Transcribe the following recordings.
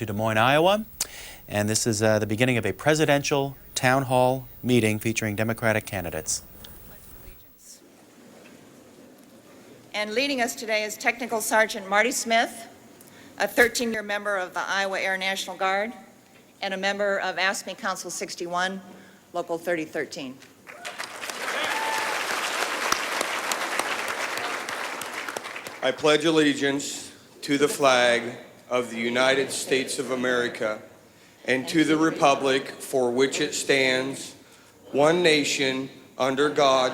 to Des Moines, Iowa. And this is the beginning of a presidential town hall meeting featuring Democratic candidates. And leading us today is Technical Sergeant Marty Smith, a 13-year member of the Iowa Air National Guard and a member of AFSCME Council 61, Local 3013. I pledge allegiance to the flag of the United States of America and to the republic for which it stands, one nation, under God,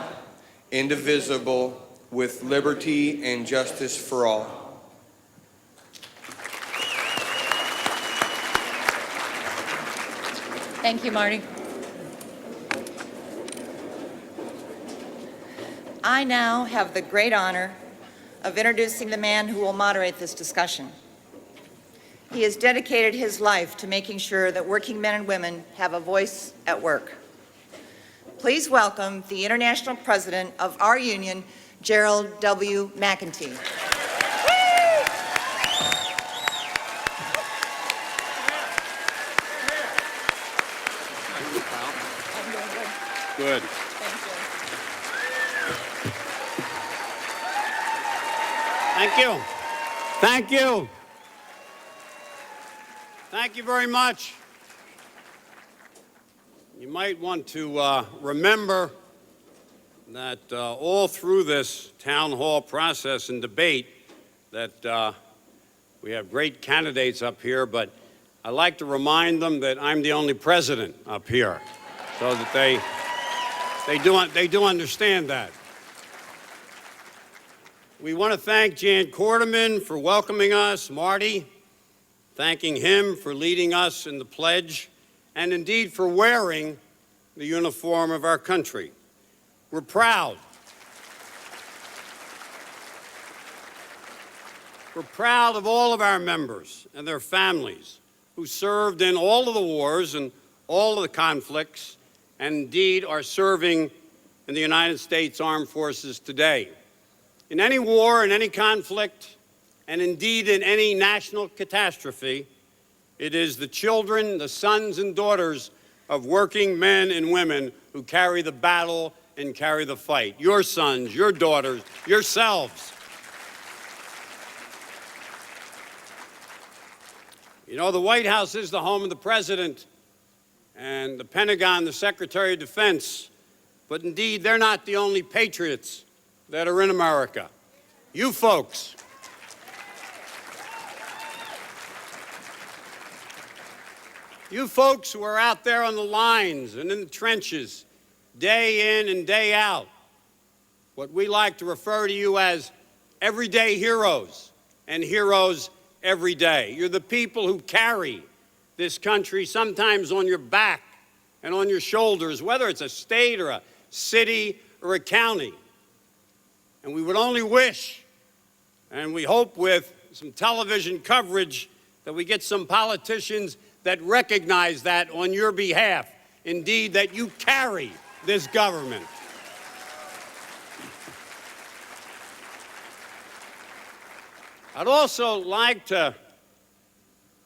indivisible, with liberty and justice for all. Thank you, Marty. I now have the great honor of introducing the man who will moderate this discussion. He has dedicated his life to making sure that working men and women have a voice at work. Please welcome the International President of our union, Gerald W. McEntee. Good. Thank you. Thank you. Thank you very much. You might want to remember that all through this town hall process and debate that we have great candidates up here, but I like to remind them that I'm the only president up here, so that they do understand that. We want to thank Jan Quarterman for welcoming us, Marty, thanking him for leading us in the pledge, and indeed for wearing the uniform of our country. We're proud. We're proud of all of our members and their families who served in all of the wars and all of the conflicts, and indeed are serving in the United States Armed Forces today. In any war, in any conflict, and indeed in any national catastrophe, it is the children, the sons and daughters of working men and women who carry the battle and carry the fight. Your sons, your daughters, yourselves. You know, the White House is the home of the President, and the Pentagon, the Secretary of Defense, but indeed they're not the only patriots that are in America. You folks. You folks who are out there on the lines and in the trenches, day in and day out, what we like to refer to you as everyday heroes and heroes every day. You're the people who carry this country sometimes on your back and on your shoulders, whether it's a state or a city or a county. And we would only wish, and we hope with some television coverage, that we get some politicians that recognize that on your behalf, indeed, that you carry this government. I'd also like to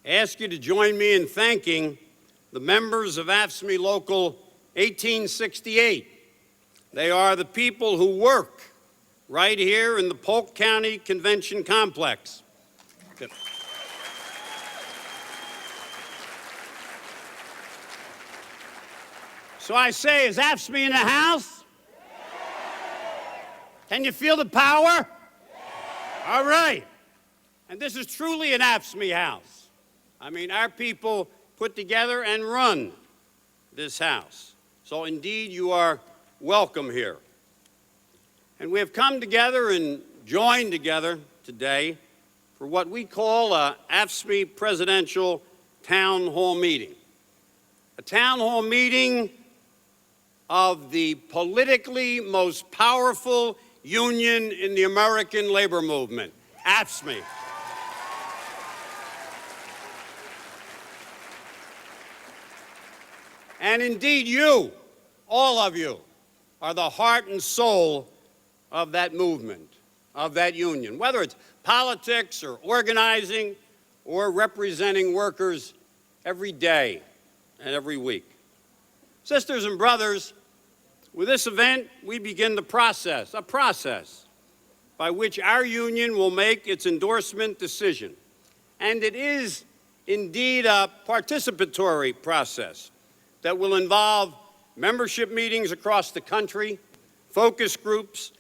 ask you to join me in thanking the members of AFSCME Local 1868. They are the people who work right here in the Polk County Convention Complex. So I say, is AFSCME in the house? Can you feel the power? All right. And this is truly an AFSCME house. I mean, our people put together and run this house. So indeed, you are welcome here. And we have come together and joined together today for what we call a AFSCME presidential town hall meeting. A town hall meeting of the politically most powerful union in the American labor movement, AFSCME. And indeed, you, all of you, are the heart and soul of that movement, of that union, whether it's politics or organizing or representing workers every day and every week. Sisters and brothers, with this event, we begin a process by which our union will make its endorsement decision. And it is indeed a participatory process that will involve membership meetings across the country, focus groups,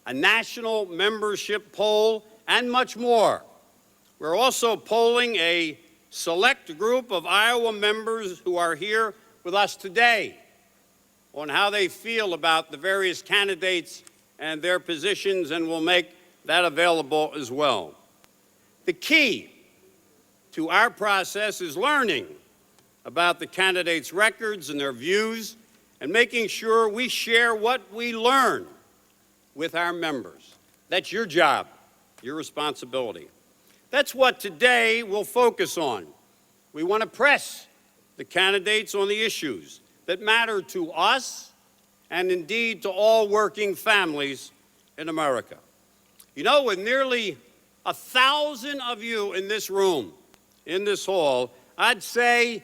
a national membership poll, and much more. We're also polling a select group of Iowa members who are here with us today on how they feel about the various candidates and their positions, and we'll make that available as well. The key to our process is learning about the candidates' records and their views, and making sure we share what we learn with our members. That's your job, your responsibility. That's what today we'll focus on. We want to press the candidates on the issues that matter to us and indeed to all working families in America. You know, with nearly 1,000 of you in this room, in this hall, I'd say,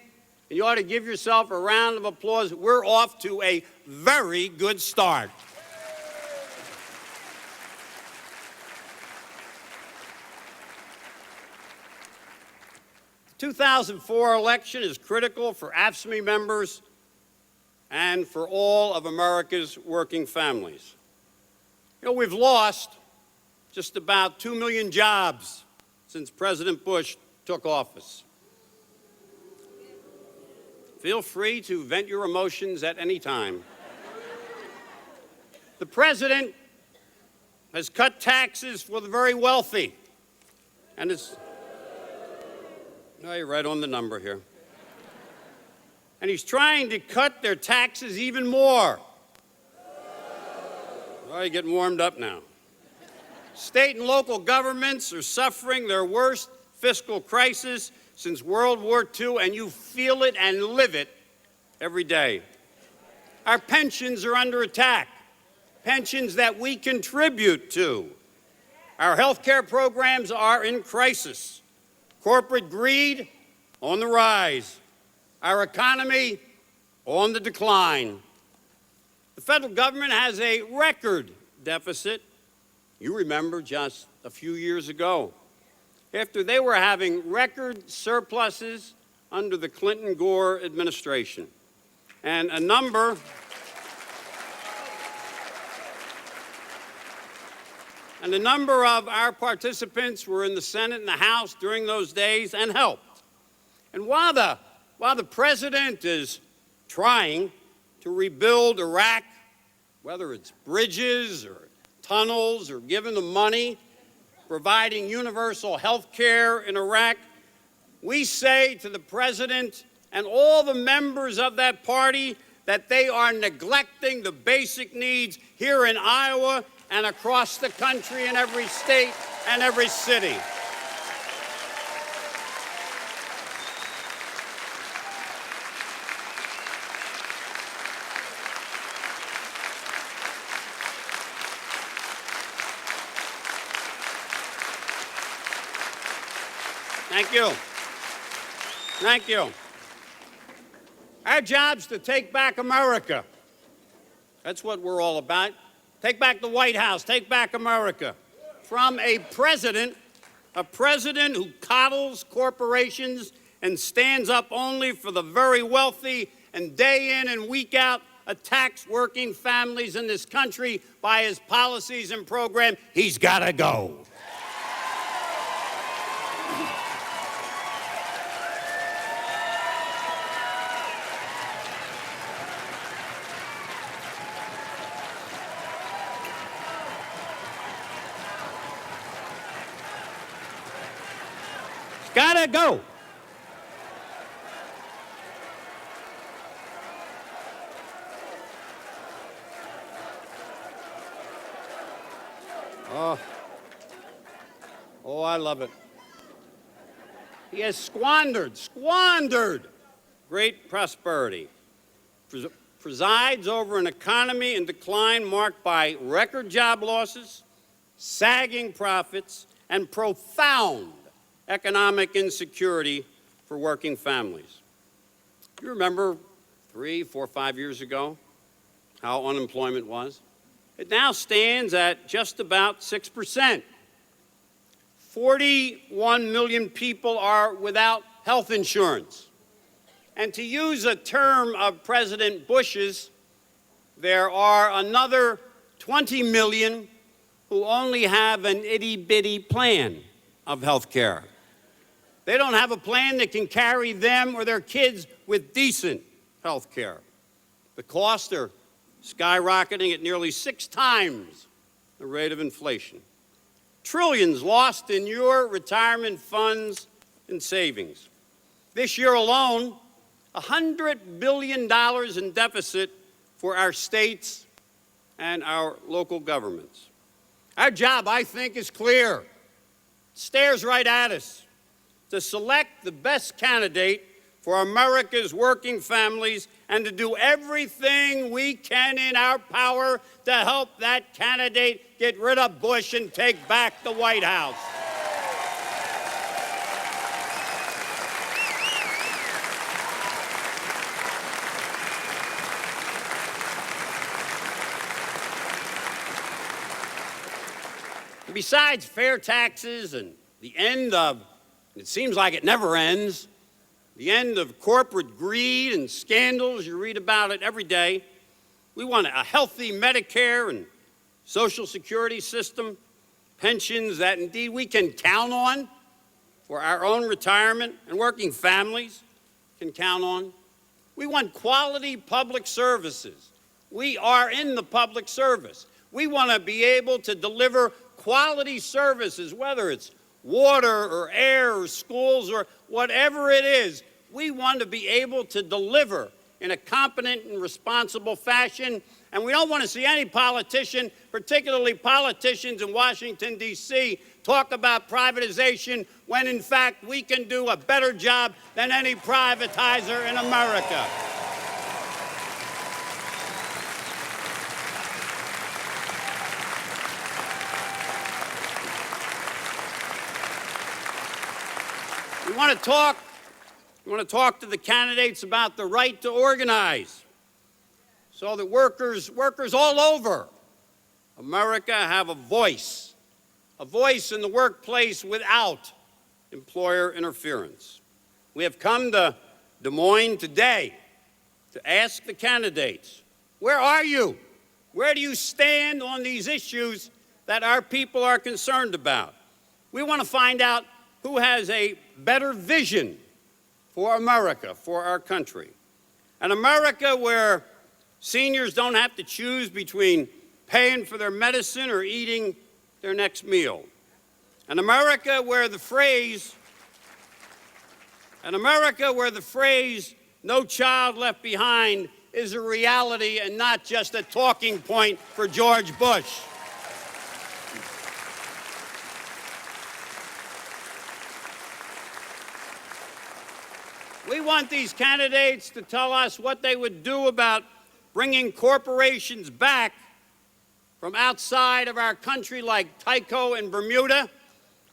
and you ought to give yourself a round of applause, we're off to a very good start. The 2004 election is critical for AFSCME members and for all of America's working families. You know, we've lost just about 2 million jobs since President Bush took office. Feel free to vent your emotions at any time. The president has cut taxes for the very wealthy, and it's, no, you're right on the number here. And he's trying to cut their taxes even more. Oh, you're getting warmed up now. State and local governments are suffering their worst fiscal crisis since World War II, and you feel it and live it every day. Our pensions are under attack, pensions that we contribute to. Our health care programs are in crisis. Corporate greed on the rise. Our economy on the decline. The federal government has a record deficit. You remember just a few years ago, after they were having record surpluses under the Clinton-Gore administration. And a number of our participants were in the Senate and the House during those days and helped. And while the president is trying to rebuild Iraq, whether it's bridges or tunnels or giving them money, providing universal health care in Iraq, we say to the president and all the members of that party that they are neglecting the basic needs here in Iowa and across the country in every state and every city. Thank you. Thank you. Our job's to take back America. That's what we're all about. Take back the White House, take back America from a president who coddles corporations and stands up only for the very wealthy and day in and week out attacks working families in this country by his policies and program. He's got to go. Gotta go. Oh, I love it. He has squandered great prosperity. Presides over an economy in decline marked by record job losses, sagging profits, and profound economic insecurity for working families. You remember 3, 4, 5 years ago how unemployment was? It now stands at just about 6%. 41 million people are without health insurance. And to use a term of President Bush's, there are another 20 million who only have an itty-bitty plan of health care. They don't have a plan that can carry them or their kids with decent health care. The costs are skyrocketing at nearly 6 times the rate of inflation. Trillions lost in your retirement funds and savings. This year alone, $100 billion in deficit for our states and our local governments. Our job, I think, is clear. It stares right at us to select the best candidate for America's working families and to do everything we can in our power to help that candidate get rid of Bush and take back the White House. Besides fair taxes and the end of, it seems like it never ends, the end of corporate greed and scandals, you read about it every day. We want a healthy Medicare and Social Security system, pensions that indeed we can count on for our own retirement and working families can count on. We want quality public services. We are in the public service. We want to be able to deliver quality services, whether it's water or air or schools or whatever it is. We want to be able to deliver in a competent and responsible fashion. And we don't want to see any politician, particularly politicians in Washington, D.C., talk about privatization when, in fact, we can do a better job than any privatizer in America. We want to talk to the candidates about the right to organize so that workers all over America have a voice in the workplace without employer interference. We have come to Des Moines today to ask the candidates, where are you? Where do you stand on these issues that our people are concerned about? We want to find out who has a better vision for America, for our country. An America where seniors don't have to choose between paying for their medicine or eating their next meal. An America where the phrase, "no child left behind," is a reality and not just a talking point for George Bush. We want these candidates to tell us what they would do about bringing corporations back from outside of our country like Tyco in Bermuda,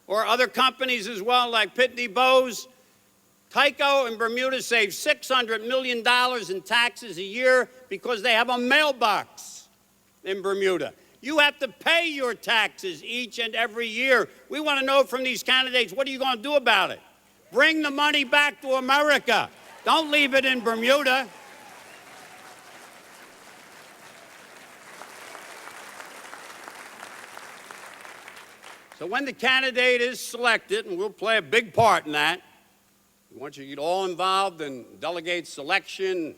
or other companies as well like Pitney Bowes. Tyco in Bermuda saves $600 million in taxes a year because they have a mailbox in Bermuda. You have to pay your taxes each and every year. We want to know from these candidates, what are you going to do about it? Bring the money back to America. Don't leave it in Bermuda. So when the candidate is selected, and we'll play a big part in that, we want you to get all involved in delegate selection,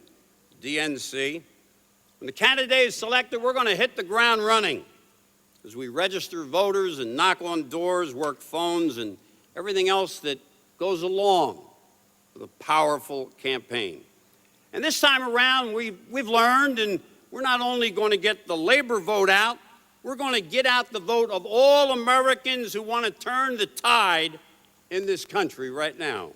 DNC. When the candidate is selected, we're going to hit the ground running as we register voters and knock on doors, work phones, and everything else that goes along with a powerful campaign. And this time around, we've learned, and we're not only going to get the labor vote out, we're going to get out the vote of all Americans who want to turn the tide in this country right now.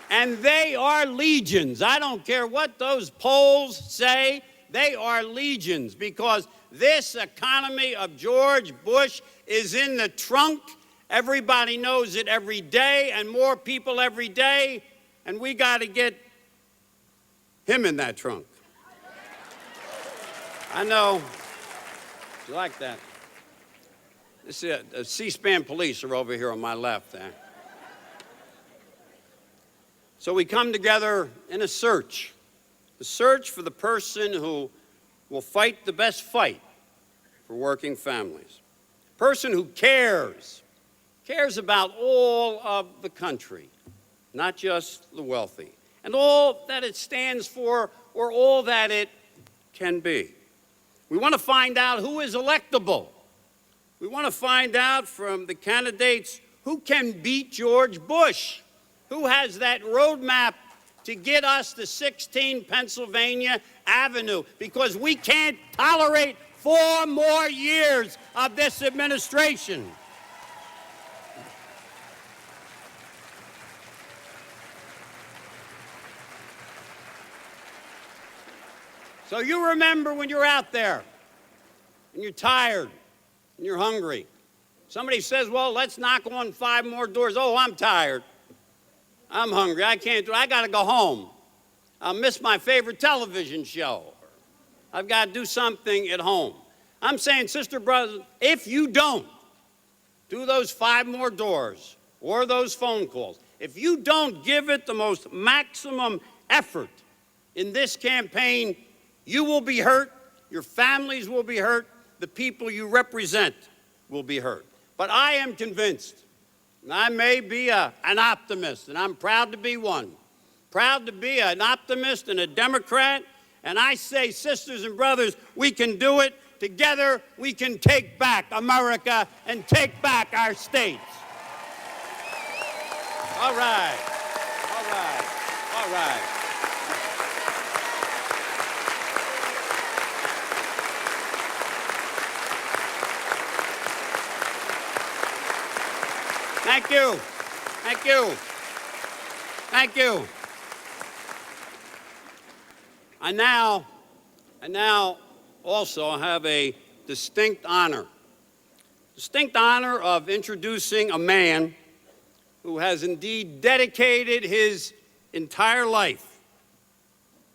And they are legions. I don't care what those polls say, they are legions, because this economy of George Bush is in the trunk. Everybody knows it every day, and more people every day, and we got to get him in that trunk. I know. You like that? This is the C-SPAN police are over here on my left there. So we come together in a search for the person who will fight the best fight for working families. A person who cares about all of the country, not just the wealthy, and all that it stands for or all that it can be. We want to find out who is electable. We want to find out from the candidates who can beat George Bush, who has that roadmap to get us to 16 Pennsylvania Avenue, because we can't tolerate 4 more years of this administration. So you remember when you're out there and you're tired and you're hungry. Somebody says, well, let's knock on 5 more doors. Oh, I'm tired. I'm hungry. I can't do it. I got to go home. I'll miss my favorite television show. I've got to do something at home. I'm saying, sister, brother, if you don't do those 5 more doors or those phone calls, if you don't give it the most maximum effort in this campaign, you will be hurt, your families will be hurt, the people you represent will be hurt. But I am convinced, and I may be an optimist, and I'm proud to be one, proud to be an optimist and a Democrat, and I say, sisters and brothers, we can do it. Together, we can take back America and take back our states. All right, all right, all right. Thank you. Thank you. Thank you. I now also have a distinct honor of introducing a man who has indeed dedicated his entire life,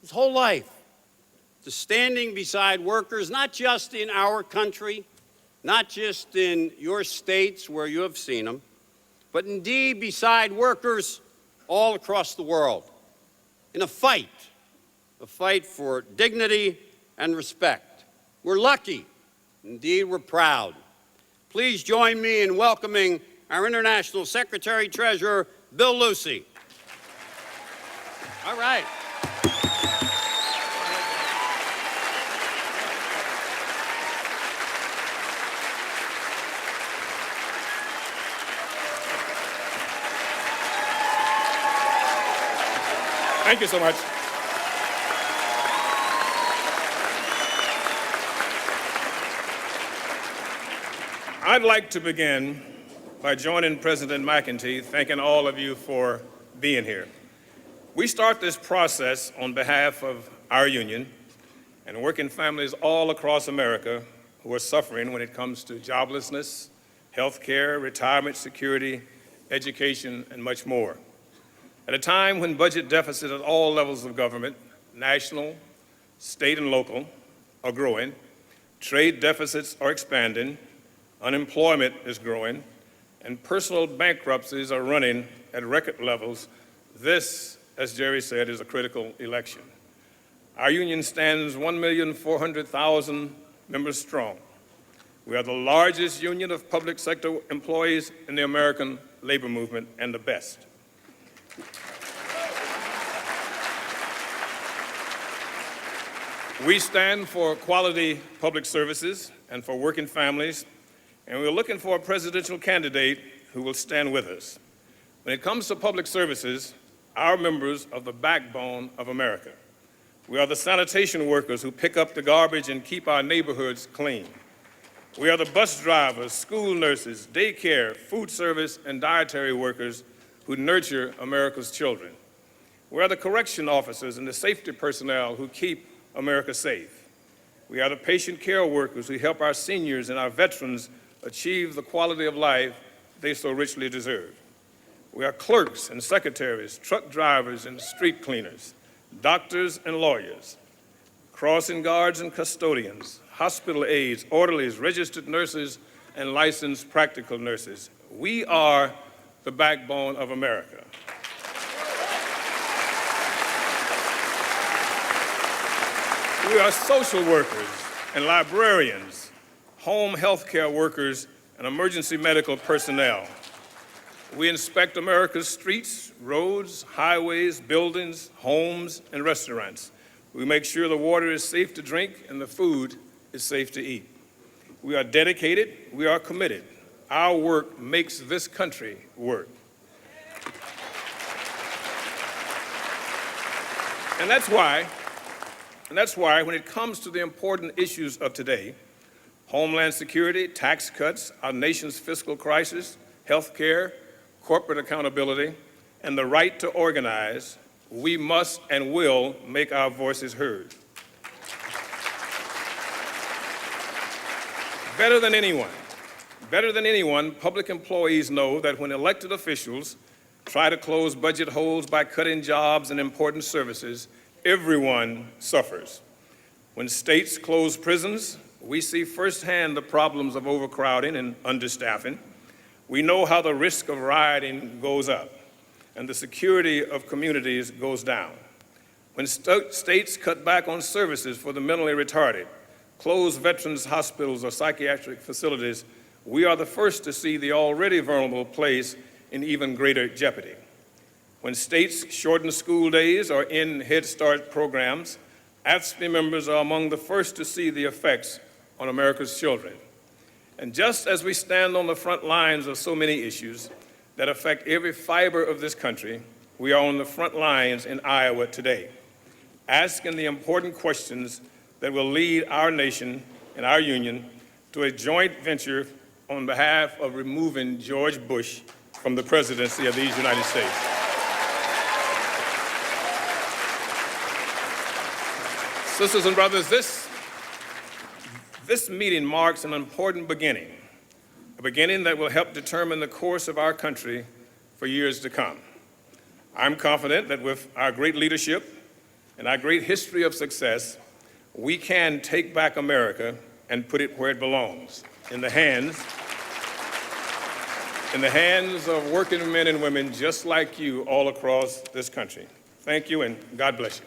his whole life, to standing beside workers, not just in our country, not just in your states where you have seen them, but indeed beside workers all across the world in a fight for dignity and respect. We're lucky, indeed we're proud. Please join me in welcoming our International Secretary-Treasurer, Bill Lucey. All right. Thank you so much. I'd like to begin by joining President McEntee, thanking all of you for being here. We start this process on behalf of our union and working families all across America who are suffering when it comes to joblessness, health care, retirement security, education, and much more. At a time when budget deficits at all levels of government, national, state, and local, are growing, trade deficits are expanding, unemployment is growing, and personal bankruptcies are running at record levels, this, as Jerry said, is a critical election. Our union stands 1,400,000 members strong. We are the largest union of public sector employees in the American labor movement and the best. We stand for quality public services and for working families, and we're looking for a presidential candidate who will stand with us. When it comes to public services, our members are the backbone of America. We are the sanitation workers who pick up the garbage and keep our neighborhoods clean. We are the bus drivers, school nurses, daycare, food service, and dietary workers who nurture America's children. We are the correction officers and the safety personnel who keep America safe. We are the patient care workers who help our seniors and our veterans achieve the quality of life they so richly deserve. We are clerks and secretaries, truck drivers and street cleaners, doctors and lawyers, crossing guards and custodians, hospital aides, orderlies, registered nurses, and licensed practical nurses. We are the backbone of America. We are social workers and librarians, home health care workers, and emergency medical personnel. We inspect America's streets, roads, highways, buildings, homes, and restaurants. We make sure the water is safe to drink and the food is safe to eat. We are dedicated, we are committed. Our work makes this country work. And that's why when it comes to the important issues of today, homeland security, tax cuts, our nation's fiscal crisis, health care, corporate accountability, and the right to organize, we must and will make our voices heard. Better than anyone, public employees know that when elected officials try to close budget holes by cutting jobs and important services, everyone suffers. When states close prisons, we see firsthand the problems of overcrowding and understaffing. We know how the risk of rioting goes up and the security of communities goes down. When states cut back on services for the mentally retarded, close veterans' hospitals or psychiatric facilities, we are the first to see the already vulnerable placed in even greater jeopardy. When states shorten school days or end Head Start programs, AFSCME members are among the first to see the effects on America's children. And just as we stand on the front lines of so many issues that affect every fiber of this country, we are on the front lines in Iowa today, asking the important questions that will lead our nation and our union to a joint venture on behalf of removing George Bush from the presidency of these United States. Sisters and brothers, this meeting marks an important beginning, a beginning that will help determine the course of our country for years to come. I'm confident that with our great leadership and our great history of success, we can take back America and put it where it belongs, in the hands of working men and women just like you all across this country. Thank you, and God bless you.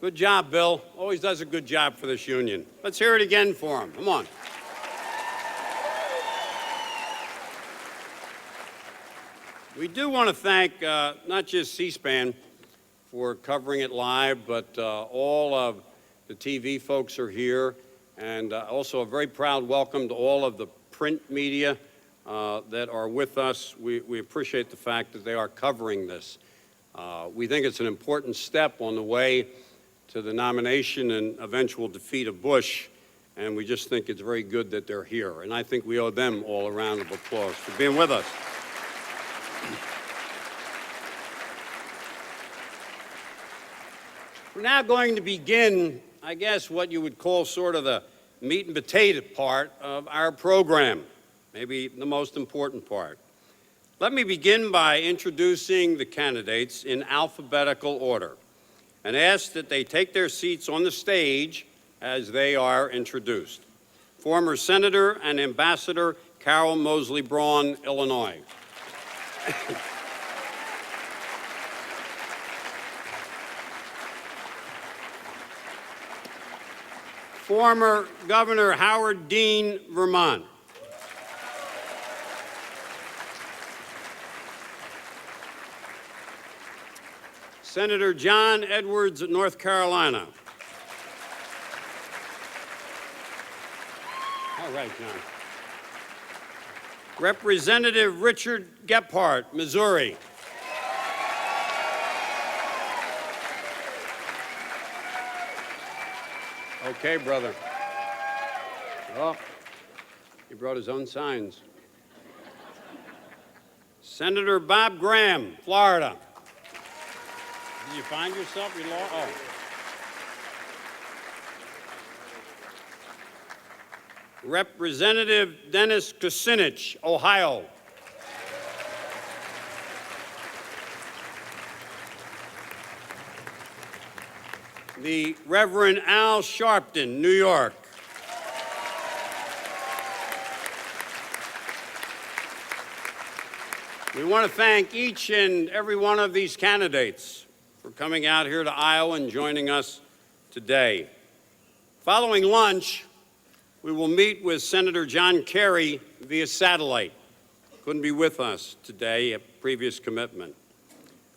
Good job, Bill. Always does a good job for this union. Let's hear it again for him. Come on. We do want to thank not just C-SPAN for covering it live, but all of the TV folks are here, and also a very proud welcome to all of the print media that are with us. We appreciate the fact that they are covering this. We think it's an important step on the way to the nomination and eventual defeat of Bush, and we just think it's very good that they're here. And I think we owe them all a round of applause for being with us. We're now going to begin, I guess, what you would call sort of the meat and potato part of our program, maybe the most important part. Let me begin by introducing the candidates in alphabetical order and ask that they take their seats on the stage as they are introduced. Former Senator and Ambassador Carol Moseley Braun, Illinois. Former Governor Howard Dean, Vermont. Senator John Edwards, North Carolina. All right, John. Representative Richard Gephardt, Missouri. Okay, brother. Oh, he brought his own signs. Senator Bob Graham, Florida. Did you find yourself? You lost? Oh. Representative Dennis Kucinich, Ohio. The Reverend Al Sharpton, New York. We want to thank each and every one of these candidates for coming out here to Iowa and joining us today. Following lunch, we will meet with Senator John Kerry via satellite. Couldn't be with us today, a previous commitment.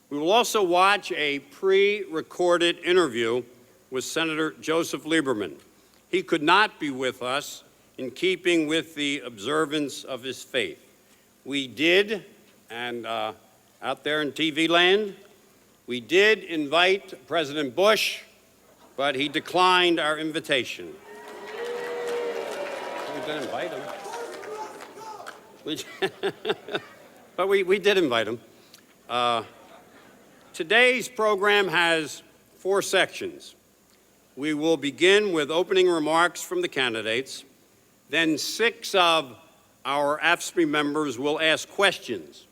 We will also watch a pre-recorded interview with Senator Joseph Lieberman. He could not be with us in keeping with the observance of his faith. We did, and out there in TV land, we did invite President Bush, but he declined our invitation. We did invite him. But we did invite him. Today's program has 4 sections. We will begin with opening remarks from the candidates. Then 6 of our AFSCME members will ask questions,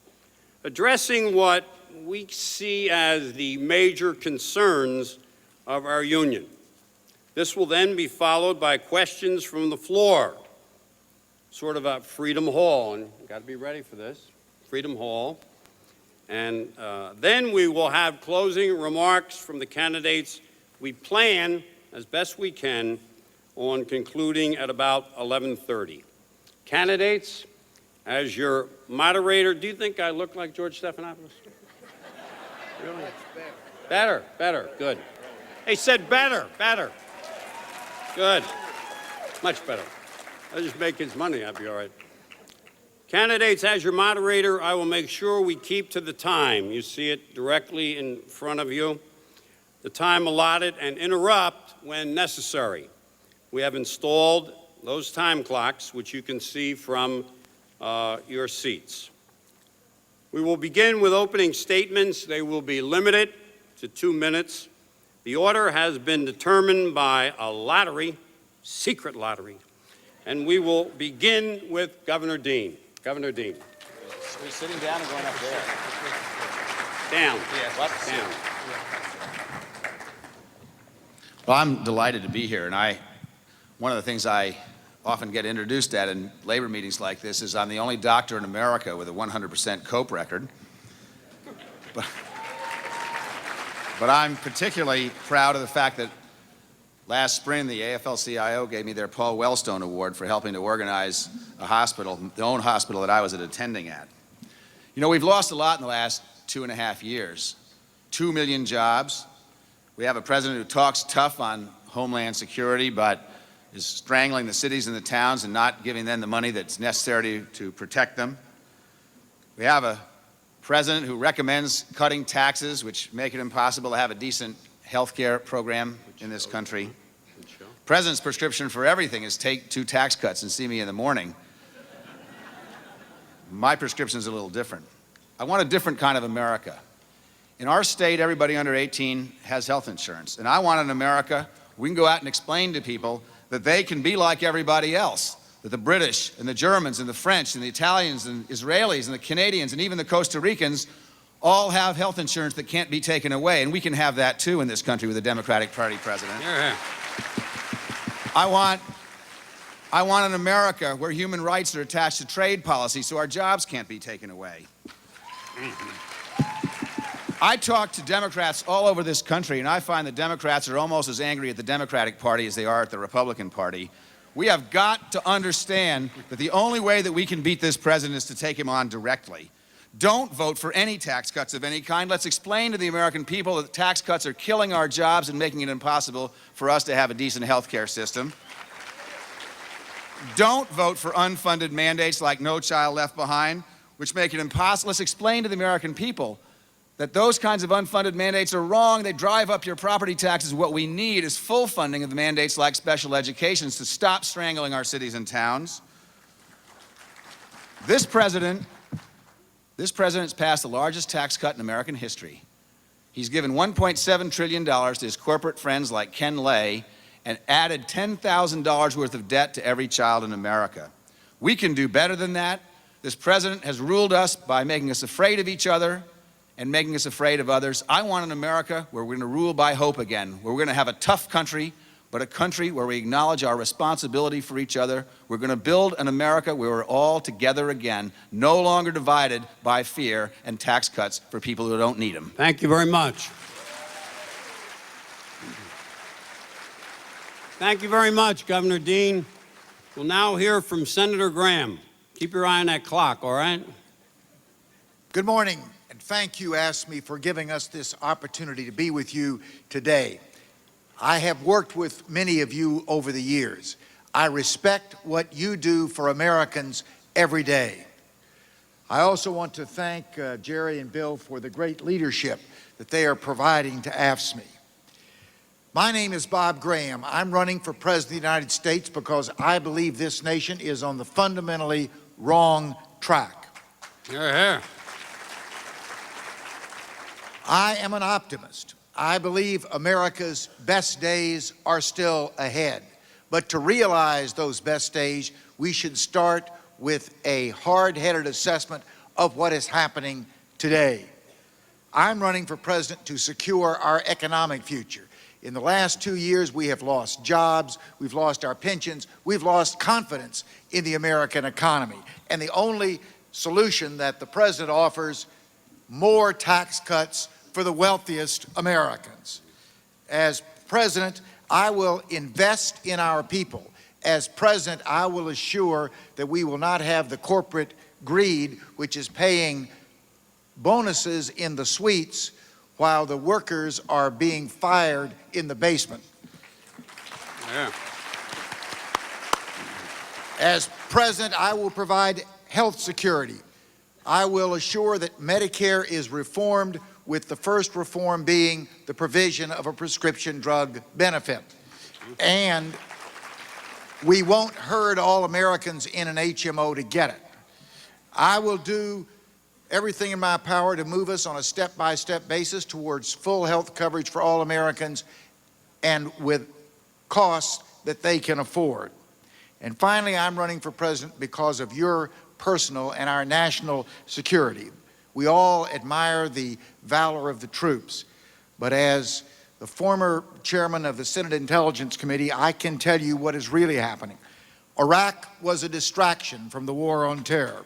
addressing what we see as the major concerns of our union. This will then be followed by questions from the floor, sort of a Freedom Hall, and you've got to be ready for this, Freedom Hall. And then we will have closing remarks from the candidates. We plan, as best we can, on concluding at about 11:30. Candidates, as your moderator, do you think I look like George Stephanopoulos? Really? Better, good. They said better. Good, much better. I'll just make his money, I'll be all right. Candidates, as your moderator, I will make sure we keep to the time. You see it directly in front of you. The time allotted, and interrupt when necessary. We have installed those time clocks, which you can see from your seats. We will begin with opening statements. They will be limited to 2 minutes. The order has been determined by a lottery, secret lottery, and we will begin with Governor Dean. Governor Dean. Are we sitting down or going up there? Down. Yeah, what? Down. Well, I'm delighted to be here, and one of the things I often get introduced at in labor meetings like this is I'm the only doctor in America with a 100% COPE record. But I'm particularly proud of the fact that last spring the AFL-CIO gave me their Paul Wellstone Award for helping to organize a hospital, the own hospital that I was attending at. You know, we've lost a lot in the last 2.5 years. 2 million jobs. We have a president who talks tough on homeland security, but is strangling the cities and the towns and not giving them the money that's necessary to protect them. We have a president who recommends cutting taxes, which make it impossible to have a decent health care program in this country. President's prescription for everything is take 2 tax cuts and see me in the morning. My prescription is a little different. I want a different kind of America. In our state, everybody under 18 has health insurance. And I want an America where we can go out and explain to people that they can be like everybody else, that the British and the Germans and the French and the Italians and Israelis and the Canadians and even the Costa Ricans all have health insurance that can't be taken away. And we can have that too in this country with a Democratic Party president. Yeah. I want an America where human rights are attached to trade policy so our jobs can't be taken away. I talk to Democrats all over this country, and I find that Democrats are almost as angry at the Democratic Party as they are at the Republican Party. We have got to understand that the only way that we can beat this president is to take him on directly. Don't vote for any tax cuts of any kind. Let's explain to the American people that tax cuts are killing our jobs and making it impossible for us to have a decent health care system. Don't vote for unfunded mandates like No Child Left Behind, which make it impossible. Let's explain to the American people that those kinds of unfunded mandates are wrong. They drive up your property taxes. What we need is full funding of the mandates like special education to stop strangling our cities and towns. This president's passed the largest tax cut in American history. He's given $1.7 trillion to his corporate friends like Ken Lay and added $10,000 worth of debt to every child in America. We can do better than that. This president has ruled us by making us afraid of each other and making us afraid of others. I want an America where we're going to rule by hope again, where we're going to have a tough country, but a country where we acknowledge our responsibility for each other. We're going to build an America where we're all together again, no longer divided by fear and tax cuts for people who don't need them. Thank you very much. Thank you very much, Governor Dean. We'll now hear from Senator Graham. Keep your eye on that clock, all right? Good morning, and thank you, AFSCME, for giving us this opportunity to be with you today. I have worked with many of you over the years. I respect what you do for Americans every day. I also want to thank Jerry and Bill for the great leadership that they are providing to AFSCME. My name is Bob Graham. I'm running for President of the United States because I believe this nation is on the fundamentally wrong track. Hear, hear. I am an optimist. I believe America's best days are still ahead. But to realize those best days, we should start with a hard-headed assessment of what is happening today. I'm running for president to secure our economic future. In the last 2 years, we have lost jobs, we've lost our pensions, we've lost confidence in the American economy. And the only solution that the president offers, more tax cuts for the wealthiest Americans. As president, I will invest in our people. As president, I will assure that we will not have the corporate greed which is paying bonuses in the suites while the workers are being fired in the basement. Yeah. As president, I will provide health security. I will assure that Medicare is reformed, with the first reform being the provision of a prescription drug benefit. And we won't herd all Americans in an HMO to get it. I will do everything in my power to move us on a step-by-step basis towards full health coverage for all Americans and with costs that they can afford. And finally, I'm running for president because of your personal and our national security. We all admire the valor of the troops, but as the former chairman of the Senate Intelligence Committee, I can tell you what is really happening. Iraq was a distraction from the war on terror.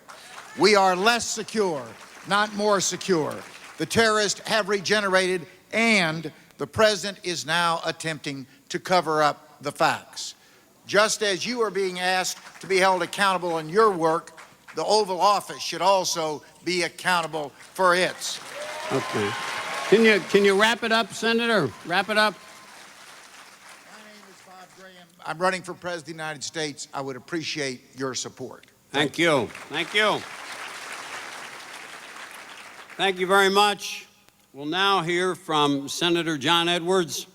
We are less secure, not more secure. The terrorists have regenerated, and the president is now attempting to cover up the facts. Just as you are being asked to be held accountable in your work, the Oval Office should also be accountable for its. Okay. Can you wrap it up, Senator? Wrap it up. My name is Bob Graham. I'm running for President of the United States. I would appreciate your support. Thank you. Thank you. Thank you very much. We'll now hear from Senator John Edwards.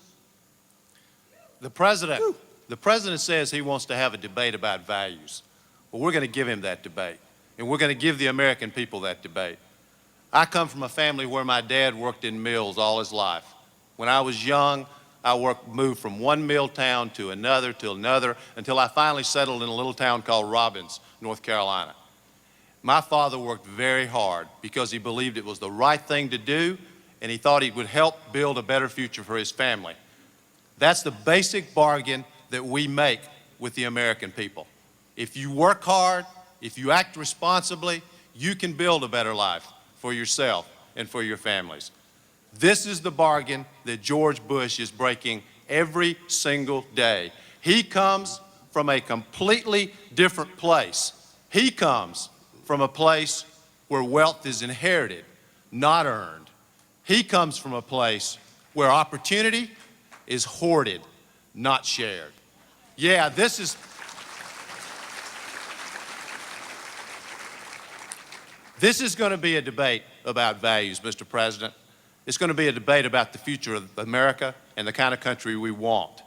The president says he wants to have a debate about values. Well, we're going to give him that debate, and we're going to give the American people that debate. I come from a family where my dad worked in mills all his life. When I was young, I moved from one mill town to another, until I finally settled in a little town called Robbins, North Carolina. My father worked very hard because he believed it was the right thing to do, and he thought he would help build a better future for his family. That's the basic bargain that we make with the American people. If you work hard, if you act responsibly, you can build a better life for yourself and for your families. This is the bargain that George Bush is breaking every single day. He comes from a completely different place. He comes from a place where wealth is inherited, not earned. He comes from a place where opportunity is hoarded, not shared. Yeah, this is going to be a debate about values, Mr. President. It's going to be a debate about the future of America and the kind of country we want.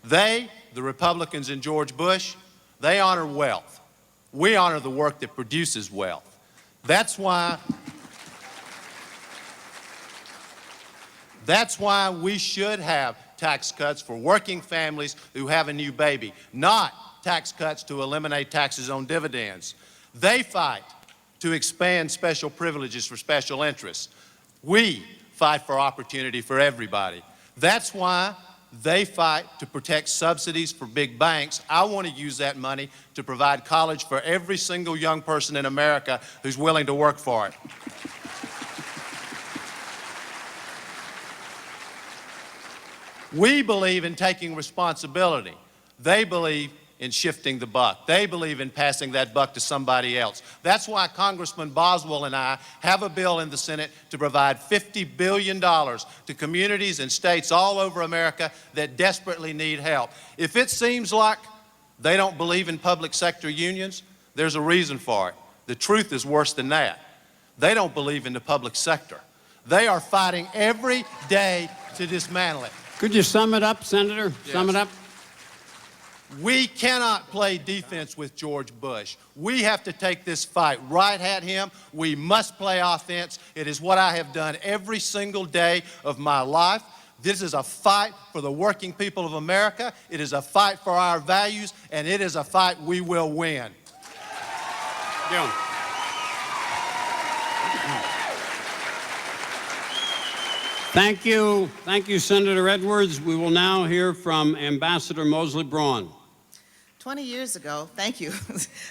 They, the Republicans and George Bush, they honor wealth. We honor the work that produces wealth. That's why we should have tax cuts for working families who have a new baby, not tax cuts to eliminate taxes on dividends. They fight to expand special privileges for special interests. We fight for opportunity for everybody. That's why they fight to protect subsidies for big banks. I want to use that money to provide college for every single young person in America who's willing to work for it. We believe in taking responsibility. They believe in shifting the buck. They believe in passing that buck to somebody else. That's why Congressman Boswell and I have a bill in the Senate to provide $50 billion to communities and states all over America that desperately need help. If it seems like they don't believe in public sector unions, there's a reason for it. The truth is worse than that. They don't believe in the public sector. They are fighting every day to dismantle it. Could you sum it up, Senator? Yes. Sum it up. We cannot play defense with George Bush. We have to take this fight right at him. We must play offense. It is what I have done every single day of my life. This is a fight for the working people of America. It is a fight for our values, and it is a fight we will win. Jim. Thank you. Thank you, Senator Edwards. We will now hear from Ambassador Mosley Braun. 20 years ago, thank you.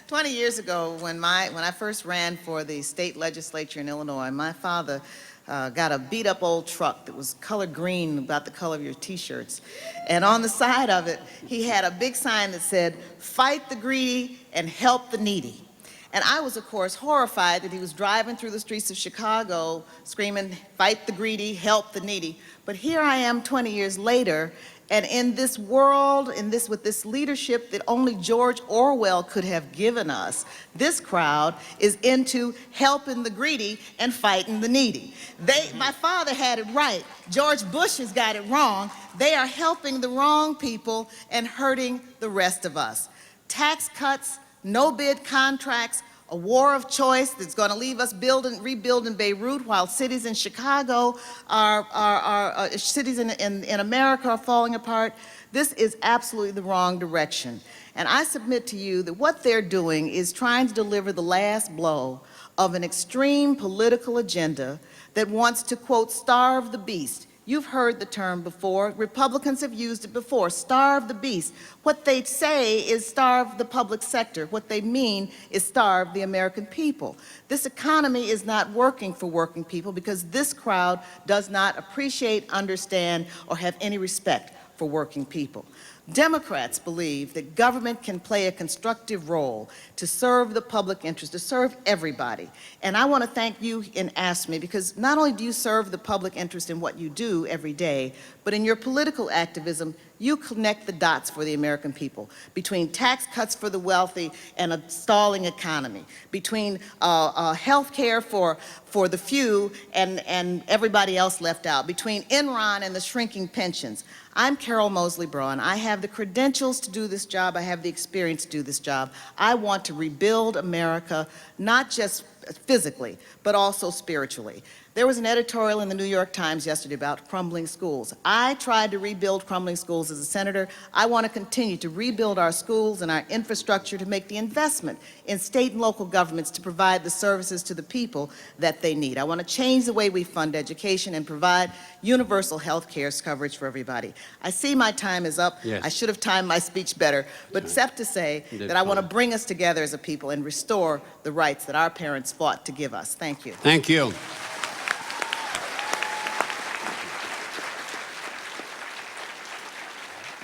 20 years ago, when I first ran for the state legislature in Illinois, my father got a beat-up old truck that was colored green, about the color of your T-shirts. And on the side of it, he had a big sign that said, "Fight the greedy and help the needy." And I was, of course, horrified that he was driving through the streets of Chicago screaming, "Fight the greedy, help the needy." But here I am 20 years later, and in this world, with this leadership that only George Orwell could have given us, this crowd is into helping the greedy and fighting the needy. My father had it right. George Bush has got it wrong. They are helping the wrong people and hurting the rest of us. Tax cuts, no-bid contracts, a war of choice that's going to leave us rebuilding Beirut while cities in Chicago cities in America are falling apart. This is absolutely the wrong direction. And I submit to you that what they're doing is trying to deliver the last blow of an extreme political agenda that wants to, quote, starve the beast. You've heard the term before. Republicans have used it before, starve the beast. What they say is starve the public sector. What they mean is starve the American people. This economy is not working for working people because this crowd does not appreciate, understand, or have any respect for working people. Democrats believe that government can play a constructive role to serve the public interest, to serve everybody. And I want to thank you and AFSCME because not only do you serve the public interest in what you do every day, but in your political activism, you connect the dots for the American people between tax cuts for the wealthy and a stalling economy, between health care for the few and everybody else left out, between Enron and the shrinking pensions. I'm Carol Mosley Braun. I have the credentials to do this job. I have the experience to do this job. I want to rebuild America, not just physically, but also spiritually. There was an editorial in the New York Times yesterday about crumbling schools. I tried to rebuild crumbling schools as a senator. I want to continue to rebuild our schools and our infrastructure to make the investment in state and local governments to provide the services to the people that they need. I want to change the way we fund education and provide universal health care coverage for everybody. I see my time is up. Yes. I should have timed my speech better, but except to say that I want to bring us together as a people and restore the rights that our parents fought to give us. Thank you. Thank you.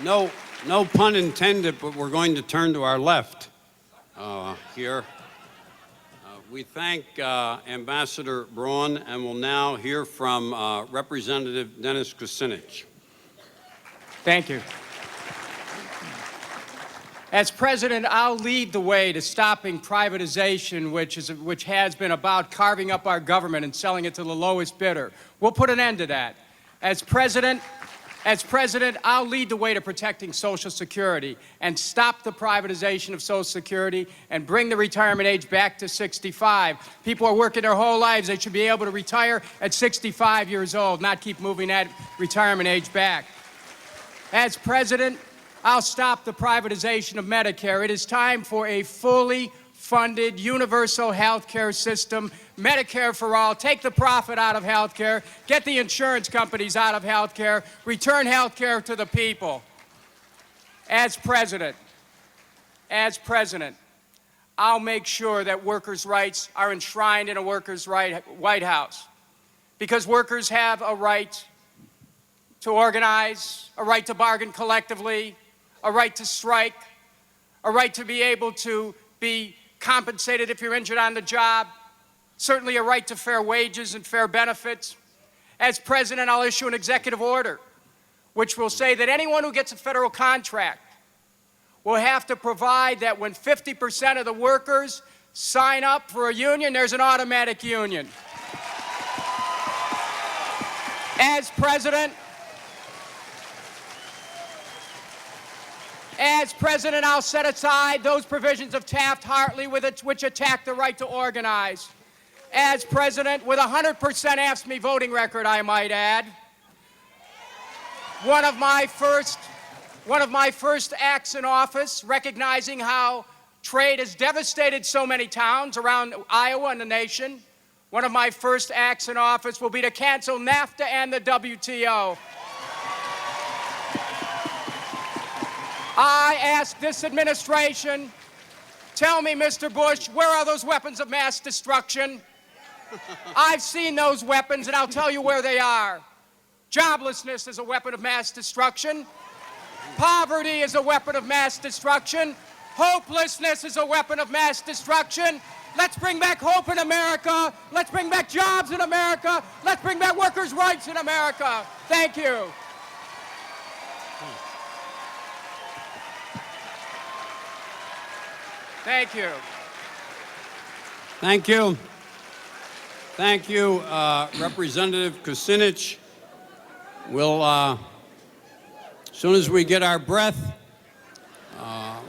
No pun intended, but we're going to turn to our left here. We thank Ambassador Braun and will now hear from Representative Dennis Kucinich. Thank you. As president, I'll lead the way to stopping privatization, which has been about carving up our government and selling it to the lowest bidder. We'll put an end to that. As president, I'll lead the way to protecting Social Security and stop the privatization of Social Security and bring the retirement age back to 65. People are working their whole lives. They should be able to retire at 65 years old, not keep moving that retirement age back. As president, I'll stop the privatization of Medicare. It is time for a fully funded universal health care system, Medicare for all. Take the profit out of health care, get the insurance companies out of health care, return health care to the people. As president, I'll make sure that workers' rights are enshrined in a workers' White House, because workers have a right to organize, a right to bargain collectively, a right to strike, a right to be able to be compensated if you're injured on the job, certainly a right to fair wages and fair benefits. As president, I'll issue an executive order which will say that anyone who gets a federal contract will have to provide that when 50% of the workers sign up for a union, there's an automatic union. As president, I'll set aside those provisions of Taft-Hartley which attack the right to organize. As president, with 100% AFSCME voting record, I might add, one of my first acts in office, recognizing how trade has devastated so many towns around Iowa and the nation, one of my first acts in office will be to cancel NAFTA and the WTO. I ask this administration, tell me, Mr. Bush, where are those weapons of mass destruction? I've seen those weapons, and I'll tell you where they are. Joblessness is a weapon of mass destruction. Poverty is a weapon of mass destruction. Hopelessness is a weapon of mass destruction. Let's bring back hope in America. Let's bring back jobs in America. Let's bring back workers' rights in America. Thank you. Thank you. Thank you. Thank you, Representative Kucinich. We'll, as soon as we get our breath,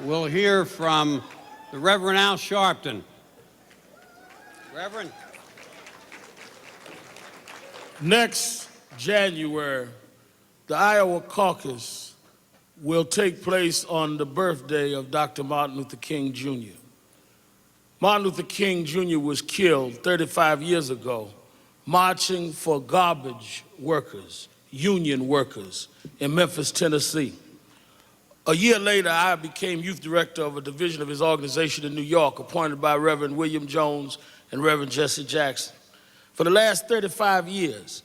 we'll hear from the Reverend Al Sharpton. Reverend. Next January, the Iowa caucus will take place on the birthday of Dr. Martin Luther King, Jr. Martin Luther King, Jr. was killed 35 years ago marching for garbage workers, union workers in Memphis, Tennessee. A year later, I became youth director of a division of his organization in New York, appointed by Reverend William Jones and Reverend Jesse Jackson. For the last 35 years,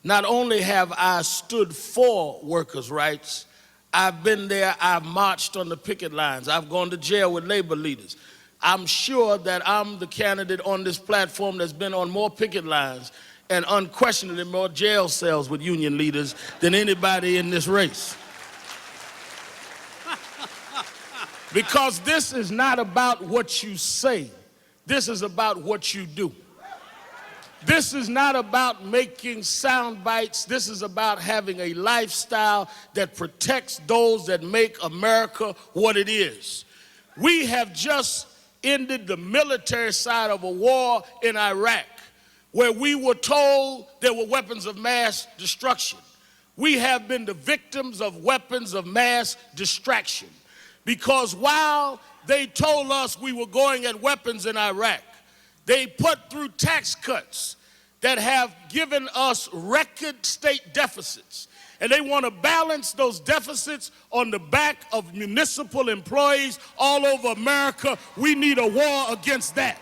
not only have I stood for workers' rights, I've been there, I've marched on the picket lines, I've gone to jail with labor leaders. I'm sure that I'm the candidate on this platform that's been on more picket lines and unquestionably more jail cells with union leaders than anybody in this race. Because this is not about what you say, this is about what you do. This is not about making sound bites. This is about having a lifestyle that protects those that make America what it is. We have just ended the military side of a war in Iraq, where we were told there were weapons of mass destruction. We have been the victims of weapons of mass distraction, because while they told us we were going at weapons in Iraq, they put through tax cuts that have given us record state deficits. And they want to balance those deficits on the back of municipal employees all over America. We need a war against that.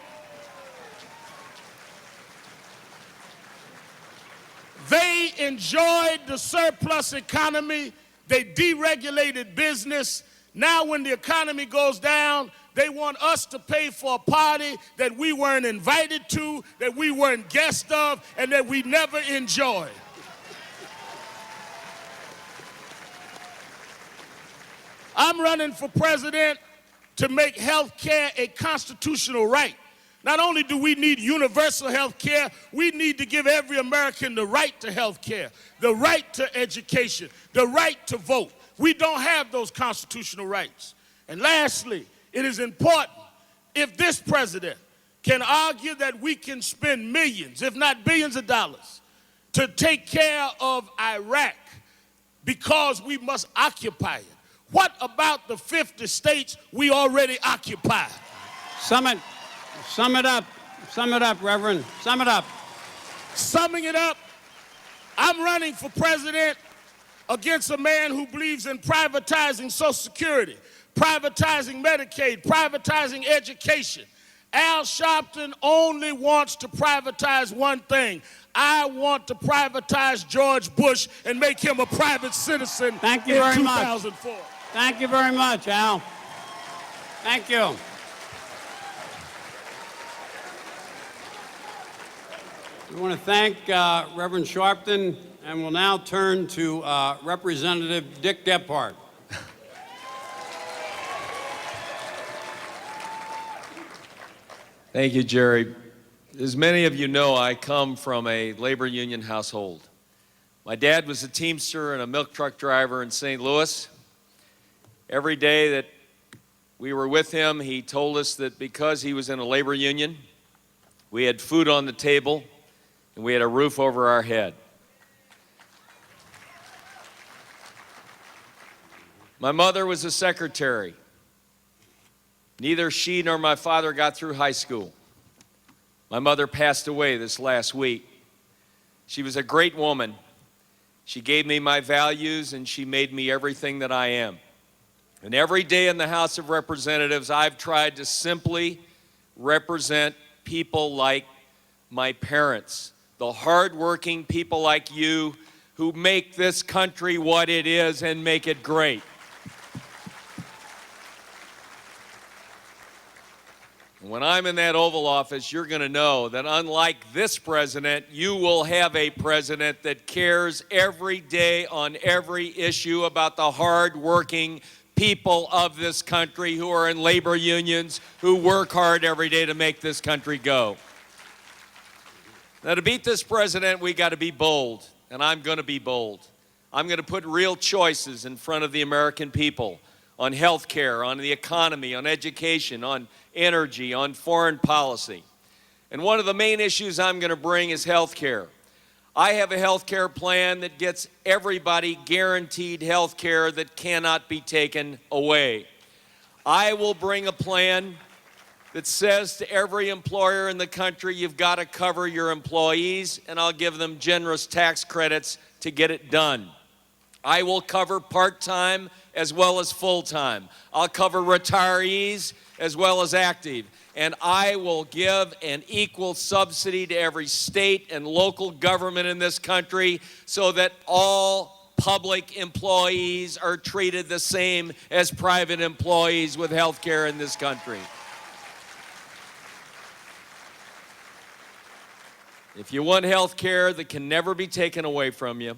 They enjoyed the surplus economy. They deregulated business. Now when the economy goes down, they want us to pay for a party that we weren't invited to, that we weren't guests of, and that we never enjoyed. I'm running for president to make health care a constitutional right. Not only do we need universal health care, we need to give every American the right to health care, the right to education, the right to vote. We don't have those constitutional rights. And lastly, it is important if this president can argue that we can spend millions, if not billions of dollars, to take care of Iraq because we must occupy it. What about the 50 states we already occupy? Sum it up, Reverend, sum it up. Summing it up, I'm running for president against a man who believes in privatizing Social Security, privatizing Medicaid, privatizing education. Al Sharpton only wants to privatize one thing. I want to privatize George Bush and make him a private citizen Thank you in very much. 2004. Thank you very much, Al. Thank you. We want to thank Reverend Sharpton, and we'll now turn to Representative Dick Gephardt. Thank you, Jerry. As many of you know, I come from a labor union household. My dad was a teamster and a milk truck driver in St. Louis. Every day that we were with him, he told us that because he was in a labor union, we had food on the table and we had a roof over our head. My mother was a secretary. Neither she nor my father got through high school. My mother passed away this last week. She was a great woman. She gave me my values and she made me everything that I am. And every day in the House of Representatives, I've tried to simply represent people like my parents, the hardworking people like you who make this country what it is and make it great. When I'm in that Oval Office, you're going to know that unlike this president, you will have a president that cares every day on every issue about the hard-working people of this country who are in labor unions, who work hard every day to make this country go. Now, to beat this president, we got to be bold, and I'm going to be bold. I'm going to put real choices in front of the American people on health care, on the economy, on education, on energy, on foreign policy. And one of the main issues I'm going to bring is health care. I have a health care plan that gets everybody guaranteed health care that cannot be taken away. I will bring a plan that says to every employer in the country, you've got to cover your employees, and I'll give them generous tax credits to get it done. I will cover part-time as well as full-time. I'll cover retirees as well as active. And I will give an equal subsidy to every state and local government in this country so that all public employees are treated the same as private employees with health care in this country. If you want health care that can never be taken away from you,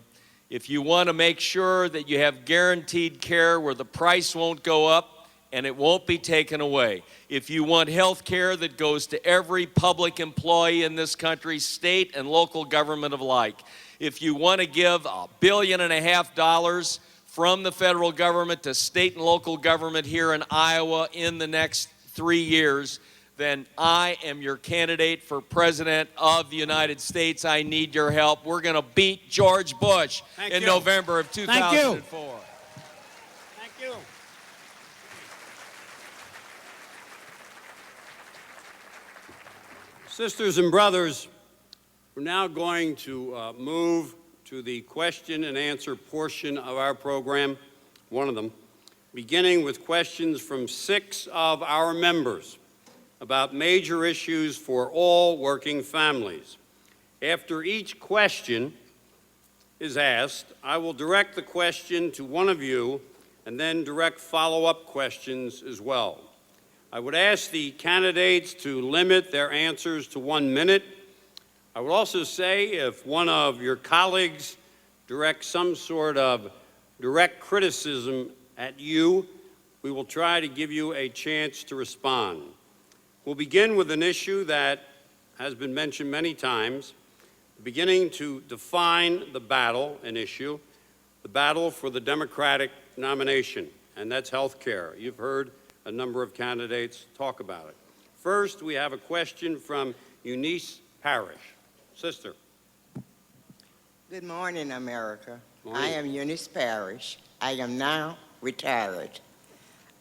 if you want to make sure that you have guaranteed care where the price won't go up and it won't be taken away, if you want health care that goes to every public employee in this country, state and local government alike, if you want to give $1.5 billion from the federal government to state and local government here in Iowa in the next 3 years, then I am your candidate for President of the United States. I need your help. We're going to beat George Bush in November of 2004. Thank you. Sisters and brothers, we're now going to move to the question and answer portion of our program, one of them, beginning with questions from 6 of our members about major issues for all working families. After each question is asked, I will direct the question to one of you and then direct follow-up questions as well. I would ask the candidates to limit their answers to 1 minute. I would also say if one of your colleagues directs some sort of direct criticism at you, We will try to give you a chance to respond. We'll begin with an issue that has been mentioned many times, beginning to define the battle, an issue, the battle for the Democratic nomination, and that's health care. You've heard a number of candidates talk about it. First, we have a question from Eunice Parrish. Sister. Good morning, America. Morning. I am Eunice Parrish. I am now retired.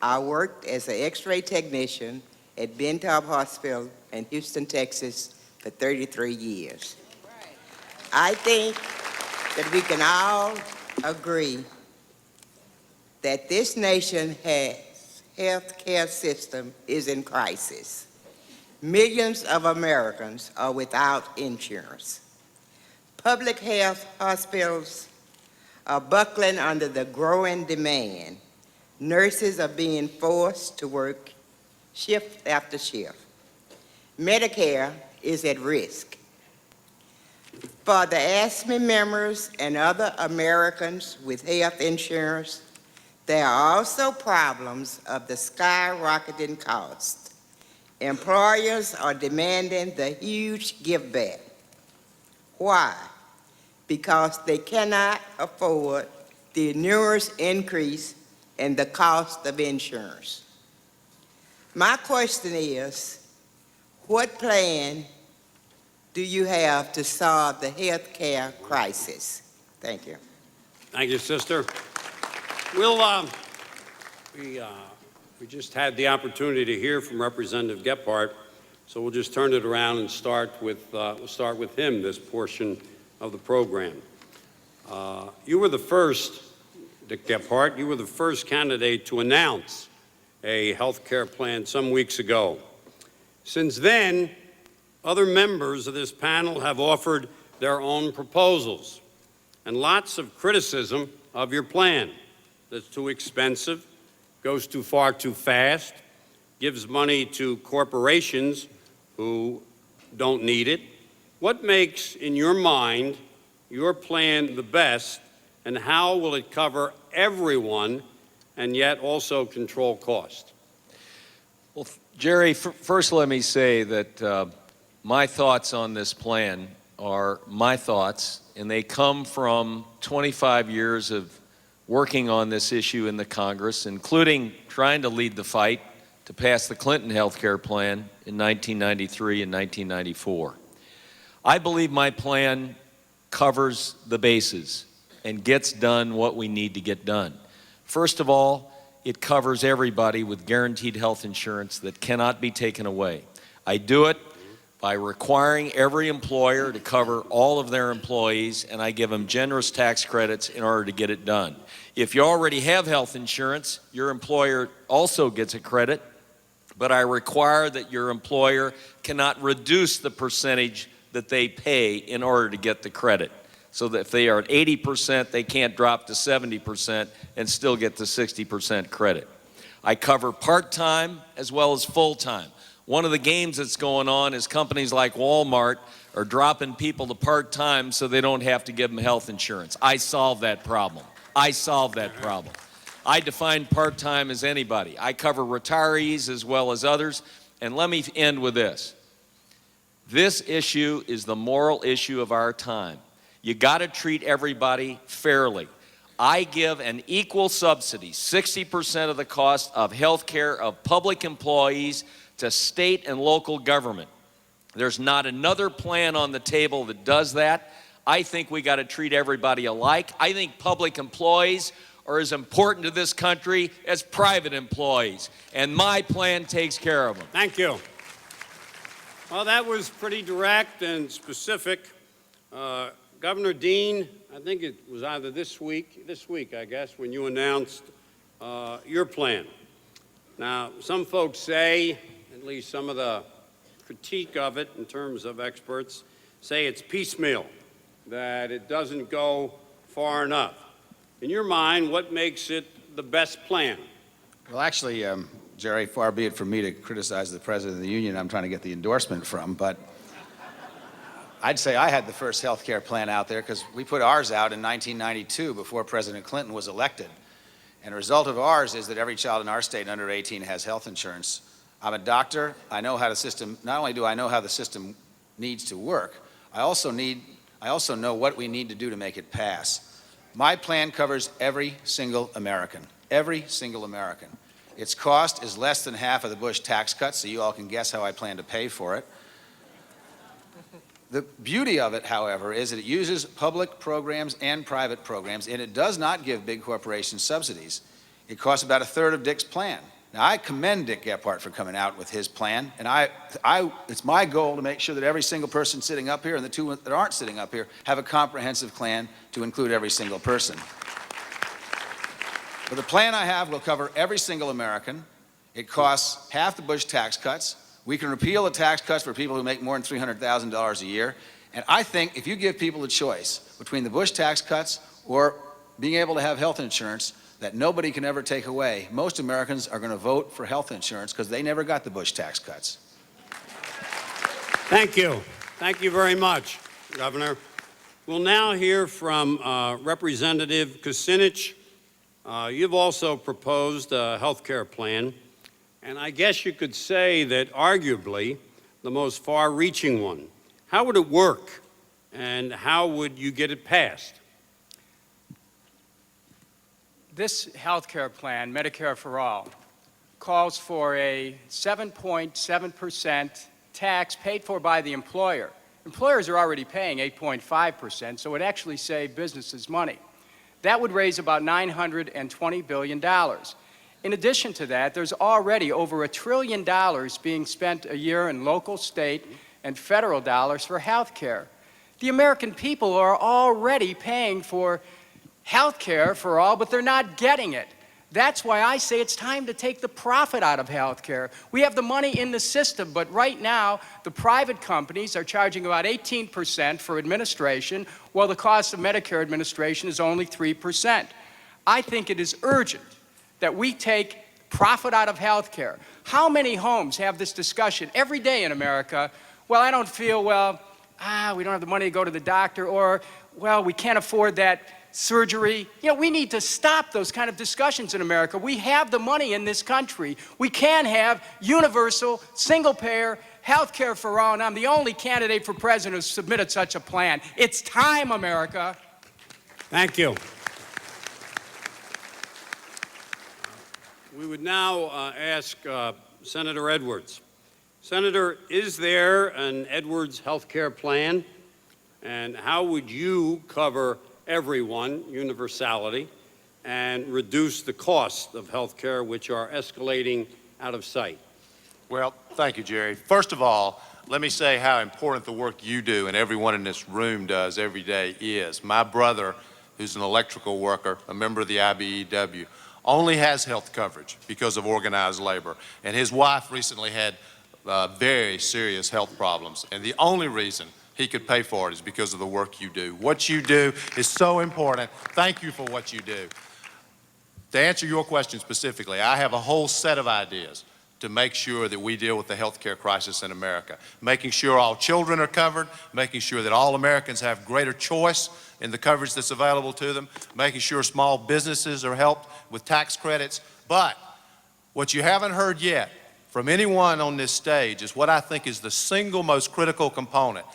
I worked as an X-ray technician at Ben Taub Hospital in Houston, Texas for 33 years. I think that we can all agree that this nation's health care system is in crisis. Millions of Americans are without insurance. Public health hospitals are buckling under the growing demand. Nurses are being forced to work shift after shift. Medicare is at risk. For the ASME members and other Americans with health insurance, there are also problems of the skyrocketing cost. Employers are demanding the huge give back. Why? Because they cannot afford the enormous increase in the cost of insurance. My question is, what plan do you have to solve the health care crisis? Thank you. Thank you, Sister. We just had the opportunity to hear from Representative Gephardt, so we'll just turn it around and start with him this portion of the program. You were the first, Dick Gephardt, you were the first candidate to announce a health care plan some weeks ago. Since then, other members of this panel have offered their own proposals and lots of criticism of your plan. That's too expensive, goes too far too fast, gives money to corporations who don't need it. What makes, in your mind, your plan the best, and how will it cover everyone and yet also control cost? Well, Jerry, first let me say that my thoughts on this plan are my thoughts, and they come from 25 years of working on this issue in the Congress, including trying to lead the fight to pass the Clinton health care plan in 1993 and 1994. I believe my plan covers the bases and gets done what we need to get done. First of all, it covers everybody with guaranteed health insurance that cannot be taken away. I do it by requiring every employer to cover all of their employees, and I give them generous tax credits in order to get it done. If you already have health insurance, your employer also gets a credit, but I require that your employer cannot reduce the percentage that they pay in order to get the credit. So that if they are at 80%, they can't drop to 70% and still get the 60% credit. I cover part-time as well as full-time. One of the games that's going on is companies like Walmart are dropping people to part-time so they don't have to give them health insurance. I solve that problem. I solve that problem. I define part-time as anybody. I cover retirees as well as others. And let me end with this. This issue is the moral issue of our time. You got to treat everybody fairly. I give an equal subsidy, 60% of the cost of health care of public employees to state and local government. There's not another plan on the table that does that. I think we got to treat everybody alike. I think public employees are as important to this country as private employees, and my plan takes care of them. Thank you. Well, that was pretty direct and specific. Governor Dean, I think it was either this week, I guess, when you announced your plan. Now, some folks say, at least some of the critique of it in terms of experts, say it's piecemeal, that it doesn't go far enough. In your mind, what makes it the best plan? Well, actually, Jerry, far be it from me to criticize the President of the Union I'm trying to get the endorsement from, but I'd say I had the first health care plan out there because we put ours out in 1992 before President Clinton was elected. And a result of ours is that every child in our state under 18 has health insurance. I'm a doctor. I know how the system, not only do I know how the system needs to work, I also know what we need to do to make it pass. My plan covers every single American. Every single American. Its cost is less than half of the Bush tax cuts, so you all can guess how I plan to pay for it. The beauty of it, however, is that it uses public programs and private programs, and it does not give big corporations subsidies. It costs about a third of Dick's plan. Now, I commend Dick Gephardt for coming out with his plan, and it's my goal to make sure that every single person sitting up here and the two that aren't sitting up here have a comprehensive plan to include every single person. But the plan I have will cover every single American. It costs half the Bush tax cuts. We can repeal the tax cuts for people who make more than $300,000 a year. And I think if you give people a choice between the Bush tax cuts or being able to have health insurance that nobody can ever take away, most Americans are going to vote for health insurance because they never got the Bush tax cuts. Thank you. Thank you very much, Governor. We'll now hear from Representative Kucinich. You've also proposed a health care plan, and I guess you could say that arguably the most far-reaching one. How would it work, and how would you get it passed? This health care plan, Medicare for All, calls for a 7.7% tax paid for by the employer. Employers are already paying 8.5%, so it actually saves businesses money. That would raise about $920 billion. In addition to that, there's already over $1 trillion being spent a year in local, state, and federal dollars for health care. The American people are already paying for health care for all, but they're not getting it. That's why I say it's time to take the profit out of health care. We have the money in the system, but right now, the private companies are charging about 18% for administration, while the cost of Medicare administration is only 3%. I think it is urgent that we take profit out of health care. How many homes have this discussion every day in America? Well, I don't feel well, we don't have the money to go to the doctor, or, well, we can't afford that surgery. You know, we need to stop those kind of discussions in America. We have the money in this country. We can have universal, single-payer health care for all, and I'm the only candidate for president who submitted such a plan. It's time, America. Thank you. We would now ask Senator Edwards. Senator, is there an Edwards health care plan? And how would you cover everyone, universality, and reduce the cost of health care, which are escalating out of sight? Well, thank you, Jerry. First of all, let me say how important the work you do and everyone in this room does every day is. My brother, who's an electrical worker, a member of the IBEW, only has health coverage because of organized labor. And his wife recently had very serious health problems. And the only reason he could pay for it is because of the work you do. What you do is so important. Thank you for what you do. To answer your question specifically, I have a whole set of ideas to make sure that we deal with the health care crisis in America. Making sure all children are covered, making sure that all Americans have greater choice in the coverage that's available to them, making sure small businesses are helped with tax credits. But what you haven't heard yet from anyone on this stage is what I think is the single most critical component.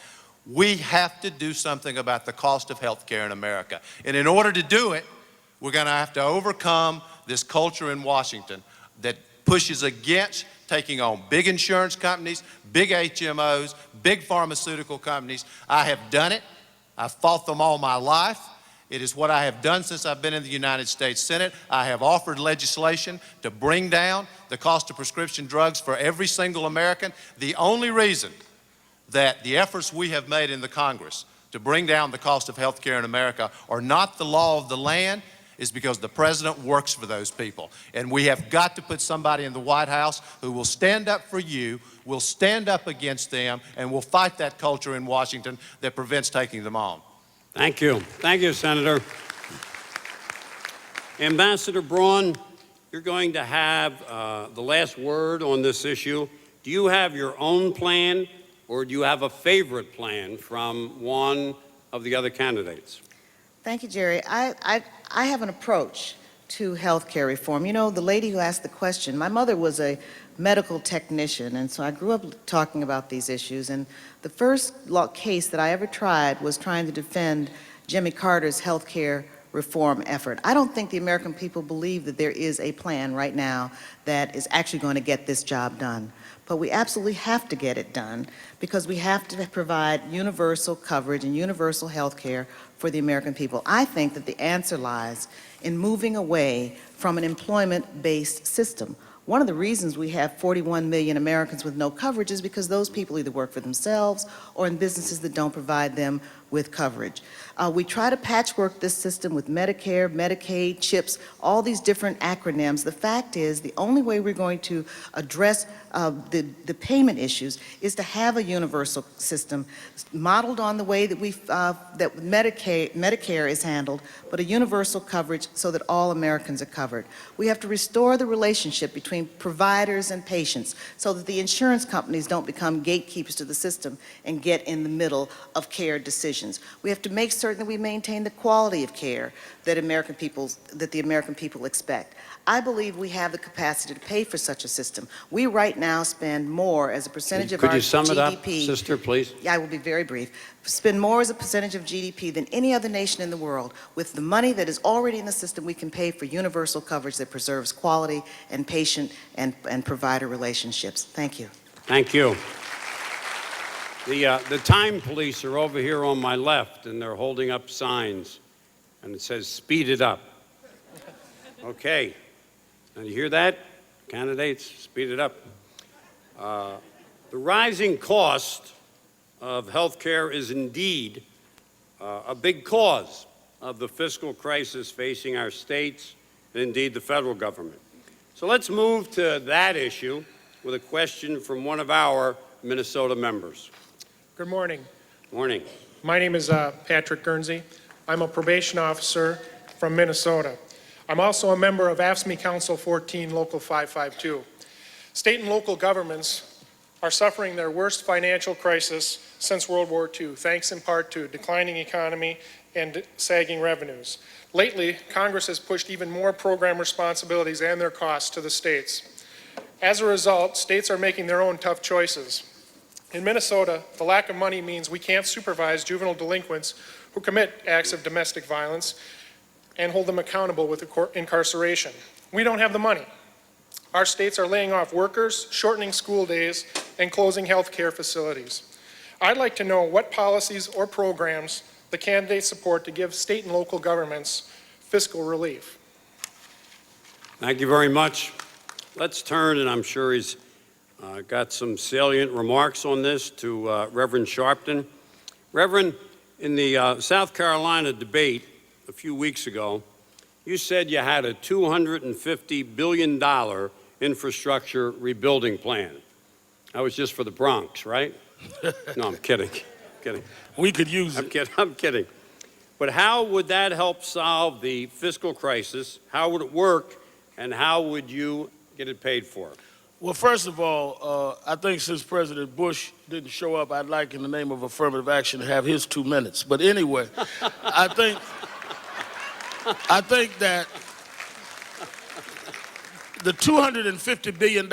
We have to do something about the cost of health care in America. And in order to do it, we're going to have to overcome this culture in Washington that pushes against taking on big insurance companies, big HMOs, big pharmaceutical companies. I have done it. I've fought them all my life. It is what I have done since I've been in the United States Senate. I have offered legislation to bring down the cost of prescription drugs for every single American. The only reason that the efforts we have made in the Congress to bring down the cost of health care in America are not the law of the land is because the president works for those people. And we have got to put somebody in the White House who will stand up for you, will stand up against them, and will fight that culture in Washington that prevents taking them on. Thank you. Thank you, Senator. Ambassador Braun, you're going to have the last word on this issue. Do you have your own plan, or do you have a favorite plan from one of the other candidates? Thank you, Jerry. I have an approach to health care reform. You know, the lady who asked the question, my mother was a medical technician, and so I grew up talking about these issues. And the first case that I ever tried was trying to defend Jimmy Carter's health care reform effort. I don't think the American people believe that there is a plan right now that is actually going to get this job done. But we absolutely have to get it done because we have to provide universal coverage and universal health care for the American people. I think that the answer lies in moving away from an employment-based system. One of the reasons we have 41 million Americans with no coverage is because those people either work for themselves or in businesses that don't provide them with coverage. We try to patchwork this system with Medicare, Medicaid, CHIPS, all these different acronyms. The fact is, the only way we're going to address the payment issues is to have a universal system modeled on the way that that Medicare is handled, but a universal coverage so that all Americans are covered. We have to restore the relationship between providers and patients so that the insurance companies don't become gatekeepers to the system and get in the middle of care decisions. We have to make certain that we maintain the quality of care that the American people expect. I believe we have the capacity to pay for such a system. We right now spend more as a percentage of our GDP. Could you sum it up, sister, please? Yeah, I will be very brief. Spend more as a percentage of GDP than any other nation in the world. With the money that is already in the system, we can pay for universal coverage that preserves quality and patient and provider relationships. Thank you. Thank you. The time police are over here on my left, and they're holding up signs, and it says, "Speed it up." Okay. Now, you hear that? Candidates, speed it up. The rising cost of health care is indeed a big cause of the fiscal crisis facing our states and indeed the federal government. So let's move to that issue with a question from one of our Minnesota members. Good morning. Morning. My name is Patrick Guernsey. I'm a probation officer from Minnesota. I'm also a member of AFSCME Council 14, Local 552. State and local governments are suffering their worst financial crisis since World War II, thanks in part to declining economy and sagging revenues. Lately, Congress has pushed even more program responsibilities and their costs to the states. As a result, states are making their own tough choices. In Minnesota, the lack of money means we can't supervise juvenile delinquents who commit acts of domestic violence and hold them accountable with incarceration. We don't have the money. Our states are laying off workers, shortening school days, and closing health care facilities. I'd like to know what policies or programs the candidates support to give state and local governments fiscal relief. Thank you very much. Let's turn, and I'm sure he's got some salient remarks on this, to Reverend Sharpton. Reverend, in the South Carolina debate a few weeks ago, you said you had a $250 billion infrastructure rebuilding plan. That was just for the Bronx, right? No, I'm kidding. We could use it. I'm kidding. But how would that help solve the fiscal crisis? How would it work? And how would you get it paid for? Well, first of all, I think since President Bush didn't show up, I'd like, in the name of affirmative action, to have his 2 minutes. But anyway, I think that the $250 billion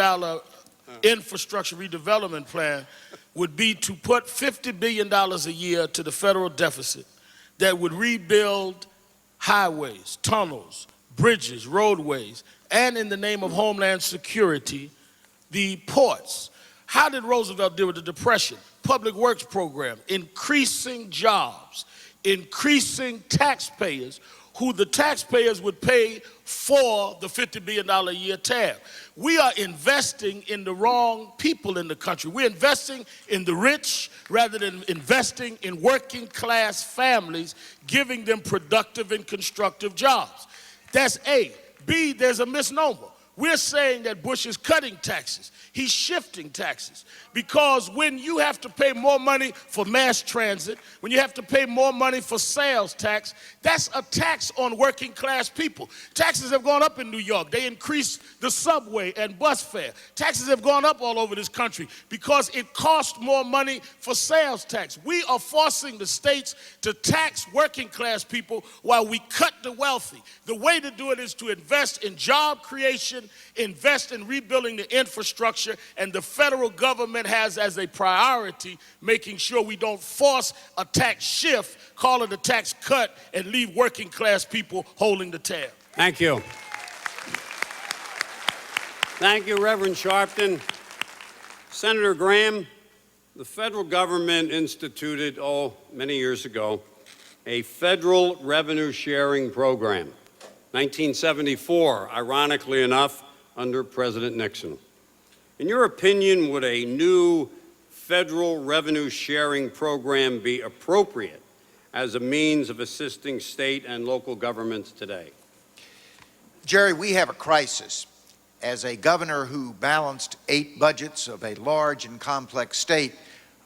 infrastructure redevelopment plan would be to put $50 billion a year to the federal deficit that would rebuild highways, tunnels, bridges, roadways, and in the name of Homeland Security, the ports. How did Roosevelt deal with the Depression? Public Works program, increasing jobs, increasing taxpayers, who the taxpayers would pay for the $50 billion a year tab. We are investing in the wrong people in the country. We're investing in the rich rather than investing in working class families, giving them productive and constructive jobs. That's A. B, there's a misnomer. We're saying that Bush is cutting taxes. He's shifting taxes. Because when you have to pay more money for mass transit, when you have to pay more money for sales tax, that's a tax on working class people. Taxes have gone up in New York. They increased the subway and bus fare. Taxes have gone up all over this country because it costs more money for sales tax. We are forcing the states to tax working class people while we cut the wealthy. The way to do it is to invest in job creation, invest in rebuilding the infrastructure, and the federal government has as a priority making sure we don't force a tax shift, call it a tax cut, and leave working class people holding the tab. Thank you. Thank you, Reverend Sharpton. Senator Graham, the federal government instituted, many years ago, a federal revenue sharing program. 1974, ironically enough, under President Nixon. In your opinion, would a new federal revenue sharing program be appropriate as a means of assisting state and local governments today? Jerry, we have a crisis. As a governor who balanced 8 budgets of a large and complex state,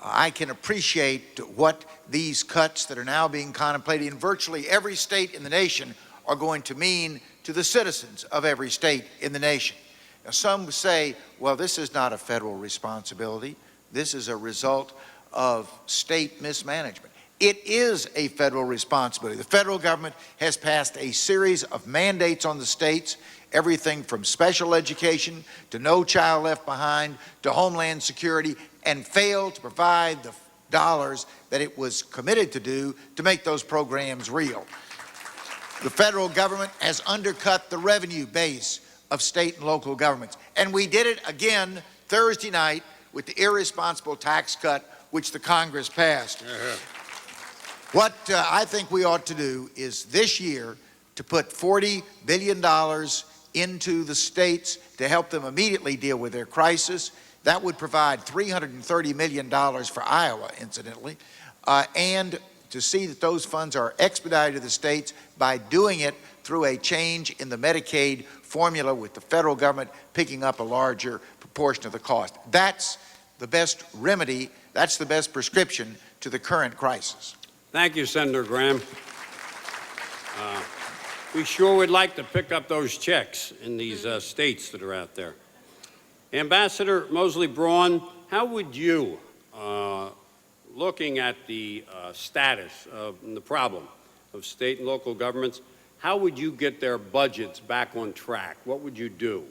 I can appreciate what these cuts that are now being contemplated in virtually every state in the nation are going to mean to the citizens of every state in the nation. Now, some say, well, this is not a federal responsibility. This is a result of state mismanagement. It is a federal responsibility. The federal government has passed a series of mandates on the states, everything from special education to No Child Left Behind to Homeland Security, and failed to provide the dollars that it was committed to do to make those programs real. The federal government has undercut the revenue base of state and local governments. And we did it again Thursday night with the irresponsible tax cut which the Congress passed. What I think we ought to do is this year to put $40 billion into the states to help them immediately deal with their crisis. That would provide $330 million for Iowa, incidentally, and to see that those funds are expedited to the states by doing it through a change in the Medicaid formula with the federal government picking up a larger proportion of the cost. That's the best remedy, that's the best prescription to the current crisis. Thank you, Senator Graham. We sure would like to pick up those checks in these states that are out there. Ambassador Mosley Braun, how would you, looking at the status of the problem of state and local governments, how would you get their budgets back on track? What would you do?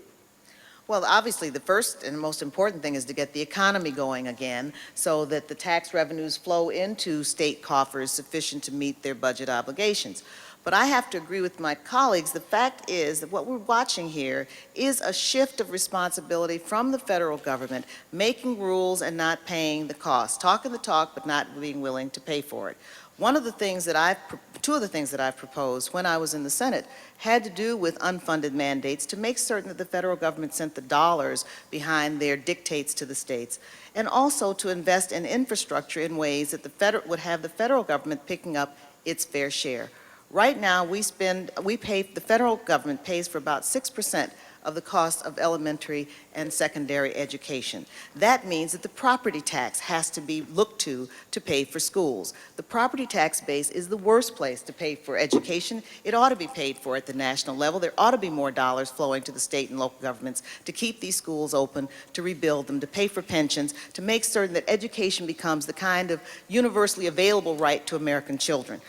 Well, obviously, the first and most important thing is to get the economy going again so that the tax revenues flow into state coffers sufficient to meet their budget obligations. But I have to agree with my colleagues. The fact is that what we're watching here is a shift of responsibility from the federal government, making rules and not paying the cost, talking the talk but not being willing to pay for it. Two of the things that I've proposed when I was in the Senate had to do with unfunded mandates to make certain that the federal government sent the dollars behind their dictates to the states, and also to invest in infrastructure in ways that would have the federal government picking up its fair share. Right now, the federal government pays for about 6% of the cost of elementary and secondary education. That means that the property tax has to be looked to pay for schools. The property tax base is the worst place to pay for education. It ought to be paid for at the national level. There ought to be more dollars flowing to the state and local governments to keep these schools open, to rebuild them, to pay for pensions, to make certain that education becomes the kind of universally available right to American children.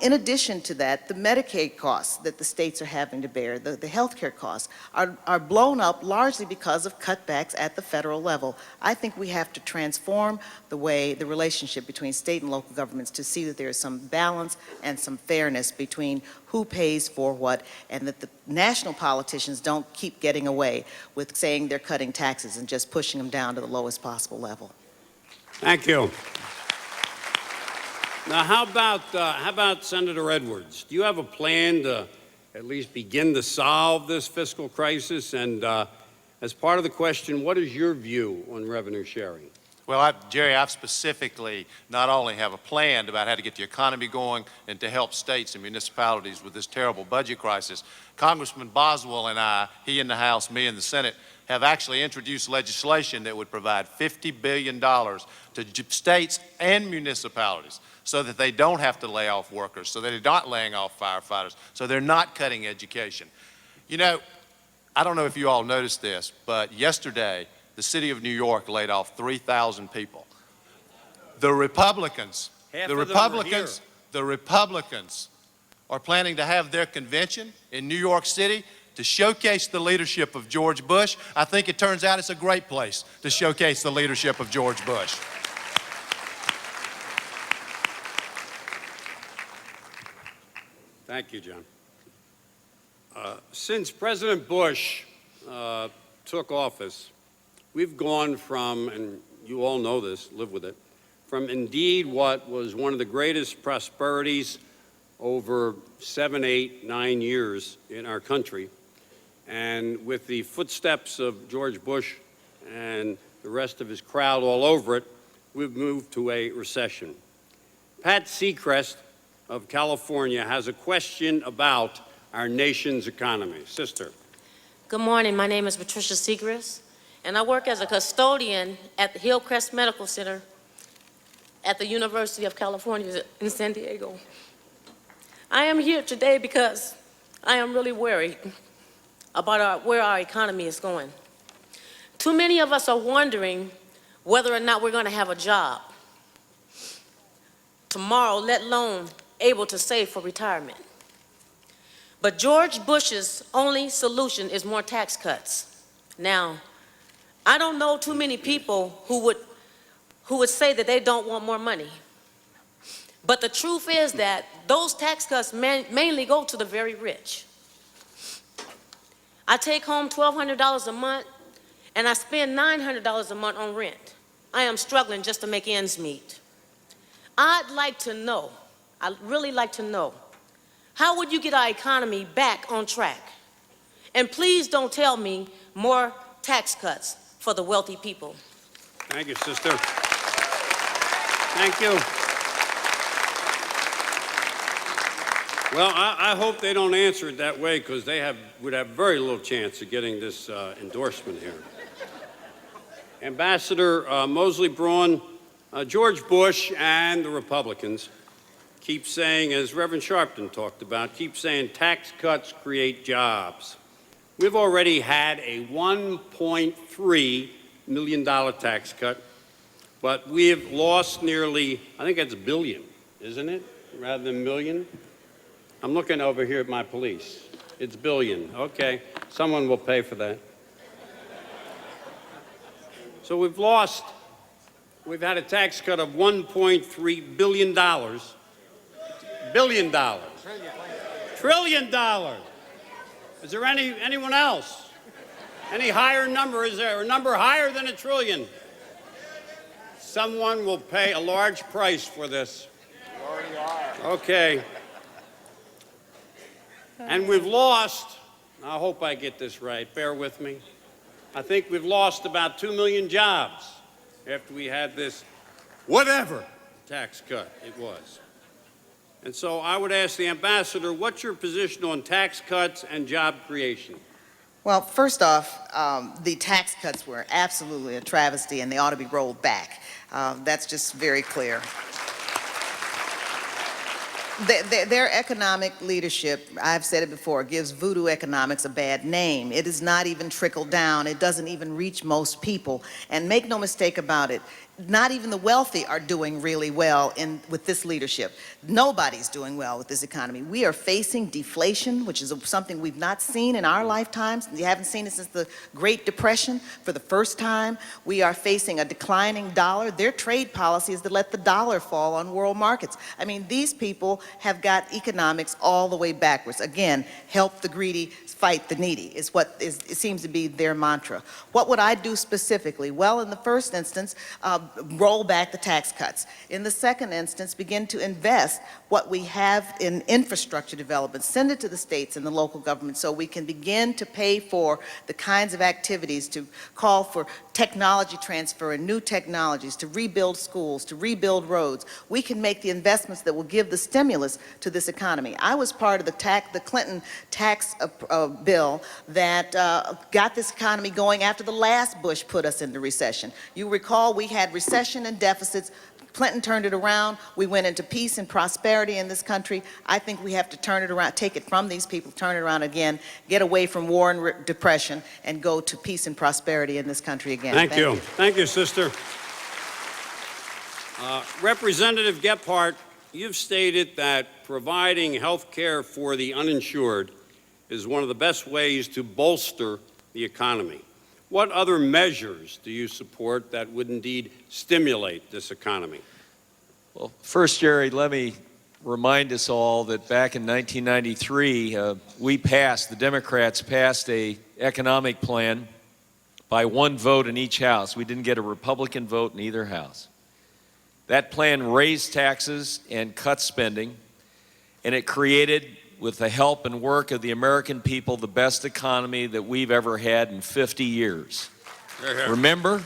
In addition to that, the Medicaid costs that the states are having to bear, the health care costs, are blown up largely because of cutbacks at the federal level. I think we have to transform the relationship between state and local governments to see that there is some balance and some fairness between who pays for what, and that the national politicians don't keep getting away with saying they're cutting taxes and just pushing them down to the lowest possible level. Thank you. Now, how about Senator Edwards? Do you have a plan to at least begin to solve this fiscal crisis? And as part of the question, what is your view on revenue sharing? Well, Jerry, I've specifically not only have a plan about how to get the economy going and to help states and municipalities with this terrible budget crisis. Congressman Boswell and I, he in the House, me in the Senate, have actually introduced legislation that would provide $50 billion to states and municipalities so that they don't have to lay off workers, so that they're not laying off firefighters, so they're not cutting education. You know, I don't know if you all noticed this, but yesterday, the city of New York laid off 3,000 people. The Republicans are planning to have their convention in New York City to showcase the leadership of George Bush. I think it turns out it's a great place to showcase the leadership of George Bush. Thank you, John. Since President Bush took office, we've gone from, and you all know this, live with it, from indeed what was one of the greatest prosperities over 7, 8, 9 years in our country. And with the footsteps of George Bush and the rest of his crowd all over it, we've moved to a recession. Pat Seacrest of California has a question about our nation's economy. Sister. Good morning. My name is Patricia Seacrest, and I work as a custodian at the Hillcrest Medical Center at the University of California in San Diego. I am here today because I am really worried about where our economy is going. Too many of us are wondering whether or not we're going to have a job tomorrow, let alone able to save for retirement. But George Bush's only solution is more tax cuts. Now, I don't know too many people who would say that they don't want more money. But the truth is that those tax cuts mainly go to the very rich. I take home $1,200 a month, and I spend $900 a month on rent. I am struggling just to make ends meet. I'd like to know, I'd really like to know, how would you get our economy back on track? And please don't tell me more tax cuts for the wealthy people. Thank you, sister. Thank you. Well, I hope they don't answer it that way, because they would have very little chance of getting this endorsement here. Ambassador Mosley Braun, George Bush and the Republicans keep saying, as Reverend Sharpton talked about, keep saying tax cuts create jobs. We've already had a $1.3 million tax cut, but we've lost nearly, I think that's a billion, isn't it, rather than million? I'm looking over here at my police. It's billion. Okay, someone will pay for that. So we've had a tax cut of $1.3 billion. $billion. Trillion dollars. Is there anyone else? Any higher number? Is there a number higher than $1 trillion? Someone will pay a large price for this. You already are. Okay. And we've lost, I hope I get this right, bear with me. I think we've lost about 2 million jobs after we had this whatever tax cut it was. And so I would ask the ambassador, what's your position on tax cuts and job creation? Well, first off, the tax cuts were absolutely a travesty, and they ought to be rolled back. That's just very clear. Their economic leadership, I've said it before, gives voodoo economics a bad name. It is not even trickled down. It doesn't even reach most people. And make no mistake about it, not even the wealthy are doing really well with this leadership. Nobody's doing well with this economy. We are facing deflation, which is something we've not seen in our lifetimes. We haven't seen it since the Great Depression. For the first time, we are facing a declining dollar. Their trade policy is to let the dollar fall on world markets. I mean, these people have got economics all the way backwards. Again, help the greedy, fight the needy is what it seems to be their mantra. What would I do specifically? Well, in the first instance, roll back the tax cuts. In the second instance, begin to invest what we have in infrastructure development, send it to the states and the local government so we can begin to pay for the kinds of activities, to call for technology transfer and new technologies, to rebuild schools, to rebuild roads. We can make the investments that will give the stimulus to this economy. I was part of the Clinton tax bill that got this economy going after the last Bush put us into recession. You recall we had recession and deficits. Clinton turned it around. We went into peace and prosperity in this country. I think we have to turn it around, take it from these people, turn it around again, get away from war and depression, and go to peace and prosperity in this country again. Thank you. Thank you, sister. Representative Gephardt, you've stated that providing health care for the uninsured is one of the best ways to bolster the economy. What other measures do you support that would indeed stimulate this economy? Well, first, Jerry, let me remind us all that back in 1993, the Democrats passed an economic plan by one vote in each house. We didn't get a Republican vote in either house. That plan raised taxes and cut spending, and it created, with the help and work of the American people, the best economy that we've ever had in 50 years. Remember?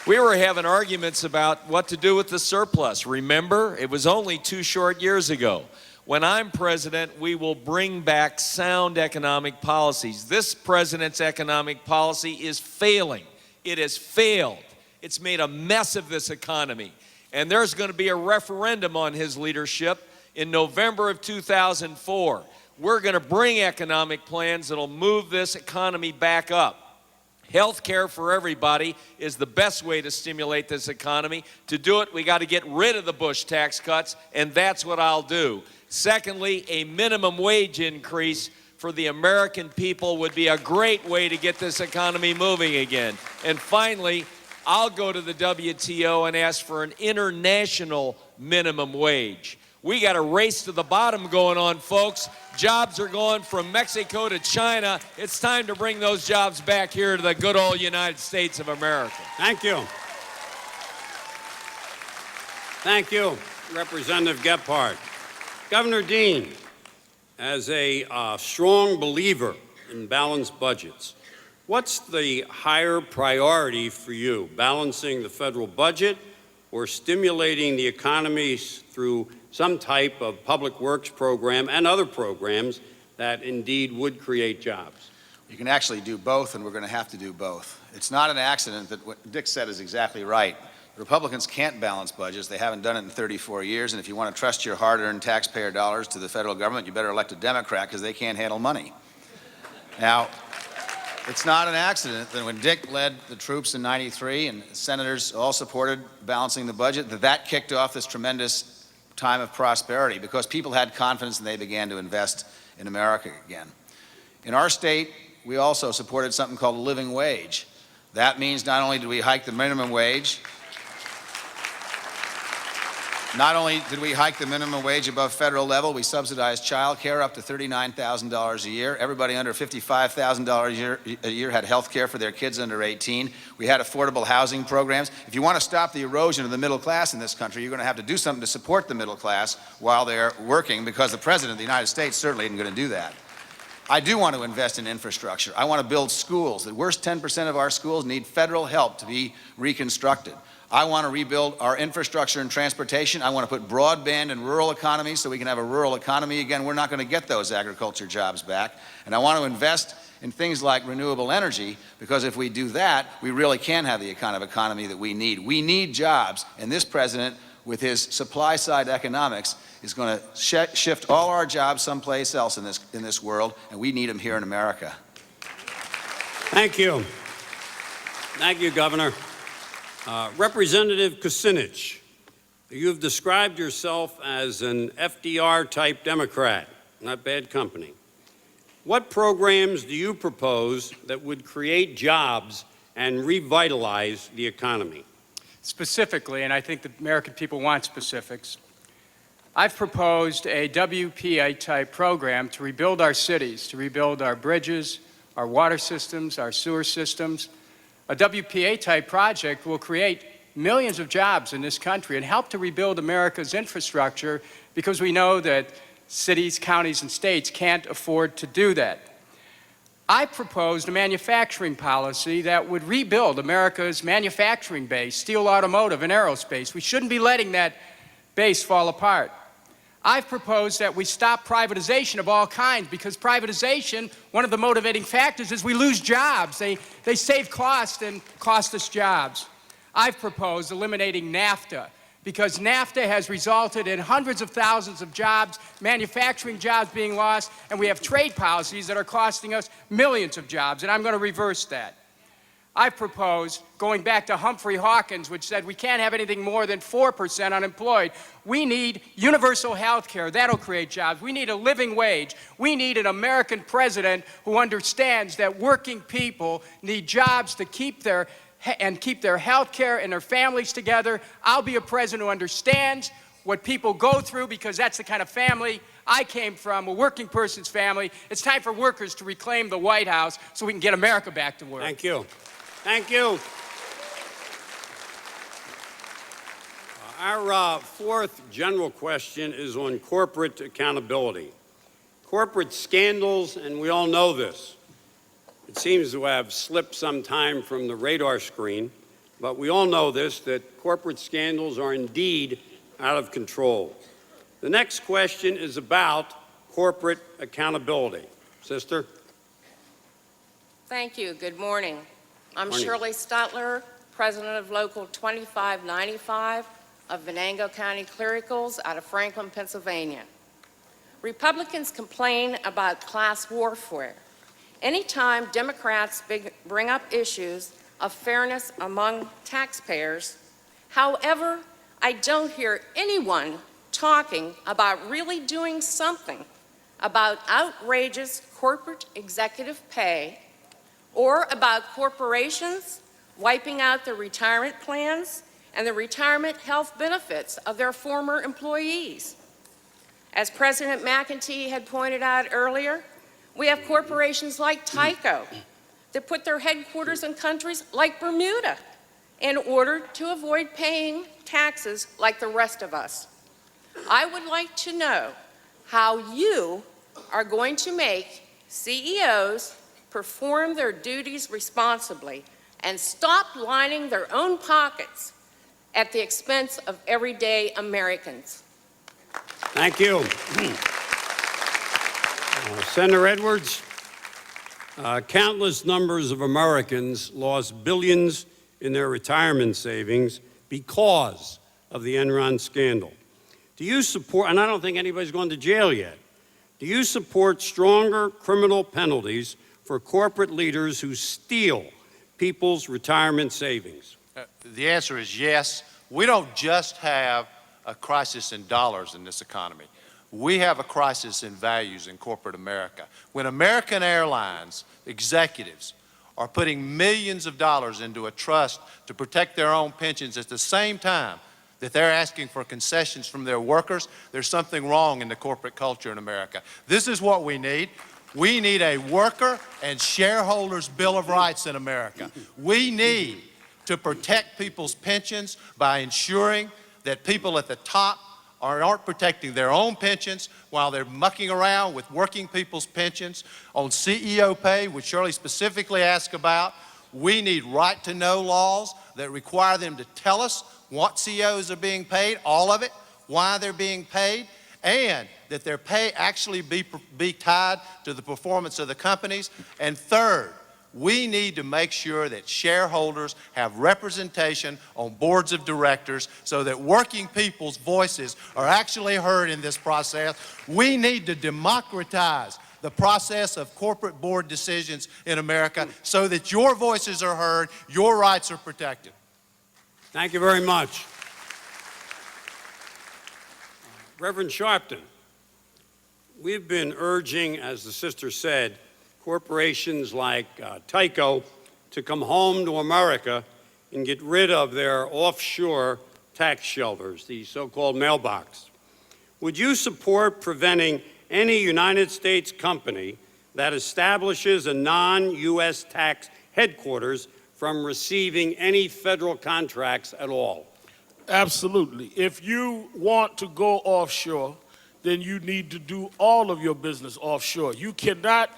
We were having arguments about what to do with the surplus. Remember? It was only 2 short years ago. When I'm president, we will bring back sound economic policies. This president's economic policy is failing. It has failed. It's made a mess of this economy. And there's going to be a referendum on his leadership in November of 2004. We're going to bring economic plans that'll move this economy back up. Health care for everybody is the best way to stimulate this economy. To do it, we got to get rid of the Bush tax cuts, and that's what I'll do. Secondly, a minimum wage increase for the American people would be a great way to get this economy moving again. And finally, I'll go to the WTO and ask for an international minimum wage. We got a race to the bottom going on, folks. Jobs are going from Mexico to China. It's time to bring those jobs back here to the good old United States of America. Thank you. Thank you, Representative Gephardt. Governor Dean, as a strong believer in balanced budgets, what's the higher priority for you, balancing the federal budget or stimulating the economy through some type of public works program and other programs that indeed would create jobs? You can actually do both, and we're going to have to do both. It's not an accident that what Dick said is exactly right. Republicans can't balance budgets. They haven't done it in 34 years, and if you want to trust your hard-earned taxpayer dollars to the federal government, you better elect a Democrat because they can't handle money. Now, it's not an accident that when Dick led the troops in '93 and senators all supported balancing the budget, that kicked off this tremendous time of prosperity because people had confidence and they began to invest in America again. In our state, we also supported something called a living wage. That means not only did we hike the minimum wage, above federal level, we subsidized child care up to $39,000 a year. Everybody under $55,000 a year had health care for their kids under 18. We had affordable housing programs. If you want to stop the erosion of the middle class in this country, you're going to have to do something to support the middle class while they're working, because the President of the United States certainly isn't going to do that. I do want to invest in infrastructure. I want to build schools. The worst 10% of our schools need federal help to be reconstructed. I want to rebuild our infrastructure and transportation. I want to put broadband in rural economies so we can have a rural economy again. We're not going to get those agriculture jobs back. And I want to invest in things like renewable energy, because if we do that, we really can have the kind of economy that we need. We need jobs, and this president, with his supply-side economics, is going to shift all our jobs someplace else in this world, and we need them here in America. Thank you. Thank you, Governor. Representative Kucinich, you've described yourself as an FDR-type Democrat, not bad company. What programs do you propose that would create jobs and revitalize the economy? Specifically, and I think the American people want specifics, I've proposed a WPA-type program to rebuild our cities, to rebuild our bridges, our water systems, our sewer systems, A WPA-type project will create millions of jobs in this country and help to rebuild America's infrastructure, because we know that cities, counties, and states can't afford to do that. I proposed a manufacturing policy that would rebuild America's manufacturing base, steel, automotive, and aerospace. We shouldn't be letting that base fall apart. I've proposed that we stop privatization of all kinds, because privatization, one of the motivating factors is we lose jobs. They save costs and cost us jobs. I've proposed eliminating NAFTA, because NAFTA has resulted in hundreds of thousands of jobs, manufacturing jobs being lost, and we have trade policies that are costing us millions of jobs, and I'm going to reverse that. I've proposed going back to Humphrey Hawkins, which said we can't have anything more than 4% unemployed. We need universal health care. That'll create jobs. We need a living wage. We need an American president who understands that working people need jobs to keep their health care and their families together. I'll be a president who understands what people go through, because that's the kind of family I came from, a working person's family. It's time for workers to reclaim the White House so we can get America back to work. Thank you. Thank you. Our fourth general question is on corporate accountability. Corporate scandals, and we all know this, it seems to have slipped some time from the radar screen, but we all know this, that corporate scandals are indeed out of control. The next question is about corporate accountability. Sister? Thank you. Good morning. I'm Morning. Shirley Stutler, president of Local 2595 of Venango County Clericals out of Franklin, Pennsylvania. Republicans complain about class warfare. Anytime Democrats bring up issues of fairness among taxpayers, however, I don't hear anyone talking about really doing something about outrageous corporate executive pay, or about corporations wiping out their retirement plans and the retirement health benefits of their former employees. As President McEntee had pointed out earlier, we have corporations like Tyco that put their headquarters in countries like Bermuda in order to avoid paying taxes like the rest of us. I would like to know how you are going to make CEOs perform their duties responsibly and stop lining their own pockets at the expense of everyday Americans. Thank you. Senator Edwards, countless numbers of Americans lost billions in their retirement savings because of the Enron scandal. Do you support, and I don't think anybody's gone to jail yet, do you support stronger criminal penalties for corporate leaders who steal people's retirement savings? The answer is yes. We don't just have a crisis in dollars in this economy. We have a crisis in values in corporate America. When American Airlines executives are putting millions of dollars into a trust to protect their own pensions at the same time that they're asking for concessions from their workers, there's something wrong in the corporate culture in America. This is what we need. We need a worker and shareholders Bill of Rights in America. We need to protect people's pensions by ensuring that people at the top aren't protecting their own pensions while they're mucking around with working people's pensions. On CEO pay, which Shirley specifically asked about, we need right-to-know laws that require them to tell us what CEOs are being paid, all of it, why they're being paid, and that their pay actually be tied to the performance of the companies. And third, we need to make sure that shareholders have representation on boards of directors so that working people's voices are actually heard in this process. We need to democratize the process of corporate board decisions in America so that your voices are heard, your rights are protected. Thank you very much. Reverend Sharpton, we've been urging, as the sister said, corporations like Tyco to come home to America and get rid of their offshore tax shelters, the so-called mailbox. Would you support preventing any United States company that establishes a non-U.S. tax headquarters from receiving any federal contracts at all? Absolutely. If you want to go offshore, then you need to do all of your business offshore. You cannot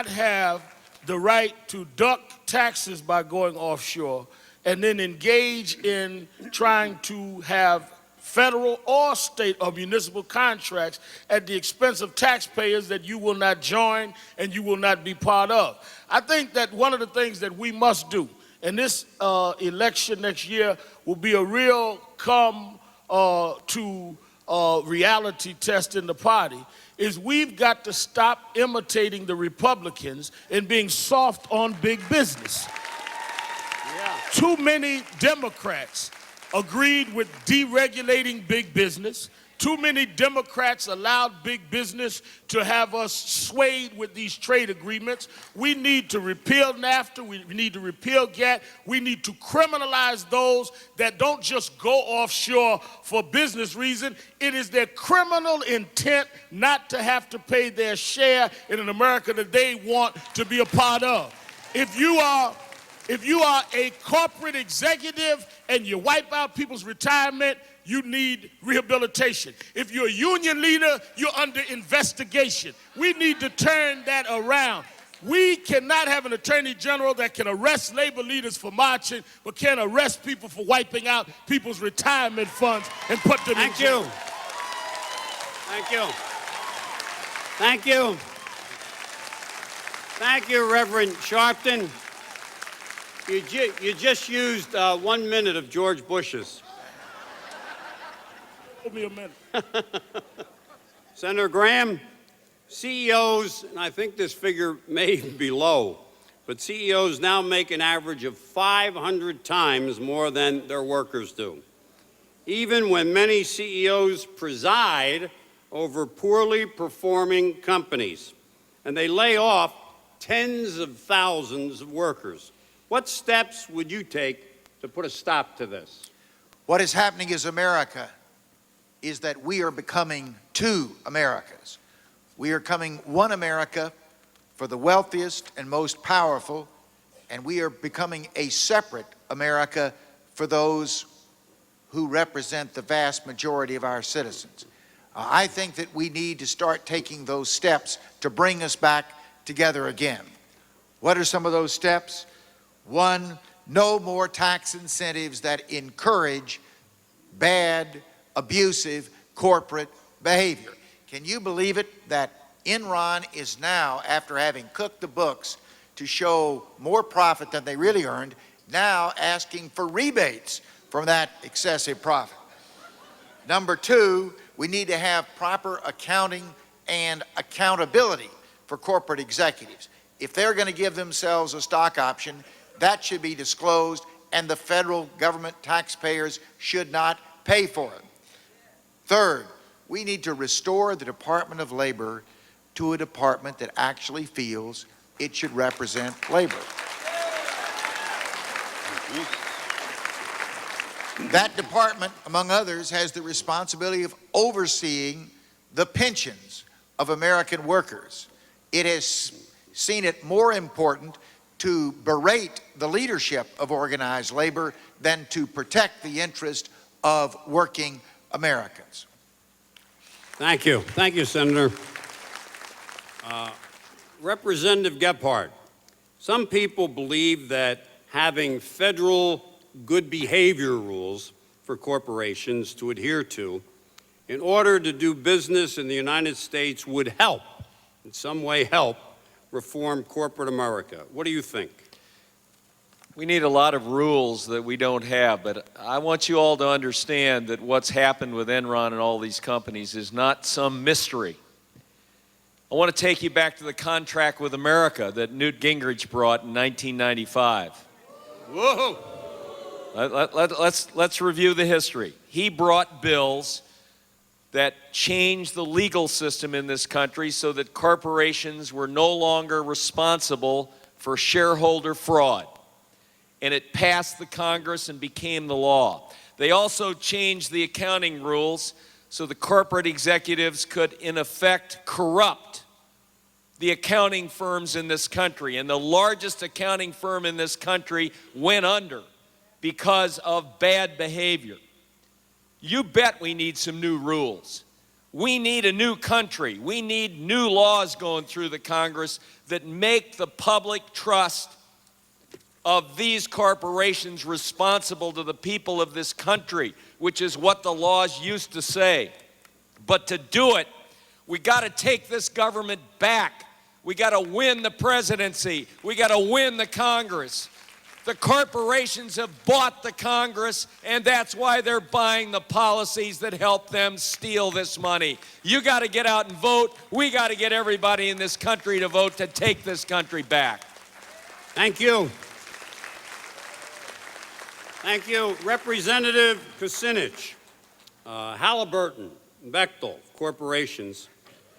have the right to duck taxes by going offshore and then engage in trying to have federal or state or municipal contracts at the expense of taxpayers that you will not join and you will not be part of. I think that one of the things that we must do, and this election next year will be a real reality test in the party, is we've got to stop imitating the Republicans and being soft on big business. Too many Democrats agreed with deregulating big business. Too many Democrats allowed big business to have us swayed with these trade agreements. We need to repeal NAFTA. We need to repeal GATT. We need to criminalize those that don't just go offshore for business reason. It is their criminal intent not to have to pay their share in an America that they want to be a part of. If you are a corporate executive and you wipe out people's retirement, you need rehabilitation. If you're a union leader, you're under investigation. We need to turn that around. We cannot have an attorney general that can arrest labor leaders for marching, but can't arrest people for wiping out people's retirement funds and put them in jail. Thank you. Thank you. Thank you, Reverend Sharpton. You just used 1 minute of George Bush's. Give me a minute. Senator Graham, CEOs, and I think this figure may be low, but CEOs now make an average of 500 times more than their workers do. Even when many CEOs preside over poorly performing companies, and they lay off tens of thousands of workers. What steps would you take to put a stop to this? What is happening is America is that we are becoming two Americas. We are becoming one America for the wealthiest and most powerful, and we are becoming a separate America for those who represent the vast majority of our citizens. I think that we need to start taking those steps to bring us back together again. What are some of those steps? One, no more tax incentives that encourage bad, abusive corporate behavior. Can you believe it that Enron is now, after having cooked the books to show more profit than they really earned, now asking for rebates from that excessive profit? Number two, we need to have proper accounting and accountability for corporate executives. If they're going to give themselves a stock option, that should be disclosed, and the federal government taxpayers should not pay for it. Third, we need to restore the Department of Labor to a department that actually feels it should represent labor. That department, among others, has the responsibility of overseeing the pensions of American workers. It has seen it more important to berate the leadership of organized labor than to protect the interest of working Americans. Thank you. Thank you, Senator. Representative Gephardt, some people believe that having federal good behavior rules for corporations to adhere to in order to do business in the United States would help, in some way help, reform corporate America. What do you think? We need a lot of rules that we don't have, but I want you all to understand that what's happened with Enron and all these companies is not some mystery. I want to take you back to the contract with America that Newt Gingrich brought in 1995. Whoa! Let's review the history. He brought bills that changed the legal system in this country so that corporations were no longer responsible for shareholder fraud. And it passed the Congress and became the law. They also changed the accounting rules so the corporate executives could, in effect, corrupt the accounting firms in this country, and the largest accounting firm in this country went under because of bad behavior. You bet we need some new rules. We need a new country. We need new laws going through the Congress that make the public trust of these corporations responsible to the people of this country, which is what the laws used to say. But to do it, we got to take this government back. We got to win the presidency. We got to win the Congress. The corporations have bought the Congress, and that's why they're buying the policies that help them steal this money. You got to get out and vote. We got to get everybody in this country to vote to take this country back. Thank you. Thank you. Representative Kucinich. Halliburton, Bechtel corporations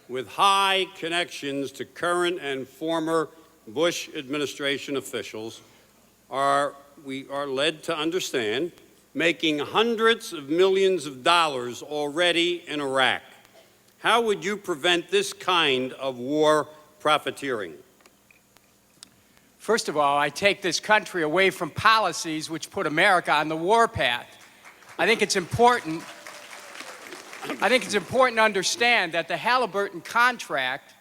with high connections to current and former Bush administration officials we are led to understand, making hundreds of millions of dollars already in Iraq. How would you prevent this kind of war profiteering? First of all, I take this country away from policies which put America on the war path. I think it's important to understand that the Halliburton contract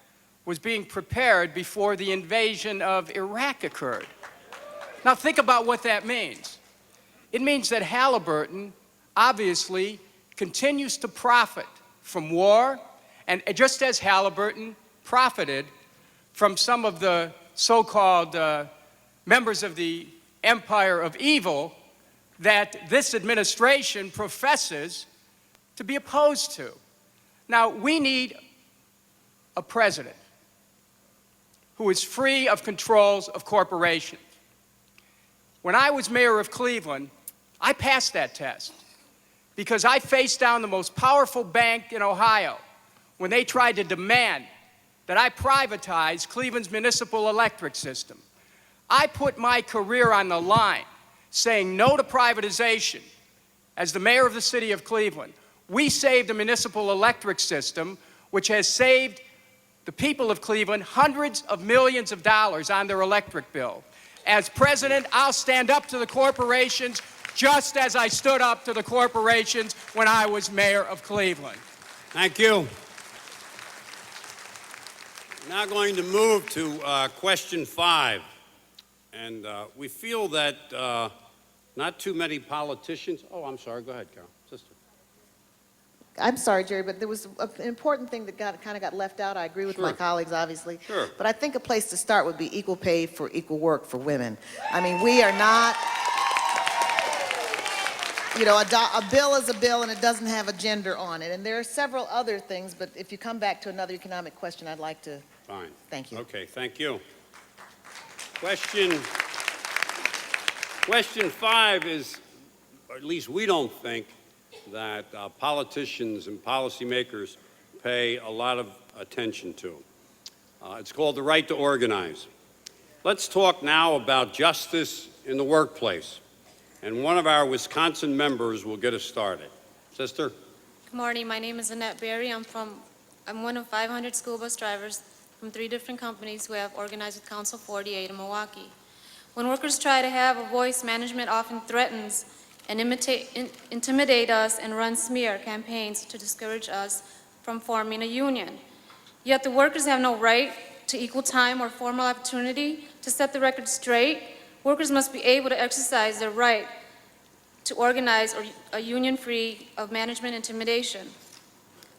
was being prepared before the invasion of Iraq occurred. Now think about what that means. It means that Halliburton obviously continues to profit from war, and just as Halliburton profited from some of the so-called members of the empire of evil that this administration professes to be opposed to. Now, we need a president who is free of controls of corporations. When I was mayor of Cleveland, I passed that test because I faced down the most powerful bank in Ohio when they tried to demand that I privatize Cleveland's municipal electric system. I put my career on the line saying no to privatization. As the mayor of the city of Cleveland, we saved a municipal electric system which has saved the people of Cleveland hundreds of millions of dollars on their electric bill. As president, I'll stand up to the corporations just as I stood up to the corporations when I was mayor of Cleveland. Thank you. Now going to move to question 5. And we feel that not too many politicians, oh, I'm sorry, go ahead, Carol, sister. I'm sorry, Jerry, but there was an important thing that kind of got left out. I agree with my colleagues, obviously. Sure. But I think a place to start would be equal pay for equal work for women. I mean, we are not, you know, a bill is a bill and it doesn't have a gender on it. And there are several other things, but if you come back to another economic question, I'd like to. Fine. Thank you. Okay, thank you. Question 5 is, or at least we don't think, that politicians and policymakers pay a lot of attention to. It's called the right to organize. Let's talk now about justice in the workplace. And one of our Wisconsin members will get us started. Sister? Good morning. My name is Annette Berry. I'm one of 500 school bus drivers from 3 different companies who have organized with Council 48 in Milwaukee. When workers try to have a voice, management often threatens and intimidate us and run smear campaigns to discourage us from forming a union. Yet the workers have no right to equal time or formal opportunity. To set the record straight, workers must be able to exercise their right to organize a union free of management intimidation.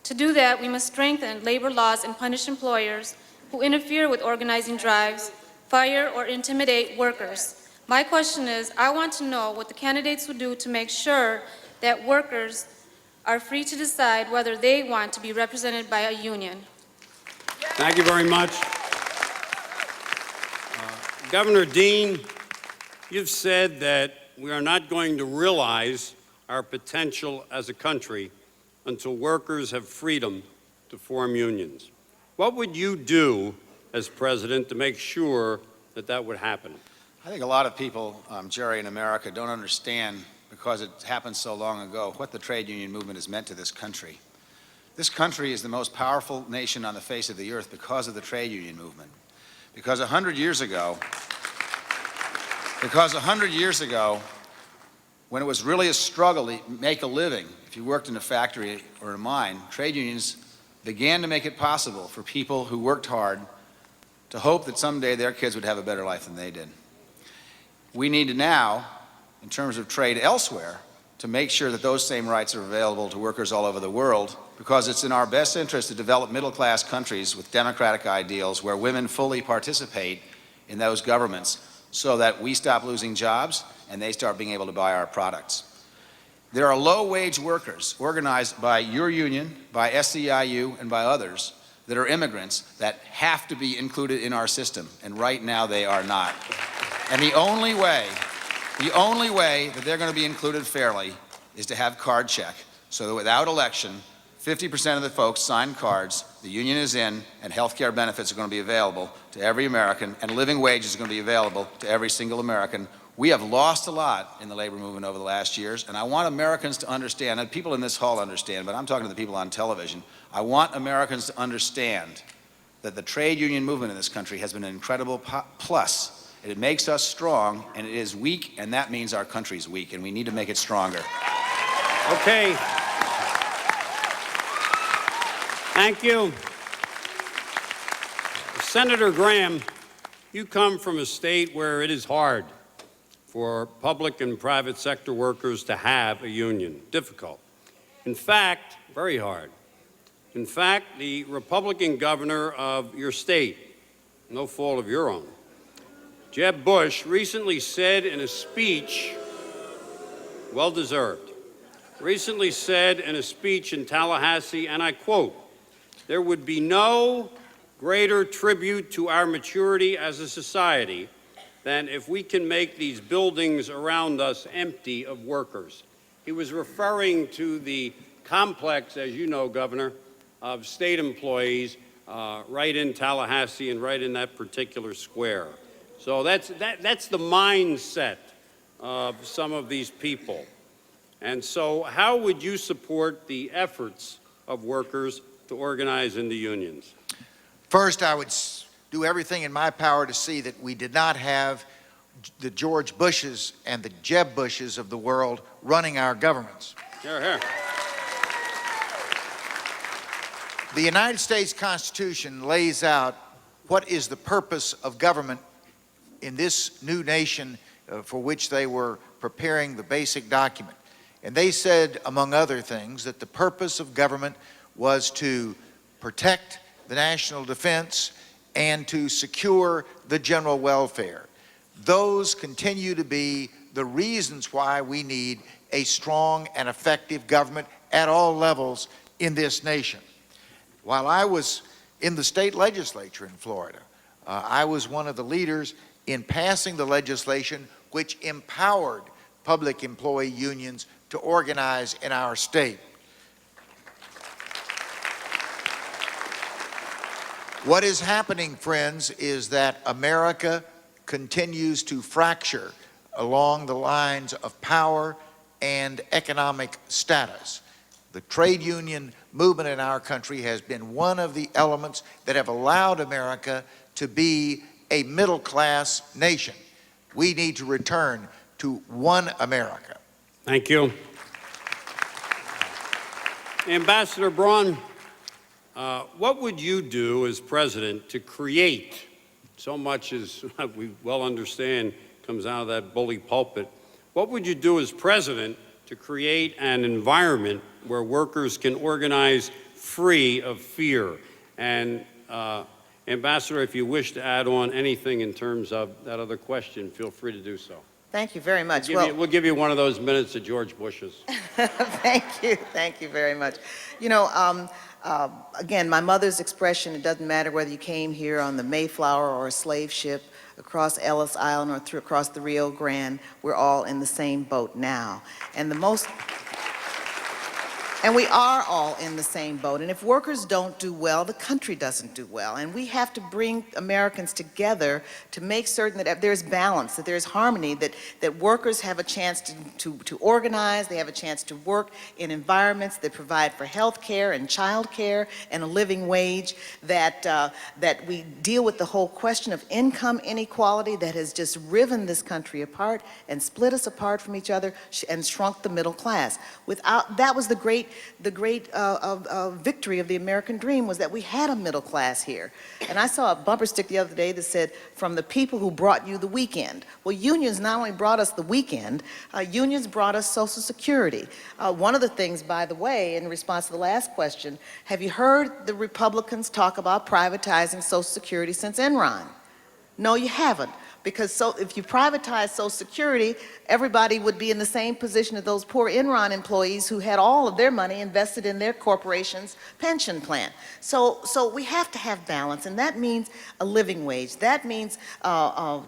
To do that, we must strengthen labor laws and punish employers who interfere with organizing drives, fire, or intimidate workers. My question is, I want to know what the candidates will do to make sure that workers are free to decide whether they want to be represented by a union. Thank you very much. Governor Dean, you've said that we are not going to realize our potential as a country until workers have freedom to form unions. What would you do as president to make sure that that would happen? I think a lot of people, Jerry, in America don't understand, because it happened so long ago, what the trade union movement has meant to this country. This country is the most powerful nation on the face of the earth because of the trade union movement. Because 100 years ago, when it was really a struggle to make a living, if you worked in a factory or a mine, trade unions began to make it possible for people who worked hard to hope that someday their kids would have a better life than they did. We need to now, in terms of trade elsewhere, to make sure that those same rights are available to workers all over the world, because it's in our best interest to develop middle-class countries with democratic ideals where women fully participate in those governments so that we stop losing jobs and they start being able to buy our products. There are low-wage workers organized by your union, by SEIU, and by others that are immigrants that have to be included in our system, and right now they are not. And the only way that they're going to be included fairly is to have card check, so that without election, 50% of the folks sign cards, the union is in, and health care benefits are going to be available to every American, and living wages are going to be available to every single American. We have lost a lot in the labor movement over the last years, and I want Americans to understand, and people in this hall understand, but I'm talking to the people on television, I want Americans to understand that the trade union movement in this country has been an incredible plus. It makes us strong, and it is weak, and that means our country's weak, and we need to make it stronger. Okay. Thank you. Senator Graham, you come from a state where it is hard for public and private sector workers to have a union. Difficult. In fact, very hard. In fact, the Republican governor of your state, no fault of your own, Jeb Bush, recently said in a speech, well-deserved, recently said in a speech in Tallahassee, and I quote, "There would be no greater tribute to our maturity as a society than if we can make these buildings around us empty of workers." He was referring to the complex, as you know, Governor, of state employees right in Tallahassee and right in that particular square. So that's the mindset of some of these people. And so how would you support the efforts of workers to organize into unions? First, I would do everything in my power to see that we did not have the George Bushes and the Jeb Bushes of the world running our governments. Here, here. The United States Constitution lays out what is the purpose of government in this new nation for which they were preparing the basic document. And they said, among other things, that the purpose of government was to protect the national defense and to secure the general welfare. Those continue to be the reasons why we need a strong and effective government at all levels in this nation. While I was in the state legislature in Florida, I was one of the leaders in passing the legislation which empowered public employee unions to organize in our state. What is happening, friends, is that America continues to fracture along the lines of power and economic status. The trade union movement in our country has been one of the elements that have allowed America to be a middle-class nation. We need to return to one America. Thank you. Ambassador Braun, what would you do as president to create, so much as we well understand comes out of that bully pulpit, what would you do as president to create an environment where workers can organize free of fear? And Ambassador, if you wish to add on anything in terms of that other question, feel free to do so. Thank you very much. We'll give you one of those minutes of George Bush's. Thank you very much. You know, again, my mother's expression, it doesn't matter whether you came here on the Mayflower or a slave ship, across Ellis Island or across the Rio Grande, we're all in the same boat now. And the most And we are all in the same boat. And if workers don't do well, the country doesn't do well. And we have to bring Americans together to make certain that there's balance, that there's harmony, that workers have a chance to organize, they have a chance to work in environments that provide for health care and child care and a living wage, that we deal with the whole question of income inequality that has just riven this country apart and split us apart from each other and shrunk the middle class. That was the great victory of the American dream, was that we had a middle class here. And I saw a bumper stick the other day that said, "From the people who brought you the weekend." Well, unions not only brought us the weekend, unions brought us Social Security. One of the things, by the way, in response to the last question, have you heard the Republicans talk about privatizing Social Security since Enron? No, you haven't. Because if you privatize Social Security, everybody would be in the same position as those poor Enron employees who had all of their money invested in their corporation's pension plan. So we have to have balance, and that means a living wage. That means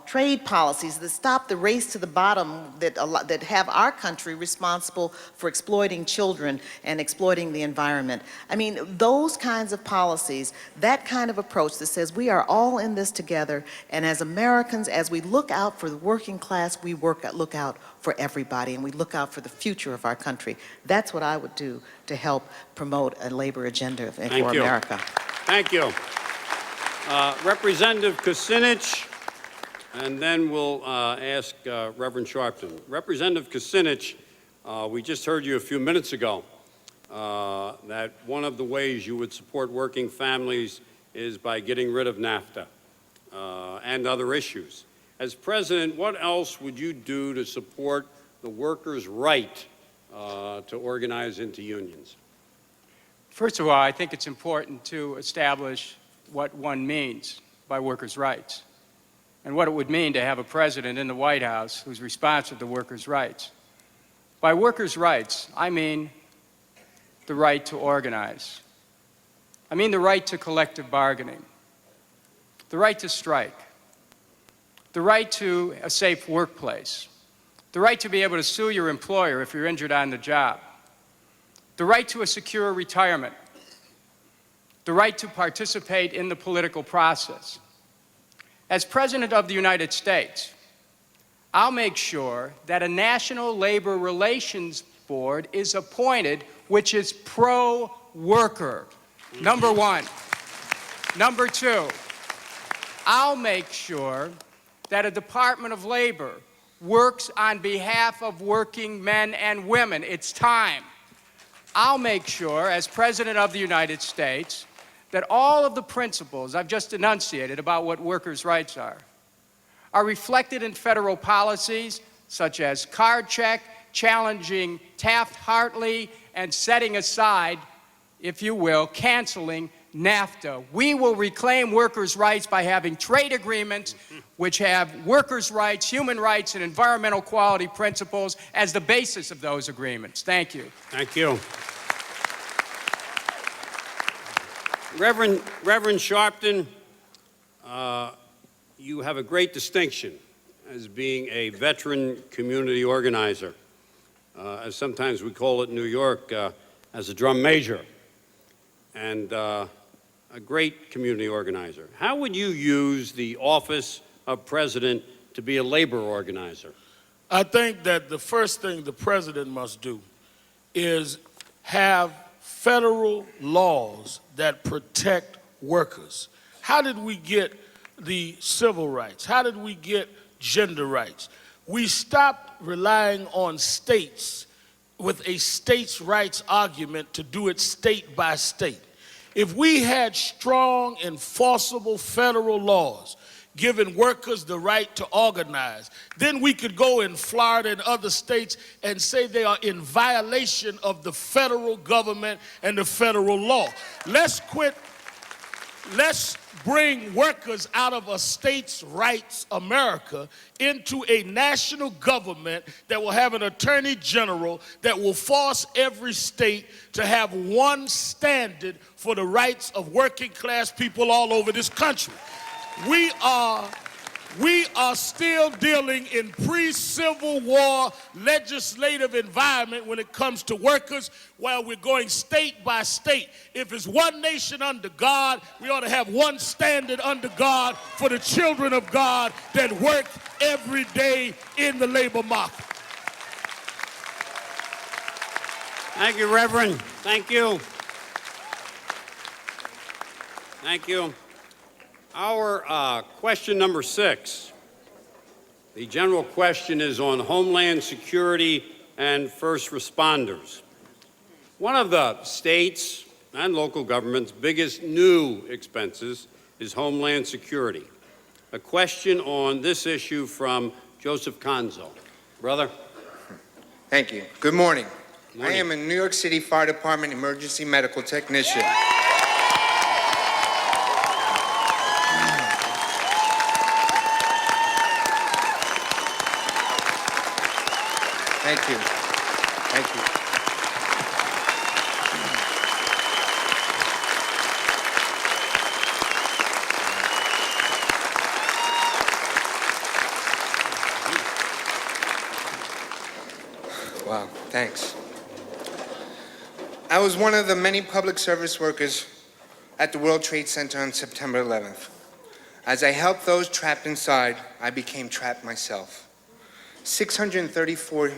trade policies that stop the race to the bottom that have our country responsible for exploiting children and exploiting the environment. I mean, those kinds of policies, that kind of approach that says we are all in this together, and as Americans, as we look out for the working class, we look out for everybody, and we look out for the future of our country. That's what I would do to help promote a labor agenda for America. Thank you. Representative Kucinich, and then we'll ask Reverend Sharpton. Representative Kucinich, we just heard you a few minutes ago that one of the ways you would support working families is by getting rid of NAFTA and other issues. As president, what else would you do to support the workers' right to organize into unions? First of all, I think it's important to establish what one means by workers' rights and what it would mean to have a president in the White House who's responsive to workers' rights. By workers' rights, I mean the right to organize. I mean the right to collective bargaining, the right to strike, the right to a safe workplace, the right to be able to sue your employer if you're injured on the job, the right to a secure retirement, the right to participate in the political process. As President of the United States, I'll make sure that a National Labor Relations Board is appointed which is pro-worker, number one. Number two, I'll make sure that a Department of Labor works on behalf of working men and women. It's time. I'll make sure, as President of the United States, that all of the principles I've just enunciated about what workers' rights are reflected in federal policies such as card check, challenging Taft-Hartley, and setting aside, if you will, canceling NAFTA. We will reclaim workers' rights by having trade agreements which have workers' rights, human rights, and environmental quality principles as the basis of those agreements. Thank you. Thank you. Reverend Sharpton, you have a great distinction as being a veteran community organizer, as sometimes we call it in New York, as a drum major, and a great community organizer. How would you use the office of president to be a labor organizer? I think that the first thing the president must do is have federal laws that protect workers. How did we get the civil rights? How did we get gender rights? We stopped relying on states with a states' rights argument to do it state by state. If we had strong, enforceable federal laws giving workers the right to organize, then we could go in Florida and other states and say they are in violation of the federal government and the federal law. Let's bring workers out of a states' rights America into a national government that will have an attorney general that will force every state to have one standard for the rights of working class people all over this country. We are We are still dealing in pre-Civil War legislative environment when it comes to workers, while we're going state by state. If it's one nation under God, we ought to have one standard under God for the children of God that work every day in the labor market. Thank you, Reverend. Thank you. Thank you. Our question number 6. The general question is on Homeland Security and first responders. One of the states and local government's biggest new expenses is Homeland Security. A question on this issue from Joseph Conzo. Brother. Thank you. Good morning. Morning. I am a New York City Fire Department emergency medical technician. Thank you. Thank you. Wow, thanks. I was one of the many public service workers at the World Trade Center on September 11th. As I helped those trapped inside, I became trapped myself. 634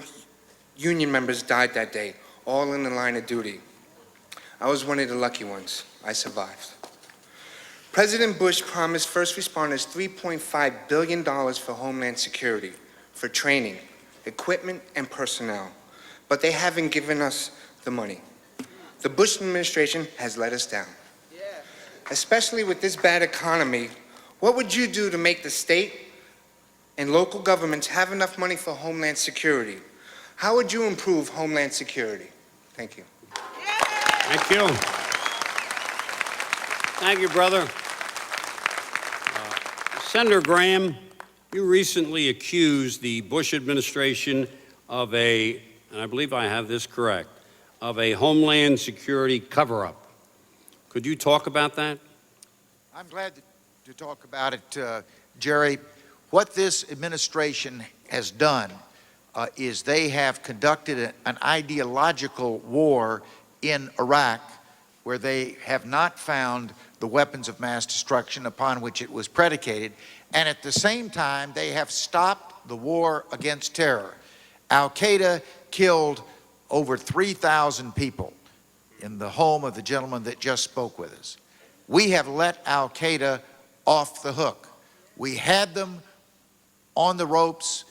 union members died that day, all in the line of duty. I was one of the lucky ones. I survived. President Bush promised first responders $3.5 billion for Homeland Security, for training, equipment, and personnel. But they haven't given us the money. The Bush administration has let us down. Especially with this bad economy, what would you do to make the state and local governments have enough money for Homeland Security? How would you improve Homeland Security? Thank you. Thank you. Thank you, brother. Senator Graham, you recently accused the Bush administration of and I believe I have this correct, of a Homeland Security cover-up. Could you talk about that? I'm glad to talk about it, Jerry. What this administration has done is they have conducted an ideological war in Iraq where they have not found the weapons of mass destruction upon which it was predicated, and at the same time they have stopped the war against terror. Al-Qaeda killed over 3,000 people in the home of the gentleman that just spoke with us. We have let Al-Qaeda off the hook. We had them on the ropes,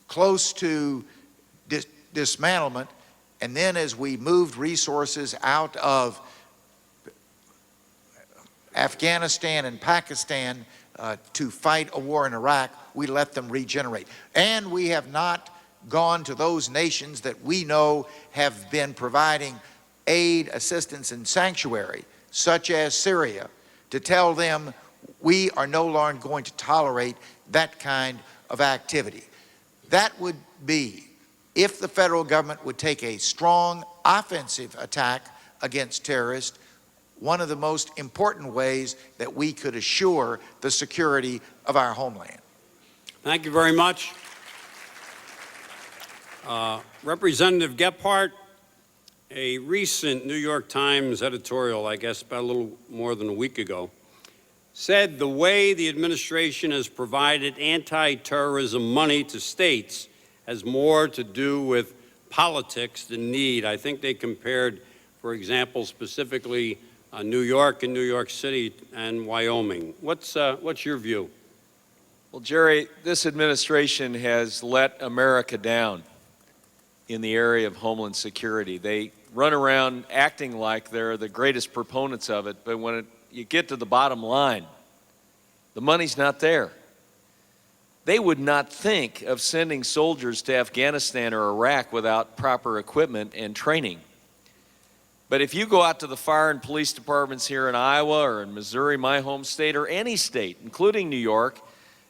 close to dismantlement, and then as we moved resources out of Afghanistan and Pakistan to fight a war in Iraq, we let them regenerate. And we have not gone to those nations that we know have been providing aid, assistance, and sanctuary, such as Syria, to tell them we are no longer going to tolerate that kind of activity. That would be, if the federal government would take a strong offensive attack against terrorists, one of the most important ways that we could assure the security of our homeland. Thank you very much. Representative Gephardt, a recent New York Times editorial, I guess about a little more than a week ago, said the way the administration has provided anti-terrorism money to states has more to do with politics than need. I think they compared, for example, specifically New York and New York City and Wyoming. What's your view? Well, Jerry, this administration has let America down in the area of Homeland Security. They run around acting like they're the greatest proponents of it, but when you get to the bottom line, the money's not there. They would not think of sending soldiers to Afghanistan or Iraq without proper equipment and training. But if you go out to the fire and police departments here in Iowa or in Missouri, my home state, or any state, including New York,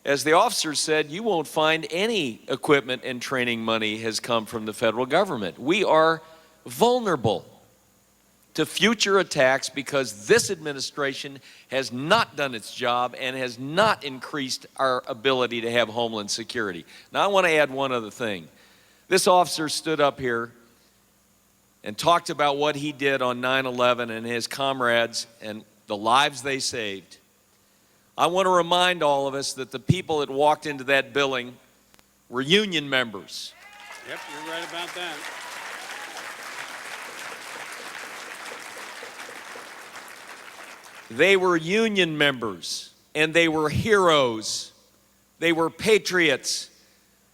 as the officers said, you won't find any equipment and training money has come from the federal government. We are vulnerable to future attacks because this administration has not done its job and has not increased our ability to have homeland security. Now, I want to add one other thing. This officer stood up here and talked about what he did on 9/11 and his comrades and the lives they saved. I want to remind all of us that the people that walked into that building were union members. Yep, you're right about that. They were union members, and they were heroes. They were patriots.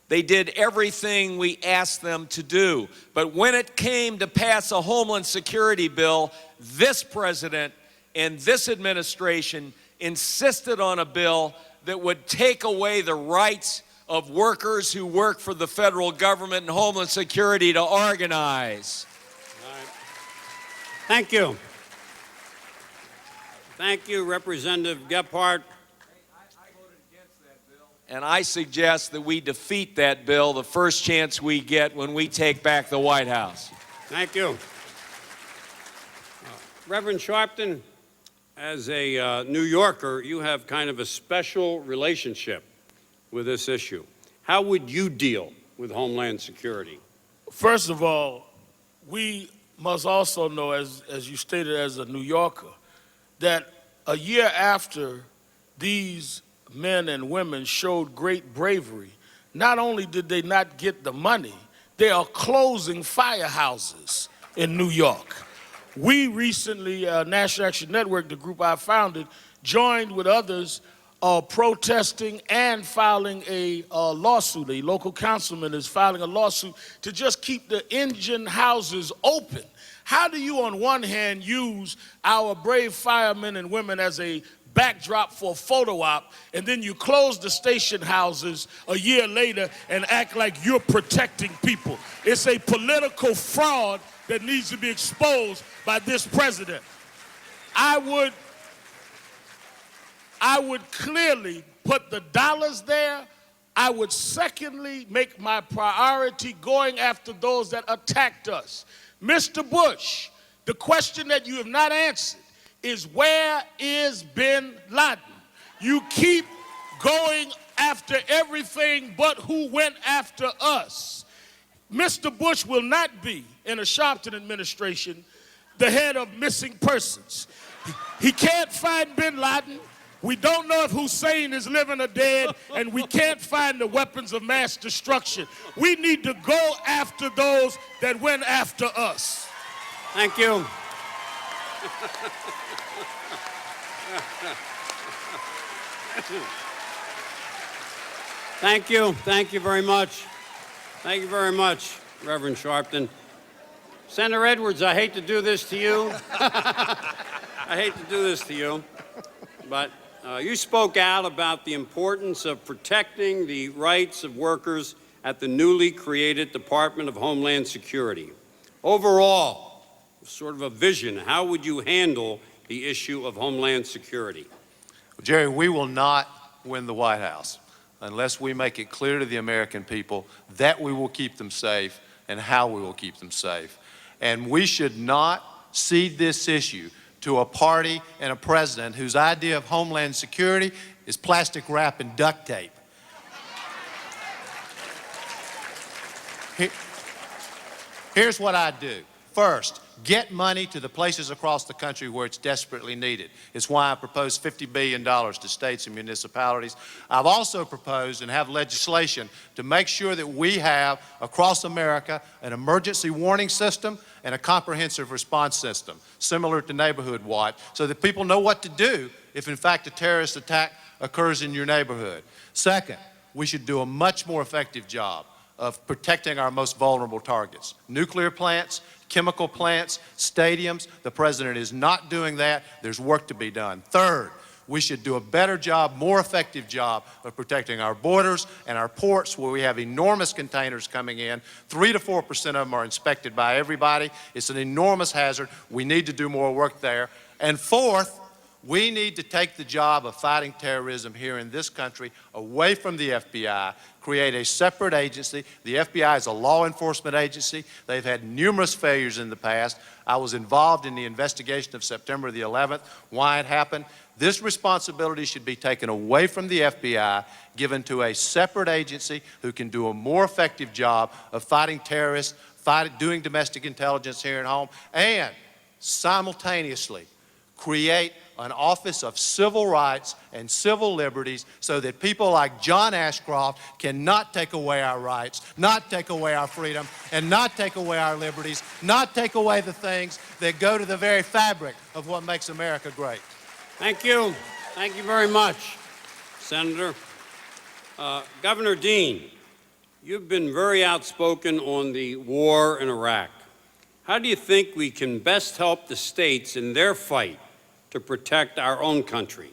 They did everything we asked them to do. But when it came to pass a Homeland Security bill, this president and this administration insisted on a bill that would take away the rights of workers who work for the federal government and Homeland Security to organize. All right. Thank you. Thank you, Representative Gephardt. And I suggest that we defeat that bill the first chance we get when we take back the White House. Thank you. Reverend Sharpton, as a New Yorker, you have kind of a special relationship with this issue. How would you deal with Homeland Security? First of all, we must also know, as you stated as a New Yorker, that a year after these men and women showed great bravery, not only did they not get the money, they are closing firehouses in New York. We recently, National Action Network, the group I founded, joined with others protesting and filing a lawsuit. A local councilman is filing a lawsuit to just keep the engine houses open. How do you, on one hand, use our brave firemen and women as a backdrop for a photo op, and then you close the station houses a year later and act like you're protecting people? It's a political fraud that needs to be exposed by this president. I would clearly put the dollars there. I would secondly make my priority going after those that attacked us. Mr. Bush, the question that you have not answered is, where is bin Laden? You keep going after everything but who went after us. Mr. Bush will not be, in a Sharpton administration, the head of missing persons. He can't find bin Laden. We don't know if Hussein is living or dead, and we can't find the weapons of mass destruction. We need to go after those that went after us. Thank you. Thank you. Thank you very much. Thank you very much, Reverend Sharpton. Senator Edwards, I hate to do this to you. I hate to do this to you, but you spoke out about the importance of protecting the rights of workers at the newly created Department of Homeland Security. Overall, sort of a vision, how would you handle the issue of Homeland Security? Jerry, we will not win the White House unless we make it clear to the American people that we will keep them safe and how we will keep them safe. And we should not cede this issue to a party and a president whose idea of Homeland Security is plastic wrap and duct tape. Here's what I do. First, get money to the places across the country where it's desperately needed. It's why I proposed $50 billion to states and municipalities. I've also proposed and have legislation to make sure that we have across America an emergency warning system and a comprehensive response system, similar to Neighborhood Watch, so that people know what to do if in fact a terrorist attack occurs in your neighborhood. Second, we should do a much more effective job of protecting our most vulnerable targets. Nuclear plants, chemical plants, stadiums. The president is not doing that. There's work to be done. Third, we should do a better job, more effective job of protecting our borders and our ports where we have enormous containers coming in. 3 to 4% of them are inspected by everybody. It's an enormous hazard. We need to do more work there. And fourth, We need to take the job of fighting terrorism here in this country away from the FBI, create a separate agency. The FBI is a law enforcement agency. They've had numerous failures in the past. I was involved in the investigation of September the 11th, why it happened. This responsibility should be taken away from the FBI, given to a separate agency who can do a more effective job of fighting terrorists, doing domestic intelligence here at home, and simultaneously create an Office of Civil Rights and Civil Liberties so that people like John Ashcroft cannot take away our rights, not take away our freedom, and not take away our liberties, not take away the things that go to the very fabric of what makes America great. Thank you. Thank you very much, Senator. Governor Dean, you've been very outspoken on the war in Iraq. How do you think we can best help the states in their fight to protect our own country?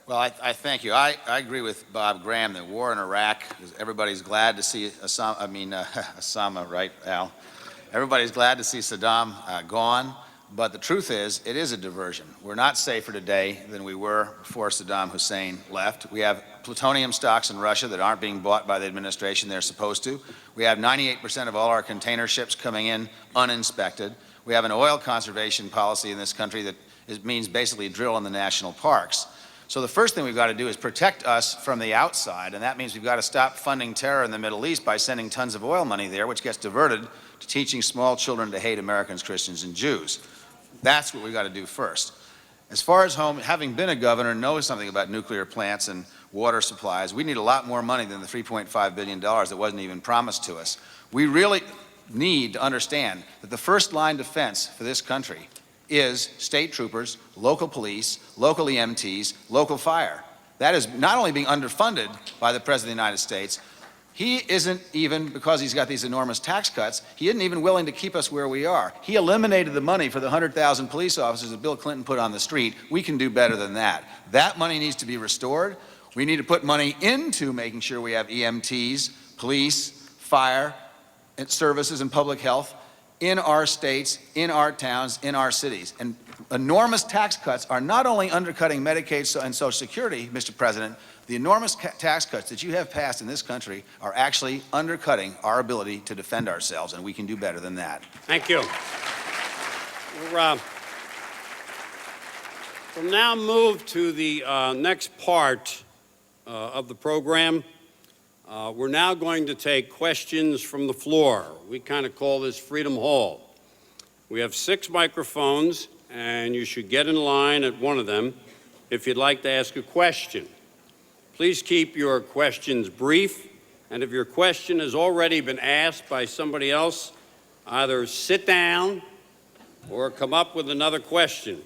Well, I thank you. I agree with Bob Graham that war in Iraq, everybody's glad to see Osama, right, Al? Everybody's glad to see Saddam gone, but the truth is, it is a diversion. We're not safer today than we were before Saddam Hussein left. We have plutonium stocks in Russia that aren't being bought by the administration they're supposed to. We have 98% of all our container ships coming in uninspected. We have an oil conservation policy in this country that means basically drill in the national parks. So the first thing we've got to do is protect us from the outside, and that means we've got to stop funding terror in the Middle East by sending tons of oil money there, which gets diverted to teaching small children to hate Americans, Christians, and Jews. That's what we've got to do first. As far as home, having been a governor, knows something about nuclear plants and water supplies. We need a lot more money than the $3.5 billion that wasn't even promised to us. We really need to understand that the first line defense for this country is state troopers, local police, local EMTs, local fire. That is not only being underfunded by the President of the United States, he isn't even, because he's got these enormous tax cuts, he isn't even willing to keep us where we are. He eliminated the money for the 100,000 police officers that Bill Clinton put on the street. We can do better than that. That money needs to be restored. We need to put money into making sure we have EMTs, police, fire, and services and public health in our states, in our towns, in our cities. And enormous tax cuts are not only undercutting Medicaid and Social Security, Mr. President, the enormous tax cuts that you have passed in this country are actually undercutting our ability to defend ourselves, and we can do better than that. Thank you. We'll now move to the next part of the program. We're now going to take questions from the floor. We kind of call this Freedom Hall. We have 6 microphones, and you should get in line at one of them if you'd like to ask a question. Please keep your questions brief, and if your question has already been asked by somebody else, either sit down or come up with another question.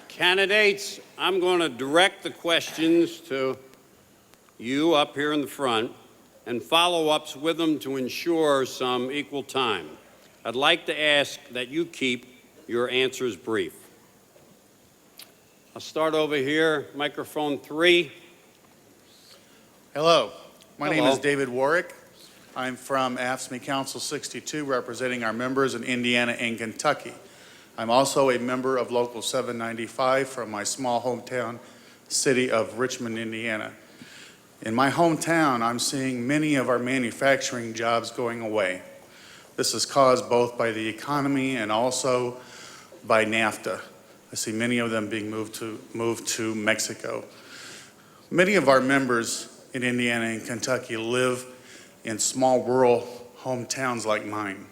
Candidates, I'm going to direct the questions to you up here in the front, and follow-ups with them to ensure some equal time. I'd like to ask that you keep your answers brief. I'll start over here, microphone 3. Hello, my name Hello. is David Warwick. I'm from AFSCME Council 62, representing our members in Indiana and Kentucky. I'm also a member of Local 795 from my small hometown city of Richmond, Indiana. In my hometown, I'm seeing many of our manufacturing jobs going away. This is caused both by the economy and also by NAFTA. I see many of them being moved to Mexico. Many of our members in Indiana and Kentucky live in small rural hometowns like mine.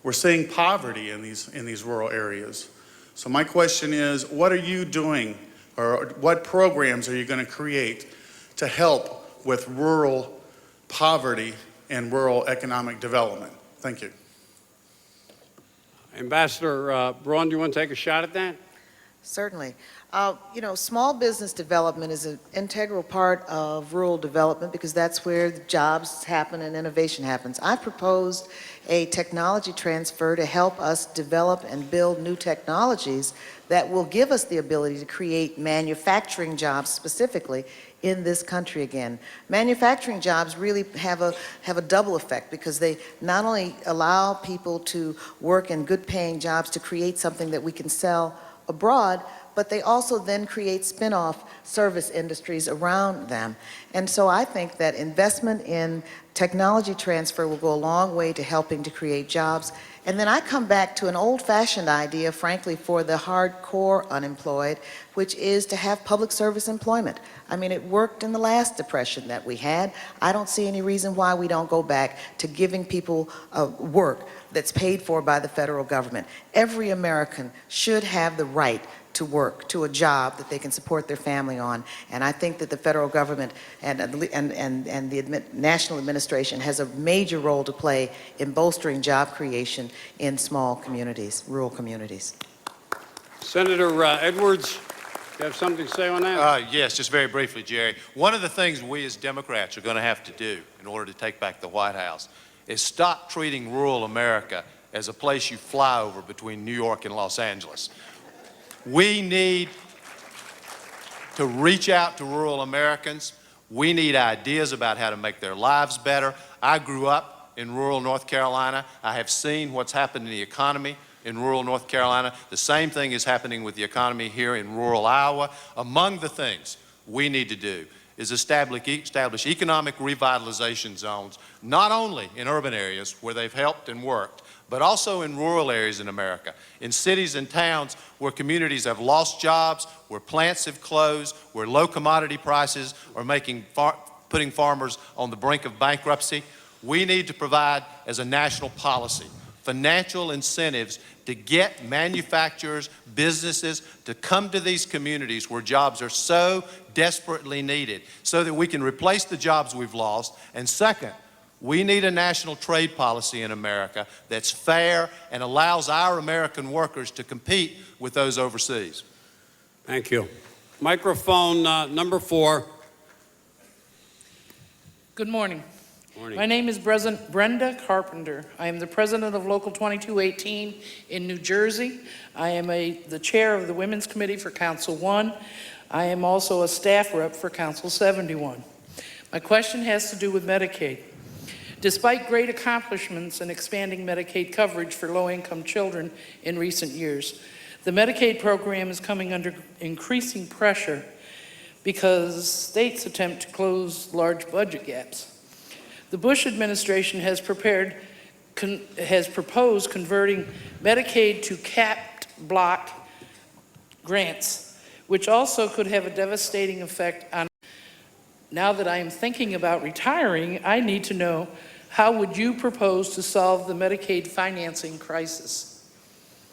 We're seeing poverty in these rural areas. So my question is, what are you doing, or what programs are you going to create to help with rural poverty and rural economic development? Thank you. Ambassador Braun, do you want to take a shot at that? Certainly. You know, small business development is an integral part of rural development because that's where the jobs happen and innovation happens. I proposed a technology transfer to help us develop and build new technologies that will give us the ability to create manufacturing jobs specifically in this country again. Manufacturing jobs really have a double effect because they not only allow people to work in good paying jobs to create something that we can sell abroad, but they also then create spin-off service industries around them. And so I think that investment in technology transfer will go a long way to helping to create jobs. And then I come back to an old-fashioned idea, frankly, for the hardcore unemployed, which is to have public service employment. I mean, it worked in the last depression that we had. I don't see any reason why we don't go back to giving people work that's paid for by the federal government. Every American should have the right to work, to a job that they can support their family on. And I think that the federal government and the national administration has a major role to play in bolstering job creation in small communities, rural communities. Senator Edwards, you have something to say on that? Yes, just very briefly, Jerry. One of the things we as Democrats are going to have to do in order to take back the White House is stop treating rural America as a place you fly over between New York and Los Angeles. We need to reach out to rural Americans. We need ideas about how to make their lives better. I grew up in rural North Carolina. I have seen what's happened in the economy in rural North Carolina. The same thing is happening with the economy here in rural Iowa. Among the things we need to do is establish economic revitalization zones, not only in urban areas where they've helped and worked, but also in rural areas in America, in cities and towns where communities have lost jobs, where plants have closed, where low commodity prices are putting farmers on the brink of bankruptcy. We need to provide, as a national policy, financial incentives to get manufacturers, businesses to come to these communities where jobs are so desperately needed so that we can replace the jobs we've lost. And second, we need a national trade policy in America that's fair and allows our American workers to compete with those overseas. Thank you. Microphone number 4. Good morning. Morning. My name is Brenda Carpenter. I am the president of Local 2218 in New Jersey. I am the chair of the Women's Committee for Council 1. I am also a staff rep for Council 71. My question has to do with Medicaid. Despite great accomplishments in expanding Medicaid coverage for low-income children in recent years, the Medicaid program is coming under increasing pressure because states attempt to close large budget gaps. The Bush administration has proposed converting Medicaid to capped block grants, which also could have a devastating effect on. Now that I am thinking about retiring, I need to know, how would you propose to solve the Medicaid financing crisis?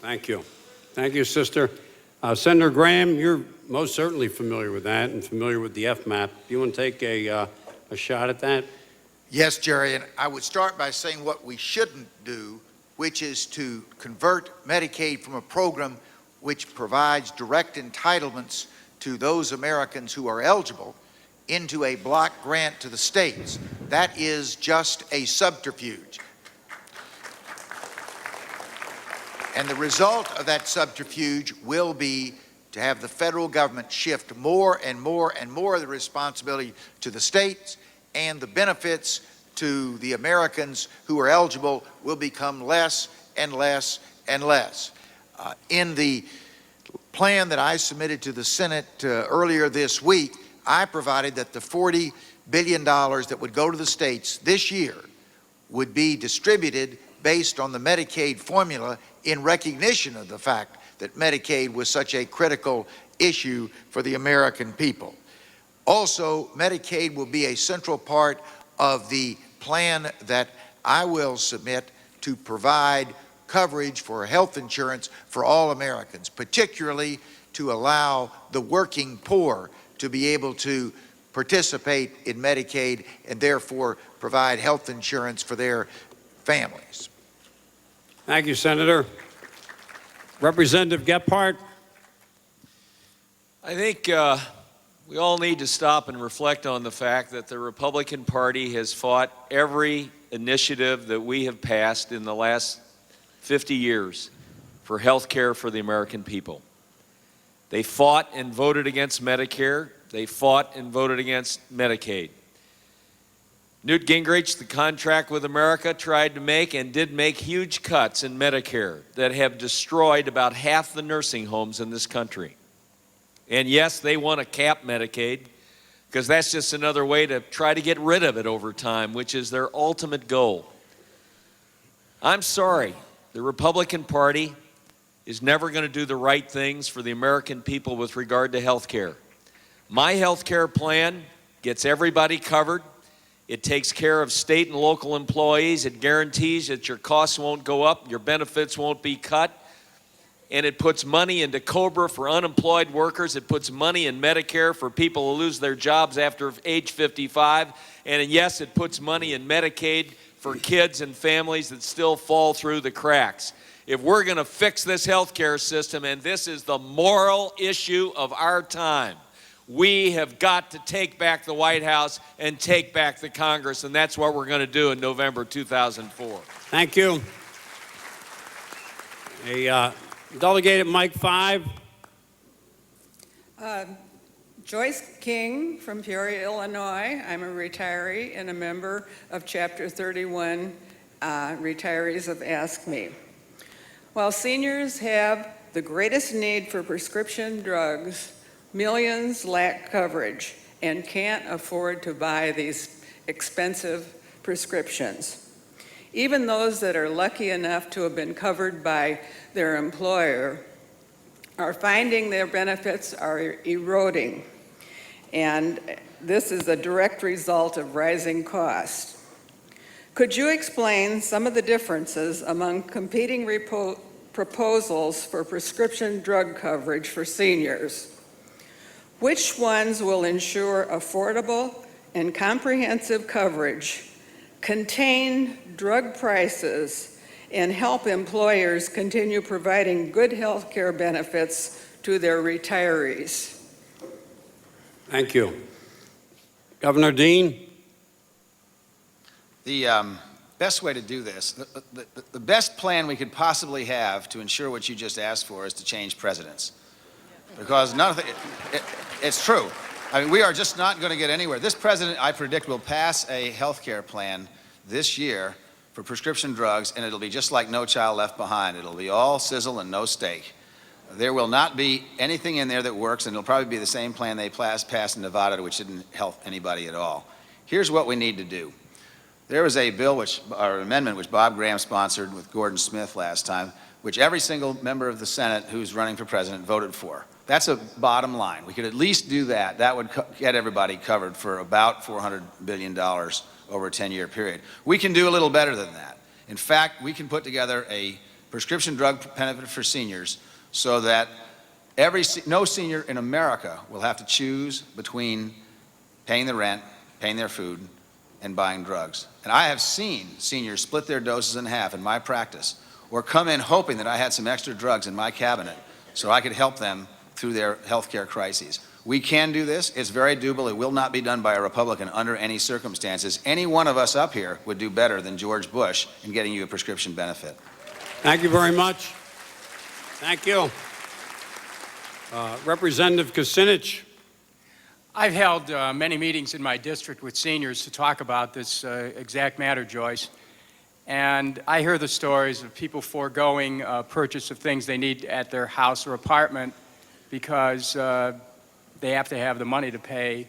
Thank you. Thank you, sister. Senator Graham, you're most certainly familiar with that and familiar with the FMAP. Do you want to take a shot at that? Yes, Jerry, and I would start by saying what we shouldn't do, which is to convert Medicaid from a program which provides direct entitlements to those Americans who are eligible into a block grant to the states. That is just a subterfuge. And the result of that subterfuge will be to have the federal government shift more and more and more of the responsibility to the states, and the benefits to the Americans who are eligible will become less and less and less. In the plan that I submitted to the Senate earlier this week, I provided that the $40 billion that would go to the states this year would be distributed based on the Medicaid formula in recognition of the fact that Medicaid was such a critical issue for the American people. Also, Medicaid will be a central part of the plan that I will submit to provide coverage for health insurance for all Americans, particularly to allow the working poor to be able to participate in Medicaid and therefore provide health insurance for their families. Thank you, Senator. Representative Gephardt. I think we all need to stop and reflect on the fact that the Republican Party has fought every initiative that we have passed in the last 50 years for health care for the American people. They fought and voted against Medicare. They fought and voted against Medicaid. Newt Gingrich, the contract with America, tried to make and did make huge cuts in Medicare that have destroyed about half the nursing homes in this country. And yes, they want to cap Medicaid because that's just another way to try to get rid of it over time, which is their ultimate goal. I'm sorry, the Republican Party is never going to do the right things for the American people with regard to health care. My health care plan gets everybody covered. It takes care of state and local employees. It guarantees that your costs won't go up, your benefits won't be cut. And it puts money into COBRA for unemployed workers. It puts money in Medicare for people who lose their jobs after age 55. And yes, it puts money in Medicaid for kids and families that still fall through the cracks. If we're going to fix this health care system, and this is the moral issue of our time, we have got to take back the White House and take back the Congress, and that's what we're going to do in November 2004. Thank you. Delegate at Mike 5. Joyce King from Peoria, Illinois. I'm a retiree and a member of Chapter 31, Retirees of Ask Me. While seniors have the greatest need for prescription drugs, millions lack coverage and can't afford to buy these expensive prescriptions. Even those that are lucky enough to have been covered by their employer are finding their benefits are eroding. And this is a direct result of rising costs. Could you explain some of the differences among competing proposals for prescription drug coverage for seniors? Which ones will ensure affordable and comprehensive coverage, contain drug prices, and help employers continue providing good health care benefits to their retirees? Thank you. Governor Dean. The best way to do this, the best plan we could possibly have to ensure what you just asked for is to change presidents. Because none of it's true. I mean, we are just not going to get anywhere. This president, I predict, will pass a health care plan this year for prescription drugs, and it'll be just like No Child Left Behind. It'll be all sizzle and no steak. There will not be anything in there that works, and it'll probably be the same plan they passed in Nevada, which didn't help anybody at all. Here's what we need to do. There was a bill, or amendment, which Bob Graham sponsored with Gordon Smith last time, which every single member of the Senate who's running for president voted for. That's a bottom line. We could at least do that. That would get everybody covered for about $400 billion over a 10-year period. We can do a little better than that. In fact, we can put together a prescription drug benefit for seniors so that no senior in America will have to choose between paying the rent, paying their food, and buying drugs. And I have seen seniors split their doses in half in my practice, or come in hoping that I had some extra drugs in my cabinet so I could help them through their health care crises. We can do this. It's very doable. It will not be done by a Republican under any circumstances. Any one of us up here would do better than George Bush in getting you a prescription benefit. Thank you very much. Thank you. Representative Kucinich. I've held many meetings in my district with seniors to talk about this exact matter, Joyce. And I hear the stories of people foregoing purchase of things they need at their house or apartment because they have to have the money to pay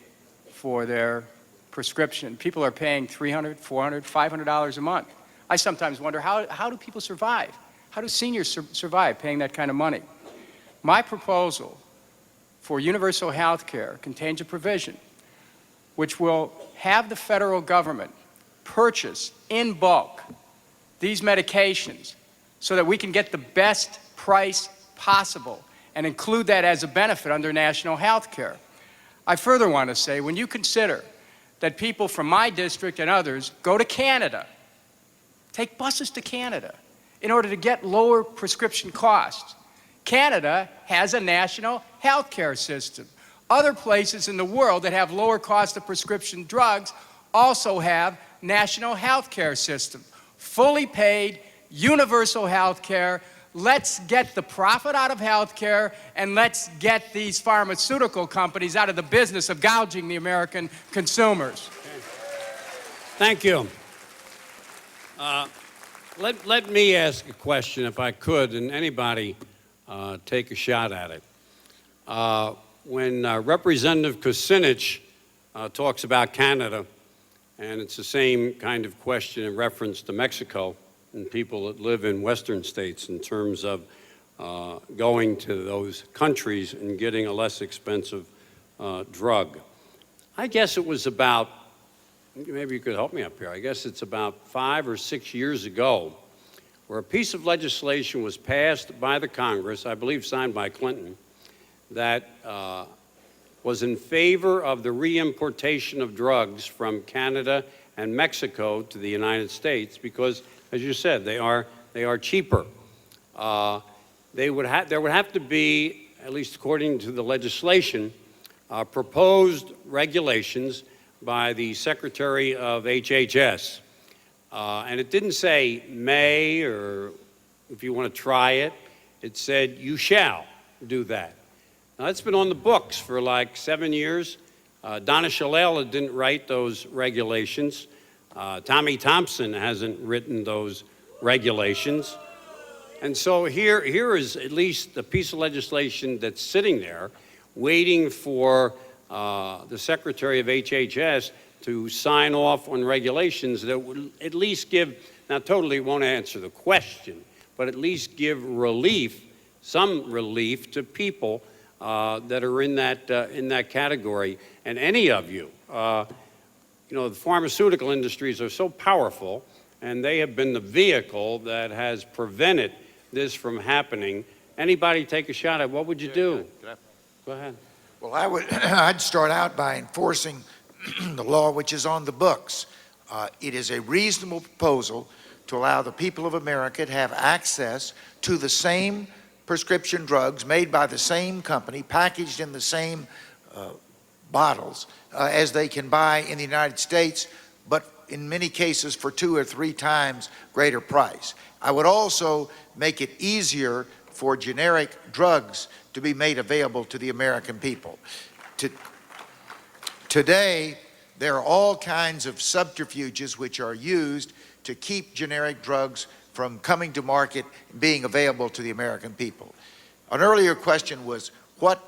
for their prescription. People are paying $300, $400, $500 a month. I sometimes wonder, how do people survive? How do seniors survive paying that kind of money? My proposal for universal health care contains a provision which will have the federal government purchase in bulk these medications so that we can get the best price possible and include that as a benefit under national health care. I further want to say, when you consider that people from my district and others go to Canada, take buses to Canada in order to get lower prescription costs. Canada has a national health care system. Other places in the world that have lower cost of prescription drugs also have national health care systems. Fully paid, universal health care. Let's get the profit out of health care, and let's get these pharmaceutical companies out of the business of gouging the American consumers. Thank you. Let me ask a question, if I could, and anybody take a shot at it. When Representative Kucinich talks about Canada, and it's the same kind of question in reference to Mexico and people that live in Western states in terms of going to those countries and getting a less expensive drug. I guess it was about, maybe you could help me up here, I guess it's about 5 or 6 years ago, where a piece of legislation was passed by the Congress, I believe signed by Clinton, that was in favor of the reimportation of drugs from Canada and Mexico to the United States because, as you said, they are cheaper. There would have to be, at least according to the legislation, proposed regulations by the Secretary of HHS. And it didn't say may or if you want to try it. It said you shall do that. Now, that's been on the books for like 7 years. Donna Shalala didn't write those regulations. Tommy Thompson hasn't written those regulations. And so here is at least a piece of legislation that's sitting there waiting for the Secretary of HHS to sign off on regulations that would at least give, now totally won't answer the question, but at least give relief, some relief to people that are in that category. And any of you, you know, the pharmaceutical industries are so powerful, and they have been the vehicle that has prevented this from happening. Anybody take a shot at what would you do? Go ahead. Well, I'd start out by enforcing the law which is on the books. It is a reasonable proposal to allow the people of America to have access to the same prescription drugs made by the same company, packaged in the same bottles as they can buy in the United States, but in many cases for 2 or 3 times greater price. I would also make it easier for generic drugs to be made available to the American people. Today, there are all kinds of subterfuges which are used to keep generic drugs from coming to market and being available to the American people. An earlier question was, what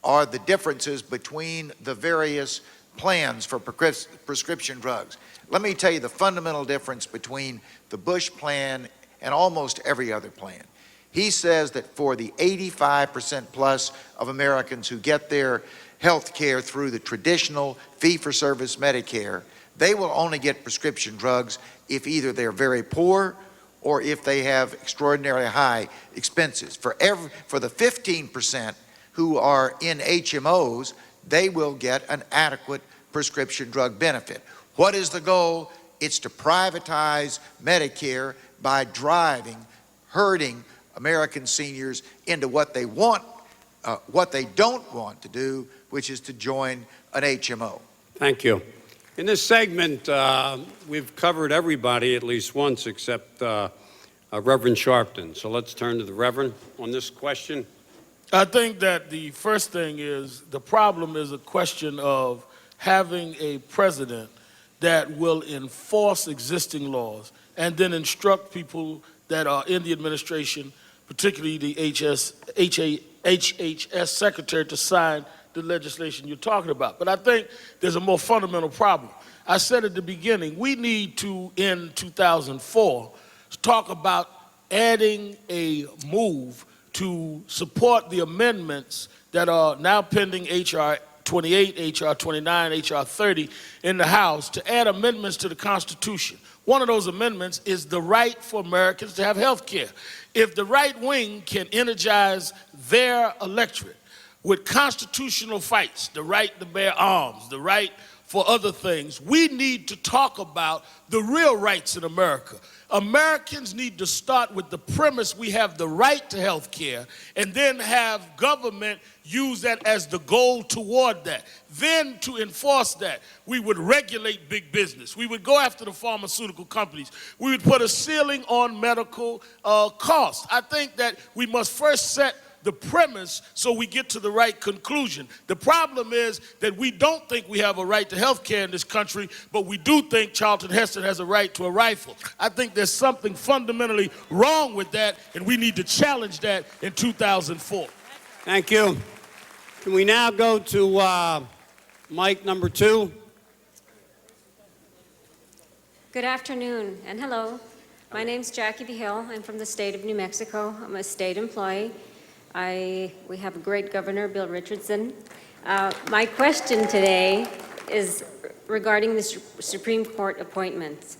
are the differences between the various plans for prescription drugs? Let me tell you the fundamental difference between the Bush plan and almost every other plan. He says that for the 85% plus of Americans who get their health care through the traditional fee-for-service Medicare, they will only get prescription drugs if either they're very poor or if they have extraordinarily high expenses. For the 15% who are in HMOs, they will get an adequate prescription drug benefit. What is the goal? It's to privatize Medicare by herding American seniors into what they want, what they don't want to do, which is to join an HMO. Thank you. In this segment, we've covered everybody at least once except Reverend Sharpton. So let's turn to the Reverend on this question. I think that the first thing is the problem is a question of having a president that will enforce existing laws and then instruct people that are in the administration, particularly the HHS secretary, to sign the legislation you're talking about. But I think there's a more fundamental problem. I said at the beginning, we need to, in 2004, talk about adding a move to support the amendments that are now pending H.R. 28, H.R. 29, H.R. 30 in the House to add amendments to the Constitution. One of those amendments is the right for Americans to have health care. If the right wing can energize their electorate with constitutional fights, the right to bear arms, the right for other things, we need to talk about the real rights in America. Americans need to start with the premise we have the right to health care and then have government use that as the goal toward that. Then to enforce that, we would regulate big business. We would go after the pharmaceutical companies. We would put a ceiling on medical costs. I think that we must first set the premise so we get to the right conclusion. The problem is that we don't think we have a right to health care in this country, but we do think Charlton Heston has a right to a rifle. I think there's something fundamentally wrong with that, and we need to challenge that in 2004. Thank you. Can we now go to mic number 2? Good afternoon and hello. My name's Jackie Vigil. I'm from the state of New Mexico. I'm a state employee. We have a great governor, Bill Richardson. My question today is regarding the Supreme Court appointments.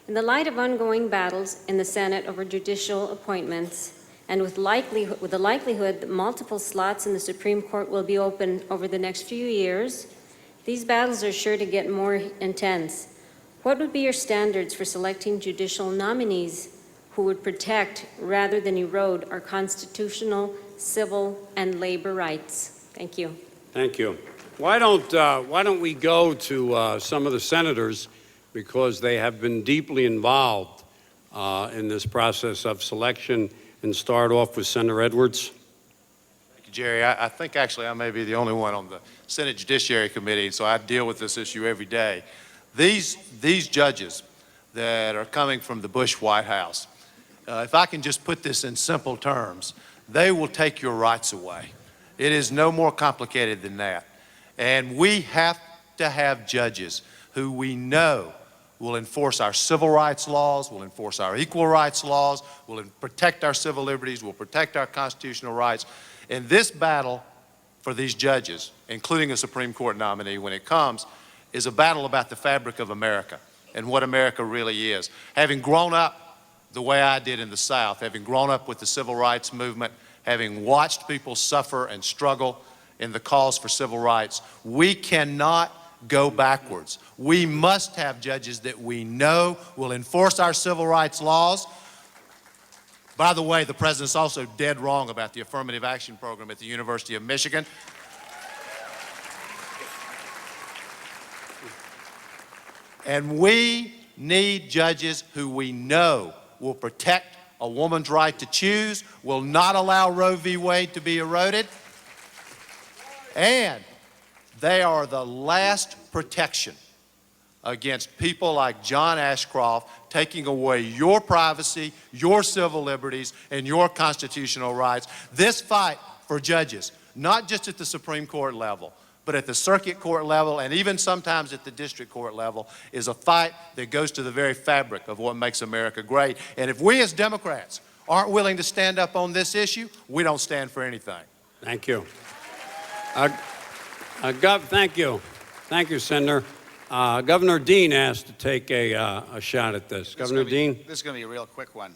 In the light of ongoing battles in the Senate over judicial appointments, and with the likelihood that multiple slots in the Supreme Court will be open over the next few years, these battles are sure to get more intense. What would be your standards for selecting judicial nominees who would protect rather than erode our constitutional, civil, and labor rights? Thank you. Thank you. Why don't we go to some of the senators, because they have been deeply involved in this process of selection, and start off with Senator Edwards. Thank you, Jerry. I think actually I may be the only one on the Senate Judiciary Committee, so I deal with this issue every day. These judges that are coming from the Bush White House, if I can just put this in simple terms, they will take your rights away. It is no more complicated than that. And we have to have judges who we know will enforce our civil rights laws, will enforce our equal rights laws, will protect our civil liberties, will protect our constitutional rights. And this battle for these judges, including a Supreme Court nominee when it comes, is a battle about the fabric of America and what America really is. Having grown up the way I did in the South, having grown up with the civil rights movement, having watched people suffer and struggle in the cause for civil rights, we cannot go backwards. We must have judges that we know will enforce our civil rights laws. By the way, the president's also dead wrong about the affirmative action program at the University of Michigan. And we need judges who we know will protect a woman's right to choose, will not allow Roe v. Wade to be eroded, and they are the last protection against people like John Ashcroft taking away your privacy, your civil liberties, and your constitutional rights. This fight for judges, not just at the Supreme Court level, but at the circuit court level and even sometimes at the district court level, is a fight that goes to the very fabric of what makes America great. And if we as Democrats aren't willing to stand up on this issue, we don't stand for anything. Thank you. Thank you. Thank you, Senator. Governor Dean asked to take a shot at this. Governor Dean? This is going to be a real quick one.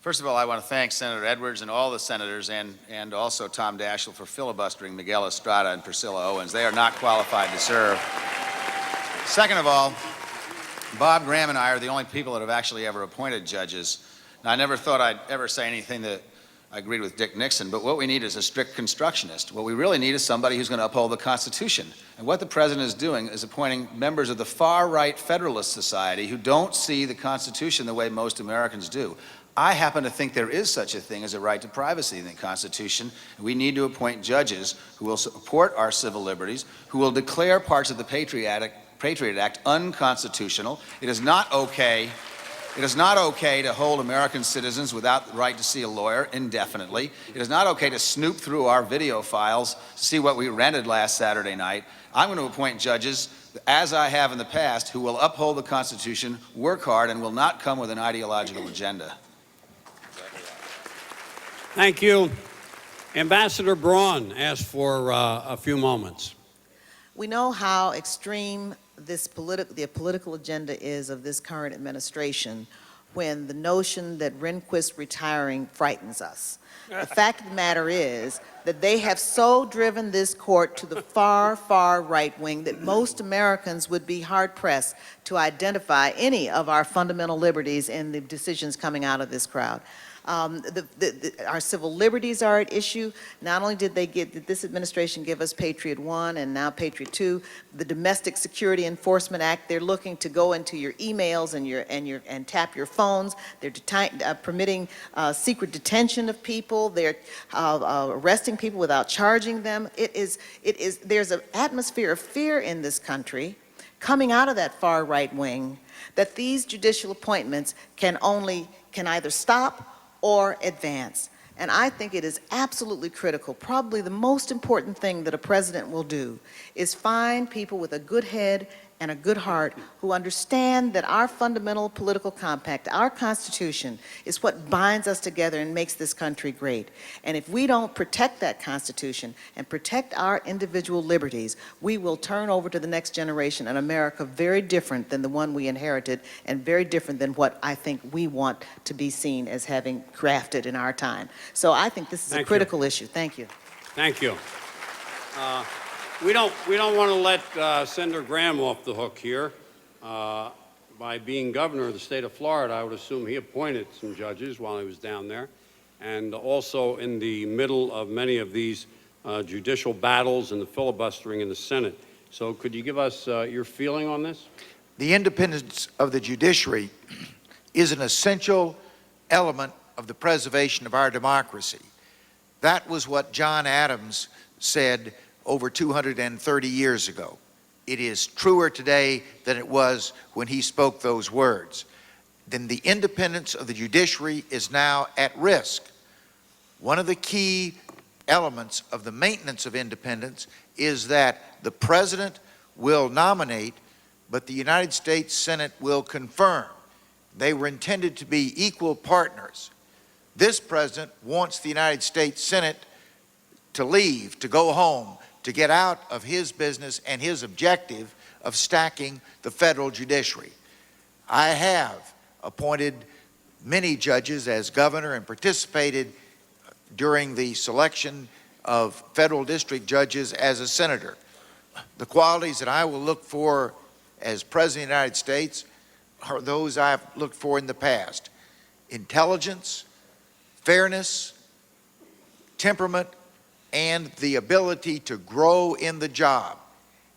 First of all, I want to thank Senator Edwards and all the senators and also Tom Daschle for filibustering Miguel Estrada and Priscilla Owens. They are not qualified to serve. Second of all, Bob Graham and I are the only people that have actually ever appointed judges. Now, I never thought I'd ever say anything that I agreed with Dick Nixon, but what we need is a strict constructionist. What we really need is somebody who's going to uphold the Constitution. And what the president is doing is appointing members of the far-right Federalist Society who don't see the Constitution the way most Americans do. I happen to think there is such a thing as a right to privacy in the Constitution. We need to appoint judges who will support our civil liberties, who will declare parts of the Patriot Act unconstitutional. It is not okay to hold American citizens without the right to see a lawyer indefinitely. It is not okay to snoop through our video files to see what we rented last Saturday night. I'm going to appoint judges, as I have in the past, who will uphold the Constitution, work hard, and will not come with an ideological agenda. Thank you. Ambassador Braun asked for a few moments. We know how extreme the political agenda is of this current administration when the notion that Rehnquist retiring frightens us. The fact of the matter is, that they have so driven this court to the far, far right wing that most Americans would be hard-pressed to identify any of our fundamental liberties in the decisions coming out of this crowd. Our civil liberties are at issue. Not only did this administration give us Patriot 1 and now Patriot 2, the Domestic Security Enforcement Act, they're looking to go into your emails and tap your phones. They're permitting secret detention of people. They're arresting people without charging them. There's an atmosphere of fear in this country coming out of that far right wing that these judicial appointments can either stop or advance. And I think it is absolutely critical, probably the most important thing that a president will do, is find people with a good head and a good heart who understand that our fundamental political compact, our Constitution, is what binds us together and makes this country great. And if we don't protect that Constitution and protect our individual liberties, we will turn over to the next generation an America very different than the one we inherited and very different than what I think we want to be seen as having crafted in our time. So I think this is a critical issue. Thank you. Thank you. We don't want to let Senator Graham off the hook here. By being governor of the state of Florida, I would assume he appointed some judges while he was down there, and also in the middle of many of these judicial battles and the filibustering in the Senate. So could you give us your feeling on this? The independence of the judiciary is an essential element of the preservation of our democracy. That was what John Adams said over 230 years ago. It is truer today than it was when he spoke those words. Then the independence of the judiciary is now at risk. One of the key elements of the maintenance of independence is that the president will nominate, but the United States Senate will confirm. They were intended to be equal partners. This president wants the United States Senate to leave, to go home, to get out of his business and his objective of stacking the federal judiciary. I have appointed many judges as governor and participated during the selection of federal district judges as a senator. The qualities that I will look for as President of the United States are those I've looked for in the past: intelligence, fairness, temperament, and the ability to grow in the job.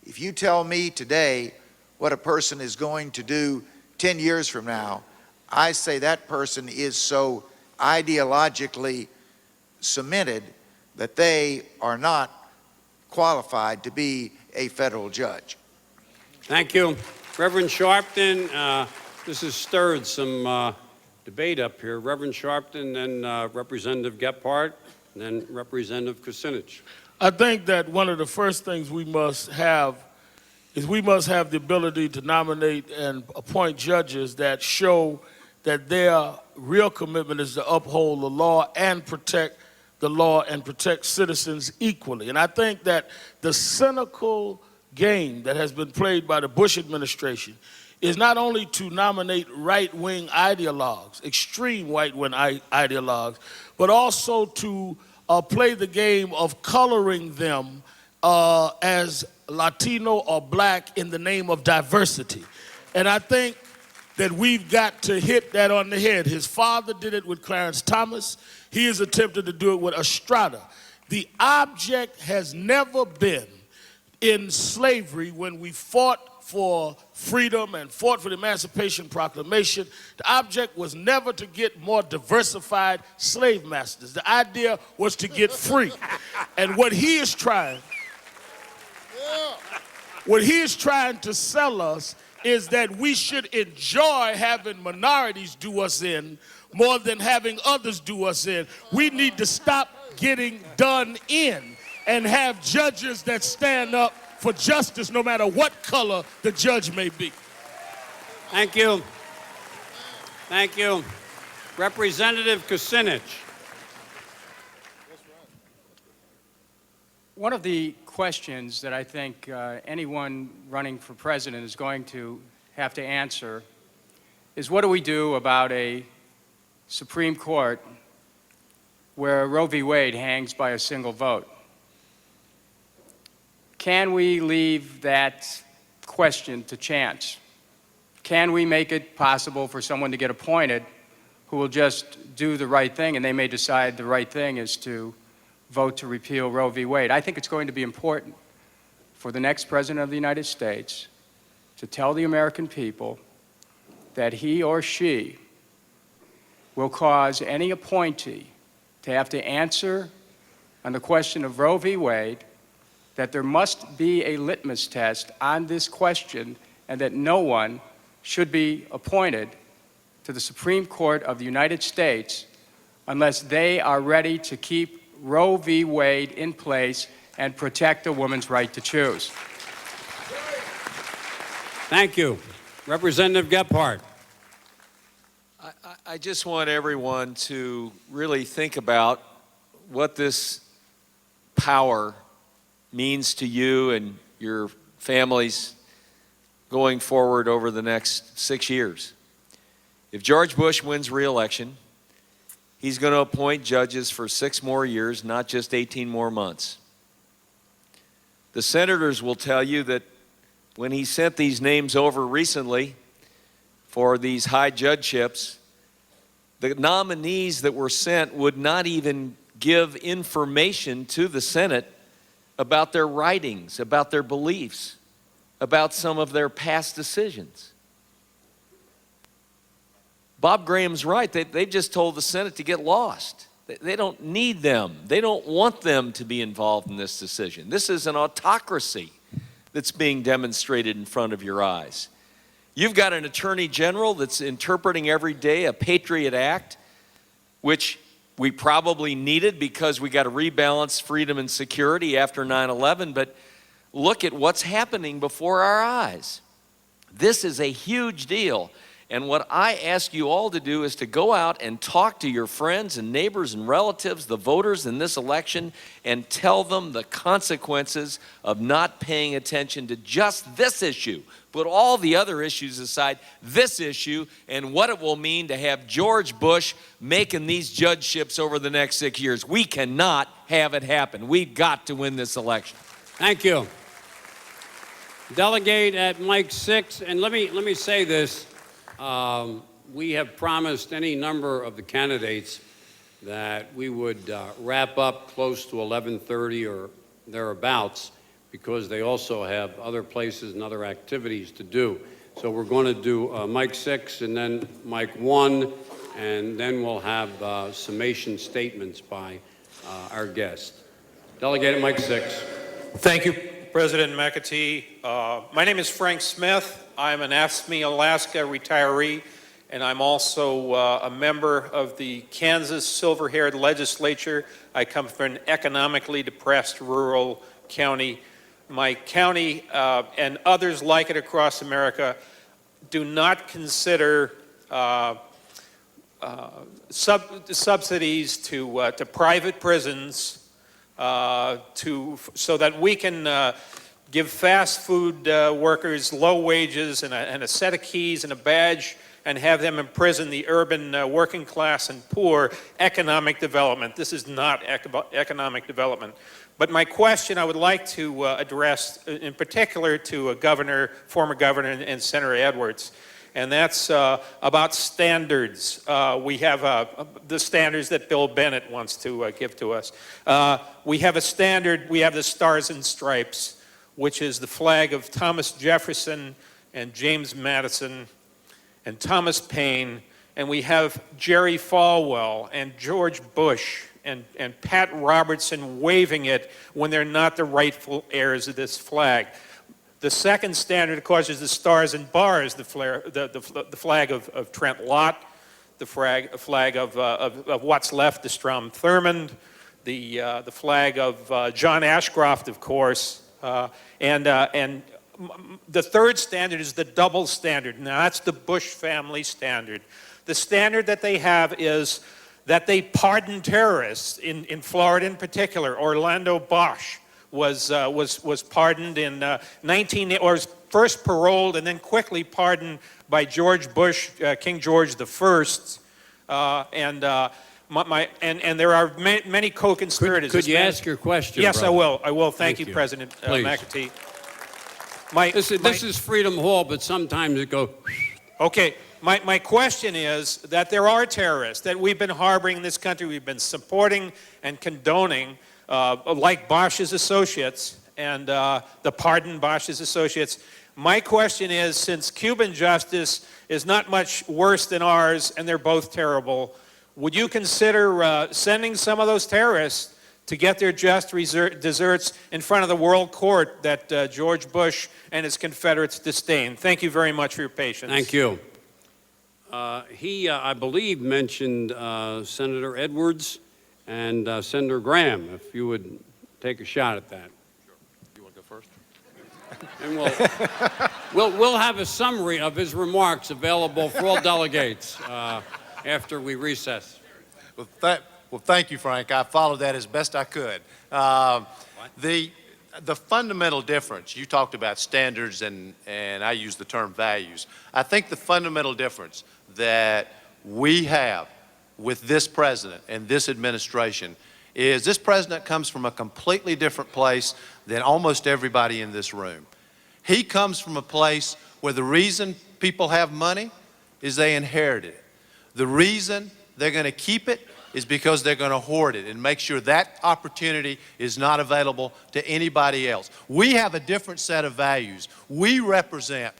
If you tell me today what a person is going to do 10 years from now, I say that person is so ideologically cemented that they are not qualified to be a federal judge. Thank you. Reverend Sharpton, this has stirred some debate up here. Reverend Sharpton, then Representative Gephardt, and then Representative Kucinich. I think that one of the first things we must have is we must have the ability to nominate and appoint judges that show that their real commitment is to uphold the law and protect the law and protect citizens equally. And I think that the cynical game that has been played by the Bush administration is not only to nominate right-wing ideologues, extreme right-wing ideologues, but also to play the game of coloring them as Latino or black in the name of diversity. And I think that we've got to hit that on the head. His father did it with Clarence Thomas. He has attempted to do it with Estrada. The object has never been in slavery, when we fought for freedom and fought for the Emancipation Proclamation, the object was never to get more diversified slave masters. The idea was to get free. And what he is trying to sell us is that we should enjoy having minorities do us in more than having others do us in. We need to stop getting done in and have judges that stand up for justice no matter what color the judge may be. Thank you. Thank you. Representative Kucinich. One of the questions that I think anyone running for president is going to have to answer is, what do we do about a Supreme Court where Roe v. Wade hangs by a single vote. Can we leave that question to chance? Can we make it possible for someone to get appointed who will just do the right thing, and they may decide the right thing is to vote to repeal Roe v. Wade? I think it's going to be important for the next President of the United States to tell the American people that he or she will cause any appointee to have to answer on the question of Roe v. Wade, that there must be a litmus test on this question, and that no one should be appointed to the Supreme Court of the United States unless they are ready to keep Roe v. Wade in place and protect a woman's right to choose. Thank you. Representative Gephardt. I just want everyone to really think about what this power means to you and your families going forward over the next 6 years. If George Bush wins re-election, he's going to appoint judges for 6 more years, not just 18 more months. The senators will tell you that when he sent these names over recently for these high judgeships, the nominees that were sent would not even give information to the Senate about their writings, about their beliefs, about some of their past decisions. Bob Graham's right. They've just told the Senate to get lost. They don't need them. They don't want them to be involved in this decision. This is an autocracy that's being demonstrated in front of your eyes. You've got an attorney general that's interpreting every day a Patriot Act, which we probably needed because we got to rebalance freedom and security after 9/11, but look at what's happening before our eyes. This is a huge deal. And what I ask you all to do is to go out and talk to your friends and neighbors and relatives, the voters in this election, and tell them the consequences of not paying attention to just this issue. Put all the other issues aside, this issue, and what it will mean to have George Bush making these judgeships over the next 6 years. We cannot have it happen. We've got to win this election. Thank you. Delegate at Mic 6, and let me say this. We have promised any number of the candidates that we would wrap up close to 11:30 or thereabouts, because they also have other places and other activities to do. So we're going to do Mic 6 and then Mic 1, and then we'll have summation statements by our guest. Delegate at Mic 6. Thank you, President McAtee. My name is Frank Smith. I'm an AFSCME Alaska retiree, and I'm also a member of the Kansas Silver-Haired Legislature. I come from an economically depressed rural county. My county and others like it across America do not consider subsidies to private prisons so that we can give fast food workers low wages and a set of keys and a badge and have them imprison the urban working class and poor. Economic development. This is not economic development. But my question I would like to address in particular to former Governor and Senator Edwards, and that's about standards. We have the standards that Bill Bennett wants to give to us. We have a standard, we have the Stars and Stripes, which is the flag of Thomas Jefferson and James Madison and Thomas Paine, and we have Jerry Falwell and George Bush and Pat Robertson waving it when they're not the rightful heirs of this flag. The second standard, of course, is the Stars and Bars, the flag of Trent Lott, the flag of what's left of Strom Thurmond, the flag of John Ashcroft, of course, and the third standard is the double standard. Now, that's the Bush family standard. The standard that they have is that they pardon terrorists, in Florida in particular. Orlando Bosch was pardoned in or was first paroled and then quickly pardoned by George Bush, King George I. and there are many co-conspirators. Could you ask your question? Yes, brother? I will. Thank you, you. President Please. McAtee. This is Freedom Hall, but sometimes it goes. Okay, my question is that there are terrorists that we've been harboring in this country, we've been supporting and condoning, like Bosch's associates and the pardoned Bosch's associates. My question is, since Cuban justice is not much worse than ours, and they're both terrible, would you consider sending some of those terrorists to get their just deserts in front of the world court that George Bush and his Confederates disdain? Thank you very much for your patience. Thank you. He, I believe, mentioned Senator Edwards and Senator Graham, if you would take a shot at that. Sure. You want to go first? And we'll have a summary of his remarks available for all delegates after we recess. Well, thank you, Frank. I followed that as best I could. The fundamental difference, you talked about standards and I used the term values. I think the fundamental difference that we have with this president and this administration is this president comes from a completely different place than almost everybody in this room. He comes from a place where the reason people have money is they inherited it. The reason they're going to keep it is because they're going to hoard it and make sure that opportunity is not available to anybody else. We have a different set of values. We represent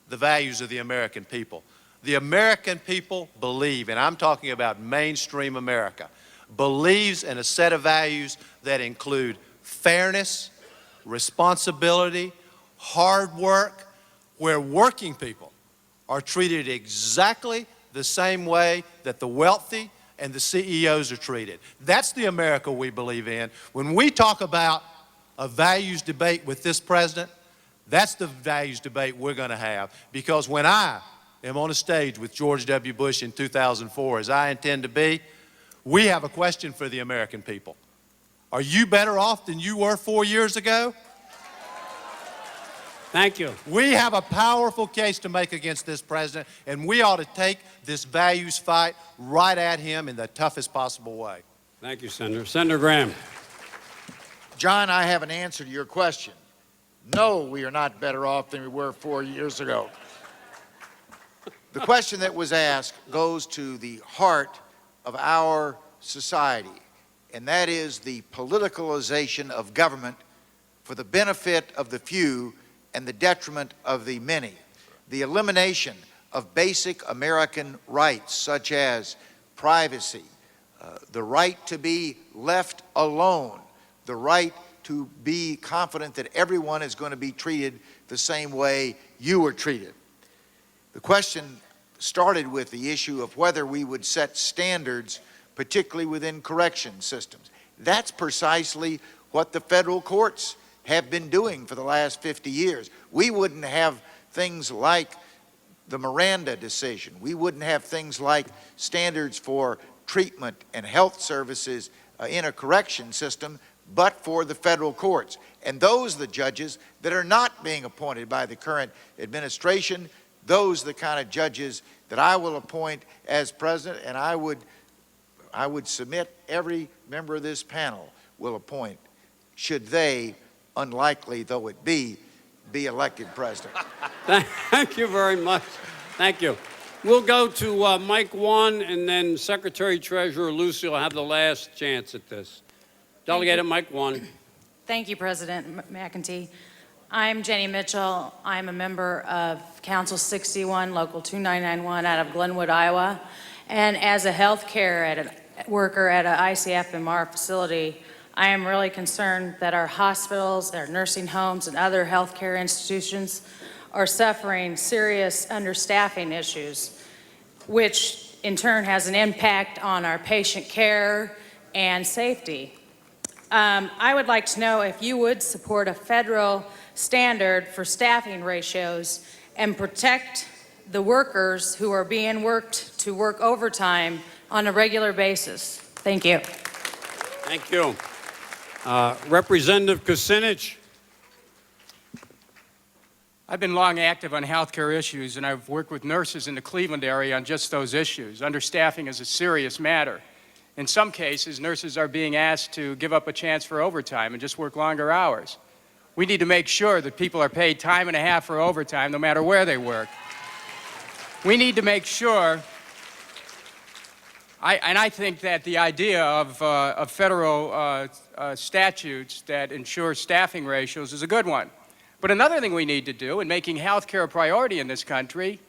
the values of the American people. The American people believe, and I'm talking about mainstream America, believes in a set of values that include fairness, responsibility, hard work, where working people are treated exactly the same way that the wealthy and the CEOs are treated. That's the America we believe in. When we talk about a values debate with this president, that's the values debate we're going to have. Because when I am on a stage with George W. Bush in 2004, as I intend to be, we have a question for the American people. Are you better off than you were 4 years ago? Thank you. We have a powerful case to make against this president, and we ought to take this values fight right at him in the toughest possible way. Thank you, Senator. Senator Graham. John, I have an answer to your question. No, we are not better off than we were 4 years ago. The question that was asked goes to the heart of our society, and that is the politicalization of government for the benefit of the few and the detriment of the many. The elimination of basic American rights such as privacy, the right to be left alone, the right to be confident that everyone is going to be treated the same way you were treated. The question started with the issue of whether we would set standards, particularly within correction systems. That's precisely what the federal courts have been doing for the last 50 years. We wouldn't have things like the Miranda decision. We wouldn't have things like standards for treatment and health services in a correction system, but for the federal courts. And those are the judges that are not being appointed by the current administration. Those are the kind of judges that I will appoint as president, and I would submit every member of this panel will appoint, should they, unlikely though it be elected president. Thank you very much. Thank you. We'll go to Mike Wan, and then Secretary Treasurer Lucy will have the last chance at this. Delegate Mike Wan. Thank you, President McEntee. I'm Jenny Mitchell. I'm a member of Council 61, Local 2991 out of Glenwood, Iowa. And as a healthcare worker at an ICFMR facility, I am really concerned that our hospitals, our nursing homes, and other healthcare institutions are suffering serious understaffing issues, which in turn has an impact on our patient care and safety. I would like to know if you would support a federal standard for staffing ratios and protect the workers who are being worked to work overtime on a regular basis. Thank you. Thank you. Representative Kucinich. I've been long active on healthcare issues, and I've worked with nurses in the Cleveland area on just those issues. Understaffing is a serious matter. In some cases, nurses are being asked to give up a chance for overtime and just work longer hours. We need to make sure that people are paid time and a half for overtime no matter where they work. We need to make sure, I think that the idea of federal statutes that ensure staffing ratios is a good one. But another thing we need to do in making health care a priority in this country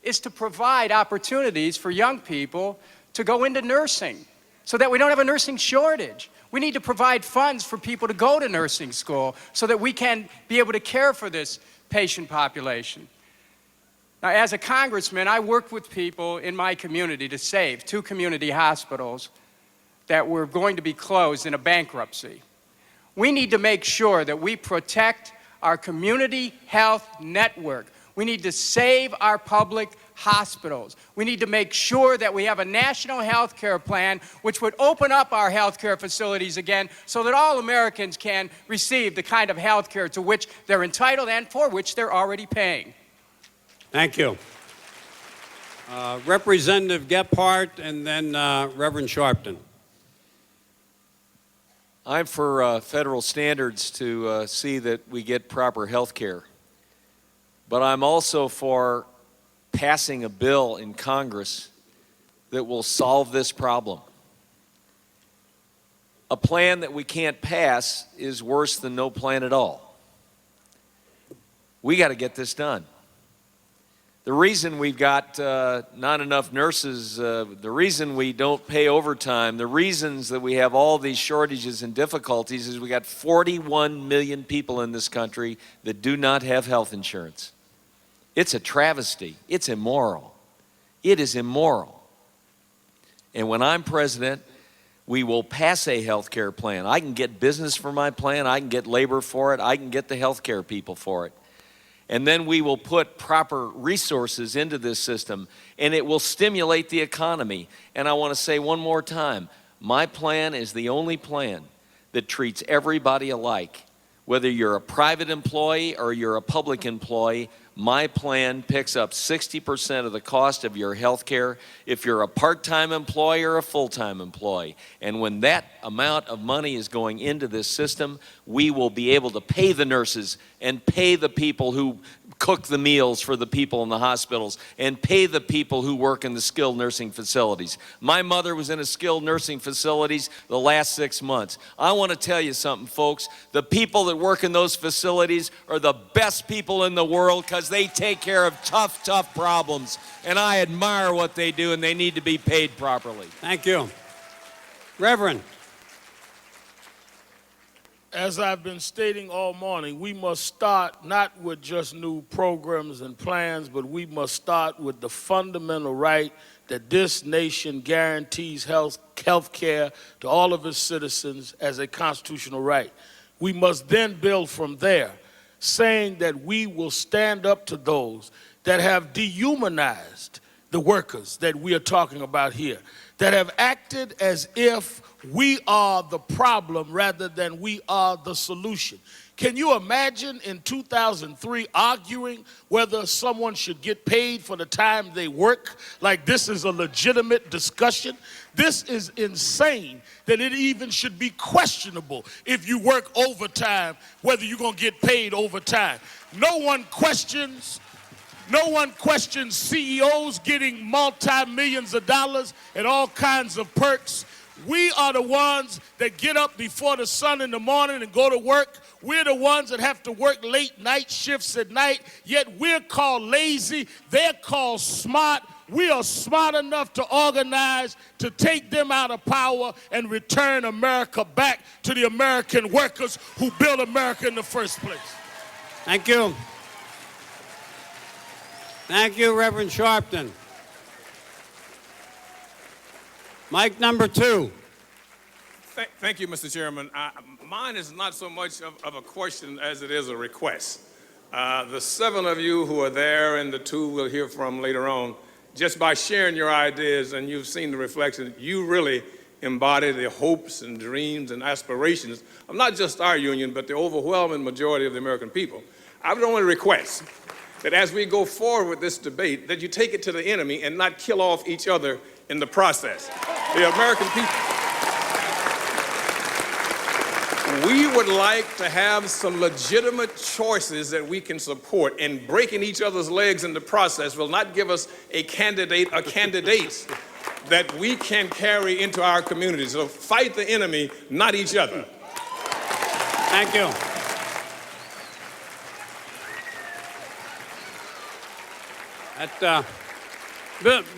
is to provide opportunities for young people to go into nursing so that we don't have a nursing shortage. We need to provide funds for people to go to nursing school so that we can be able to care for this patient population. Now, as a congressman, I worked with people in my community to save 2 community hospitals that were going to be closed in a bankruptcy. We need to make sure that we protect our community health network. We need to save our public hospitals. We need to make sure that we have a national health care plan which would open up our health care facilities again so that all Americans can receive the kind of health care to which they're entitled and for which they're already paying. Thank you. Representative Gephardt and then Reverend Sharpton. I'm for federal standards to see that we get proper health care. But I'm also for passing a bill in Congress that will solve this problem. A plan that we can't pass is worse than no plan at all. We got to get this done. The reason we've got not enough nurses, the reason we don't pay overtime, the reasons that we have all these shortages and difficulties is we got 41 million people in this country that do not have health insurance. It's a travesty. It's immoral. It is immoral. And when I'm president, we will pass a health care plan. I can get business for my plan. I can get labor for it. I can get the health care people for it. And then we will put proper resources into this system, and it will stimulate the economy. And I want to say one more time, my plan is the only plan that treats everybody alike. Whether you're a private employee or you're a public employee, my plan picks up 60% of the cost of your health care if you're a part-time employee or a full-time employee. And when that amount of money is going into this system, we will be able to pay the nurses and pay the people who cook the meals for the people in the hospitals and pay the people who work in the skilled nursing facilities. My mother was in a skilled nursing facilities the last 6 months. I want to tell you something, folks. The people that work in those facilities are the best people in the world because they take care of tough, tough problems. And I admire what they do, and they need to be paid properly. Thank you. Reverend. As I've been stating all morning, we must start not with just new programs and plans, but we must start with the fundamental right that this nation guarantees health care to all of its citizens as a constitutional right. We must then build from there, saying that we will stand up to those that have dehumanized the workers that we are talking about here, that have acted as if we are the problem rather than we are the solution. Can you imagine in 2003 arguing whether someone should get paid for the time they work? Like this is a legitimate discussion? This is insane that it even should be questionable if you work overtime, whether you're going to get paid overtime. No one questions CEOs getting multi-millions of dollars and all kinds of perks. We are the ones that get up before the sun in the morning and go to work. We're the ones that have to work late night shifts at night, yet we're called lazy. They're called smart. We are smart enough to organize to take them out of power and return America back to the American workers who built America in the first place. Thank you. Thank you, Reverend Sharpton. Mic number 2. Thank you, Mr. Chairman. Mine is not so much of a question as it is a request. The 7 of you who are there and the 2 we'll hear from later on, just by sharing your ideas and you've seen the reflection, you really embody the hopes and dreams and aspirations of not just our union, but the overwhelming majority of the American people. I would only request that as we go forward with this debate, that you take it to the enemy and not kill off each other in the process. the American people. We would like to have some legitimate choices that we can support, and breaking each other's legs in the process will not give us a candidate or candidates that we can carry into our communities. So fight the enemy, not each other. Thank you.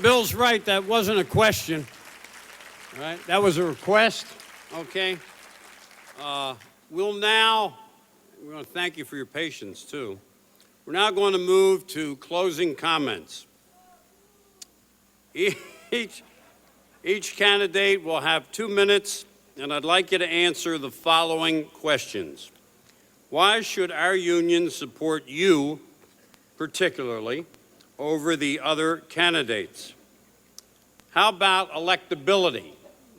Bill's right. That wasn't a question. All right, that was a request. Okay. We want to thank you for your patience, too. We're now going to move to closing comments. Each candidate will have 2 minutes, and I'd like you to answer the following questions. Why should our union support you, particularly, over the other candidates? How about electability?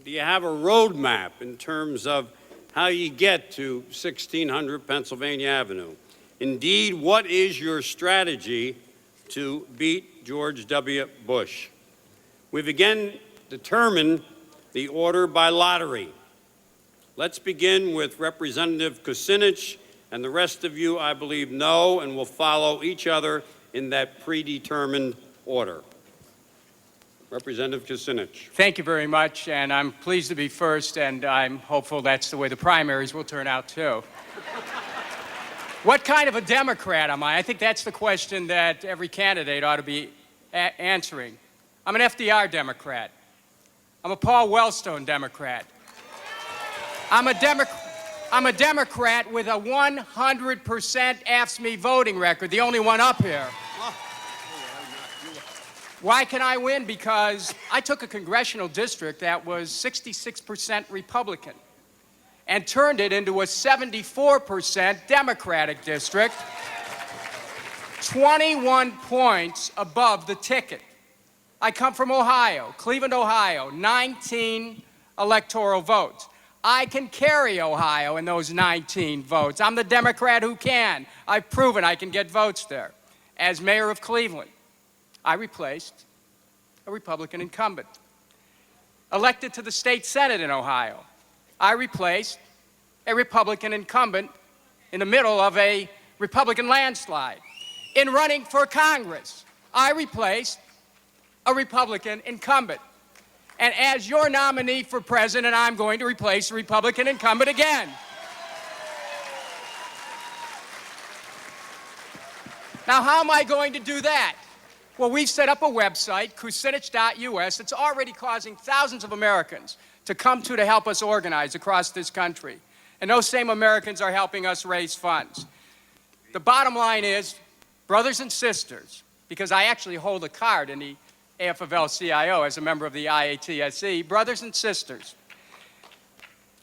Do you have a roadmap in terms of how you get to 1600 Pennsylvania Avenue? Indeed, what is your strategy to beat George W. Bush? We've again determined the order by lottery. Let's begin with Representative Kucinich, and the rest of you, I believe, know and will follow each other in that predetermined order. Representative Kucinich. Thank you very much, and I'm pleased to be first, and I'm hopeful that's the way the primaries will turn out, too. What kind of a Democrat am I? I think that's the question that every candidate ought to be answering. I'm an FDR Democrat. I'm a Paul Wellstone Democrat. I'm a Democrat with a 100% AFSCME voting record, the only one up here. Why can I win? Because I took a congressional district that was 66% Republican and turned it into a 74% Democratic district, 21 points above the ticket. I come from Ohio, Cleveland, Ohio, 19 electoral votes. I can carry Ohio in those 19 votes. I'm the Democrat who can. I've proven I can get votes there. As mayor of Cleveland, I replaced a Republican incumbent. Elected to the state Senate in Ohio, I replaced a Republican incumbent in the middle of a Republican landslide. In running for Congress, I replaced a Republican incumbent. And as your nominee for president, I'm going to replace a Republican incumbent again. Now, how am I going to do that? Well, we've set up a website, Kucinich.us. It's already causing thousands of Americans to come to help us organize across this country. And those same Americans are helping us raise funds. The bottom line is, brothers and sisters, because I actually hold a card in the AFL-CIO as a member of the IATSE, brothers and sisters,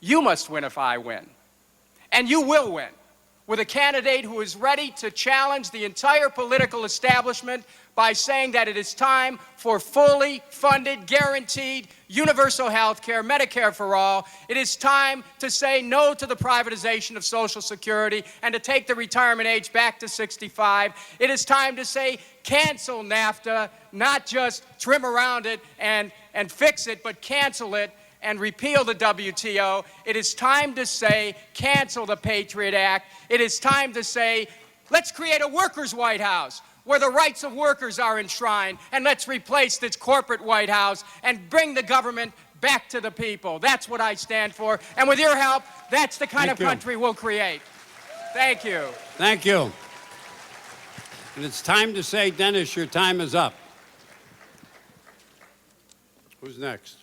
you must win if I win. And you will win with a candidate who is ready to challenge the entire political establishment by saying that it is time for fully funded, guaranteed, universal health care, Medicare for all. It is time to say no to the privatization of Social Security and to take the retirement age back to 65. It is time to say cancel NAFTA, not just trim around it and fix it, but cancel it and repeal the WTO. It is time to say cancel the Patriot Act. It is time to say let's create a workers' White House where the rights of workers are enshrined, and let's replace this corporate White House and bring the government back to the people. That's what I stand for, and with your help, that's the kind of country we'll create. Thank you. Thank you. And it's time to say, Dennis, your time is up. Who's next?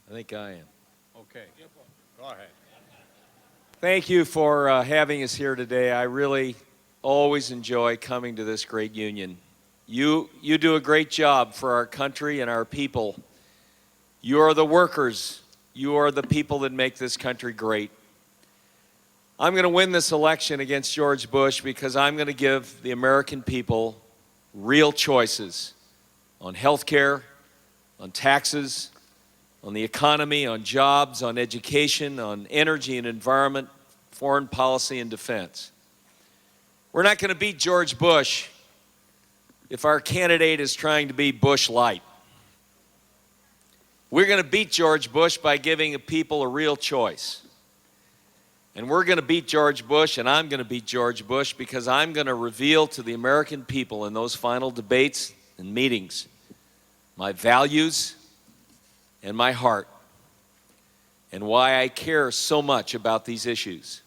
I think I am. Okay. Go ahead. Thank you for having us here today. I really always enjoy coming to this great union. You do a great job for our country and our people. You are the workers. You are the people that make this country great. I'm going to win this election against George Bush because I'm going to give the American people real choices on health care, on taxes, on the economy, on jobs, on education, on energy and environment, foreign policy and defense. We're not going to beat George Bush if our candidate is trying to be Bush light. We're going to beat George Bush by giving people a real choice. And we're going to beat George Bush, and I'm going to beat George Bush because I'm going to reveal to the American people in those final debates and meetings my values and my heart and why I care so much about these issues.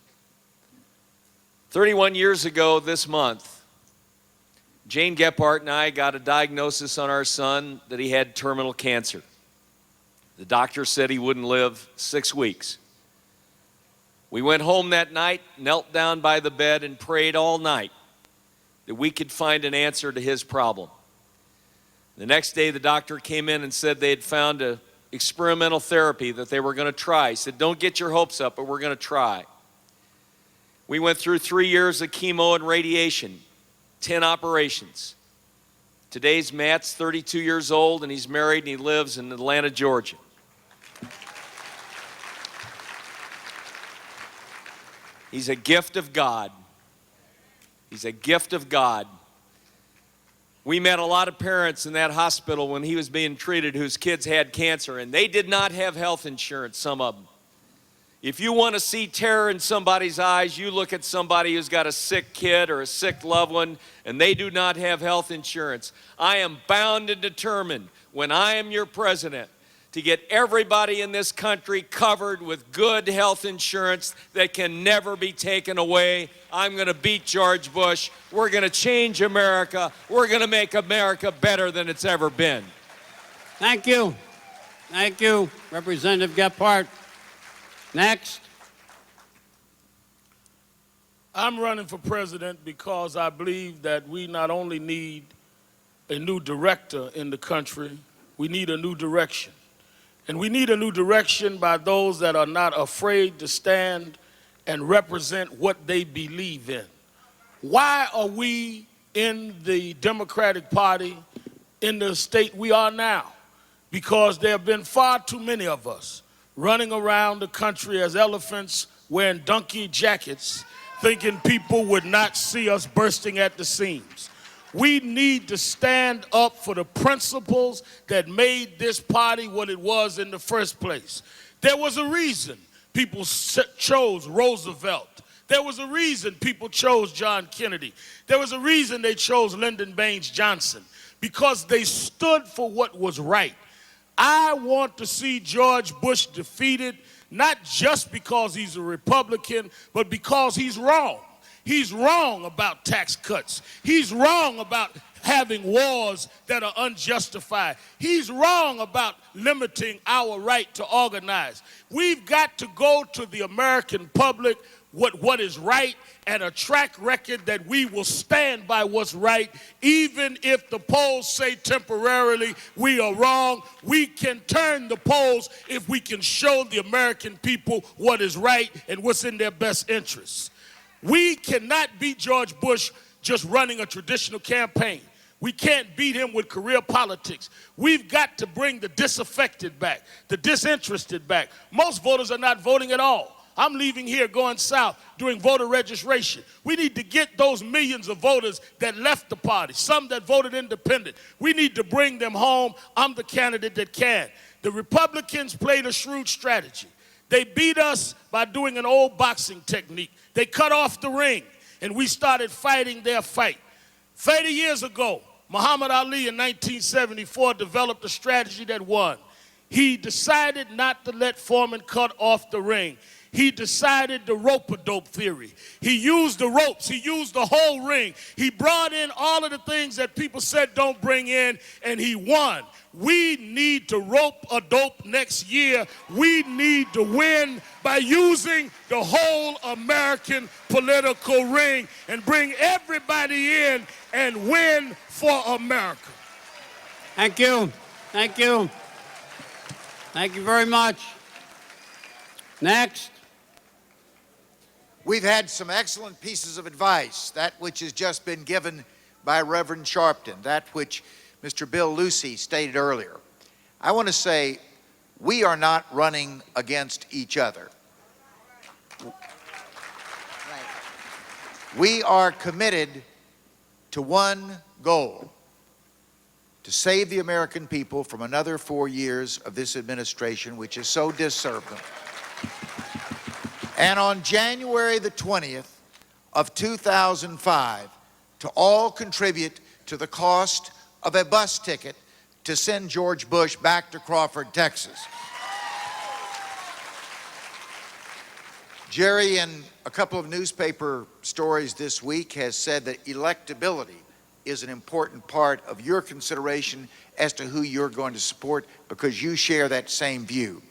31 years ago this month, Jane Gephardt and I got a diagnosis on our son that he had terminal cancer. The doctor said he wouldn't live 6 weeks. We went home that night, knelt down by the bed, and prayed all night that we could find an answer to his problem. The next day, the doctor came in and said they had found an experimental therapy that they were going to try. He said, don't get your hopes up, but we're going to try. We went through 3 years of chemo and radiation, 10 operations. Today's Matt's 32 years old, and he's married, and he lives in Atlanta, Georgia. He's a gift of God. He's a gift of God. We met a lot of parents in that hospital when he was being treated whose kids had cancer, and they did not have health insurance, some of them. If you want to see terror in somebody's eyes, you look at somebody who's got a sick kid or a sick loved one, and they do not have health insurance. I am bound and determined, when I am your president, to get everybody in this country covered with good health insurance that can never be taken away. I'm going to beat George Bush. We're going to change America. We're going to make America better than it's ever been. Thank you. Thank you, Representative Gephardt. Next. I'm running for president because I believe that we not only need a new director in the country, we need a new direction. And we need a new direction by those that are not afraid to stand and represent what they believe in. Why are we in the Democratic Party in the state we are now? Because there have been far too many of us running around the country as elephants wearing donkey jackets, thinking people would not see us bursting at the seams. We need to stand up for the principles that made this party what it was in the first place. There was a reason people chose Roosevelt. There was a reason people chose John Kennedy. There was a reason they chose Lyndon Baines Johnson, because they stood for what was right. I want to see George Bush defeated, not just because he's a Republican, but because he's wrong. He's wrong about tax cuts. He's wrong about having wars that are unjustified. He's wrong about limiting our right to organize. We've got to go to the American public what is right and a track record that we will stand by what's right, even if the polls say temporarily we are wrong. We can turn the polls if we can show the American people what is right and what's in their best interests. We cannot beat George Bush just running a traditional campaign. We can't beat him with career politics. We've got to bring the disaffected back, the disinterested back. Most voters are not voting at all. I'm leaving here going south doing voter registration. We need to get those millions of voters that left the party, some that voted independent. We need to bring them home. I'm the candidate that can. The Republicans played a shrewd strategy. They beat us by doing an old boxing technique. They cut off the ring, and we started fighting their fight. 30 years ago, Muhammad Ali in 1974 developed a strategy that won. He decided not to let Foreman cut off the ring. He decided the rope-a-dope theory. He used the ropes. He used the whole ring. He brought in all of the things that people said don't bring in, and he won. We need to rope-a-dope next year. We need to win by using the whole American political ring and bring everybody in and win for America. Thank you. Thank you. Thank you very much. Next. We've had some excellent pieces of advice, that which has just been given by Reverend Sharpton, that which Mr. Bill Lucy stated earlier. I want to say we are not running against each other. We are committed to one goal, to save the American people from another 4 years of this administration, which has so disserved them. And on January the 20th of 2005, to all contribute to the cost of a bus ticket to send George Bush back to Crawford, Texas. Jerry, in a couple of newspaper stories this week, has said that electability is an important part of your consideration as to who you're going to support because you share that same view.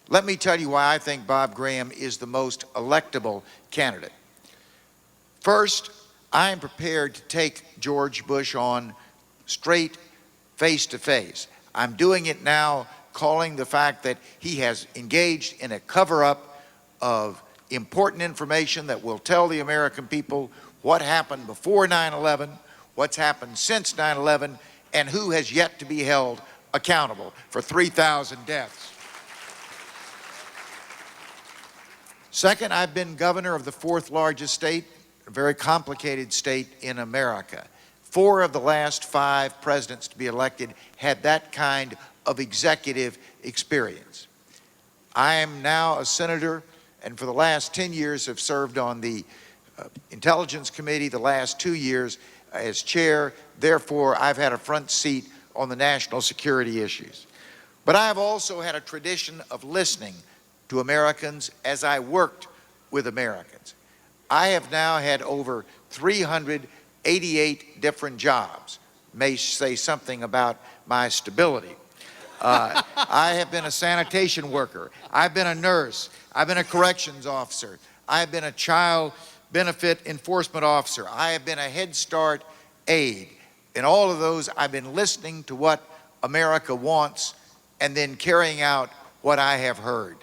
Let me tell you why I think Bob Graham is the most electable candidate. First, I am prepared to take George Bush on straight, face-to-face. I'm doing it now, calling the fact that he has engaged in a cover-up of important information that will tell the American people what happened before 9/11, what's happened since 9/11, and who has yet to be held accountable for 3,000 deaths. Second, I've been governor of the fourth largest state, a very complicated state in America. 4 of the last 5 presidents to be elected had that kind of executive experience. I am now a senator, and for the last 10 years have served on the Intelligence Committee, the last 2 years as chair. Therefore, I've had a front seat on the national security issues. But I have also had a tradition of listening to Americans as I worked with Americans. I have now had over 388 different jobs. May say something about my stability. I have been a sanitation worker. I've been a nurse. I've been a corrections officer. I've been a child benefit enforcement officer. I have been a Head Start aide. In all of those, I've been listening to what America wants and then carrying out what I have heard.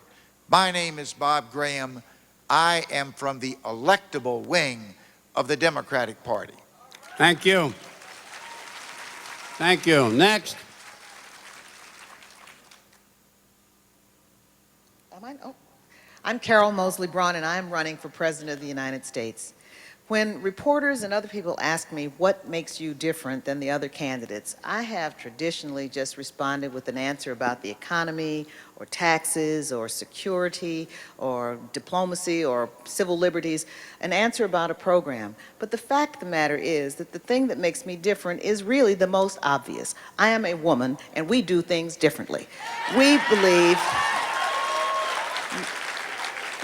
My name is Bob Graham. I am from the electable wing of the Democratic Party. Thank you. Thank you. Next. I'm Carol Mosley Braun, and I'm running for President of the United States. When reporters and other people ask me what makes you different than the other candidates, I have traditionally just responded with an answer about the economy or taxes or security or diplomacy or civil liberties, an answer about a program. But the fact of the matter is that the thing that makes me different is really the most obvious. I am a woman, and we do things differently. We believe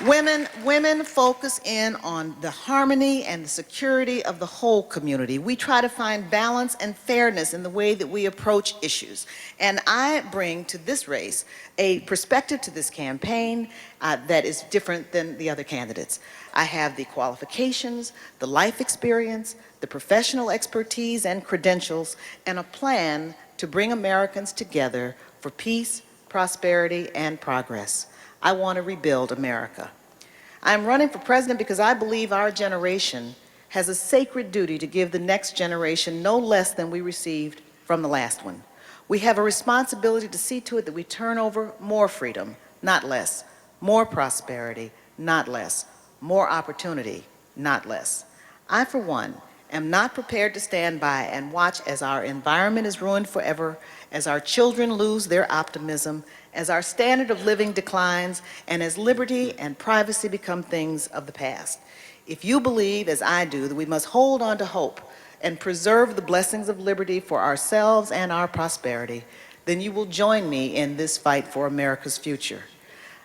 Women focus in on the harmony and the security of the whole community. We try to find balance and fairness in the way that we approach issues. And I bring to this race a perspective to this campaign that is different than the other candidates. I have the qualifications, the life experience, the professional expertise and credentials, and a plan to bring Americans together for peace, prosperity, and progress. I want to rebuild America. I'm running for president because I believe our generation has a sacred duty to give the next generation no less than we received from the last one. We have a responsibility to see to it that we turn over more freedom, not less, more prosperity, not less, more opportunity, not less. I, for one, am not prepared to stand by and watch as our environment is ruined forever, as our children lose their optimism, as our standard of living declines, and as liberty and privacy become things of the past. If you believe, as I do, that we must hold on to hope and preserve the blessings of liberty for ourselves and our prosperity, then you will join me in this fight for America's future.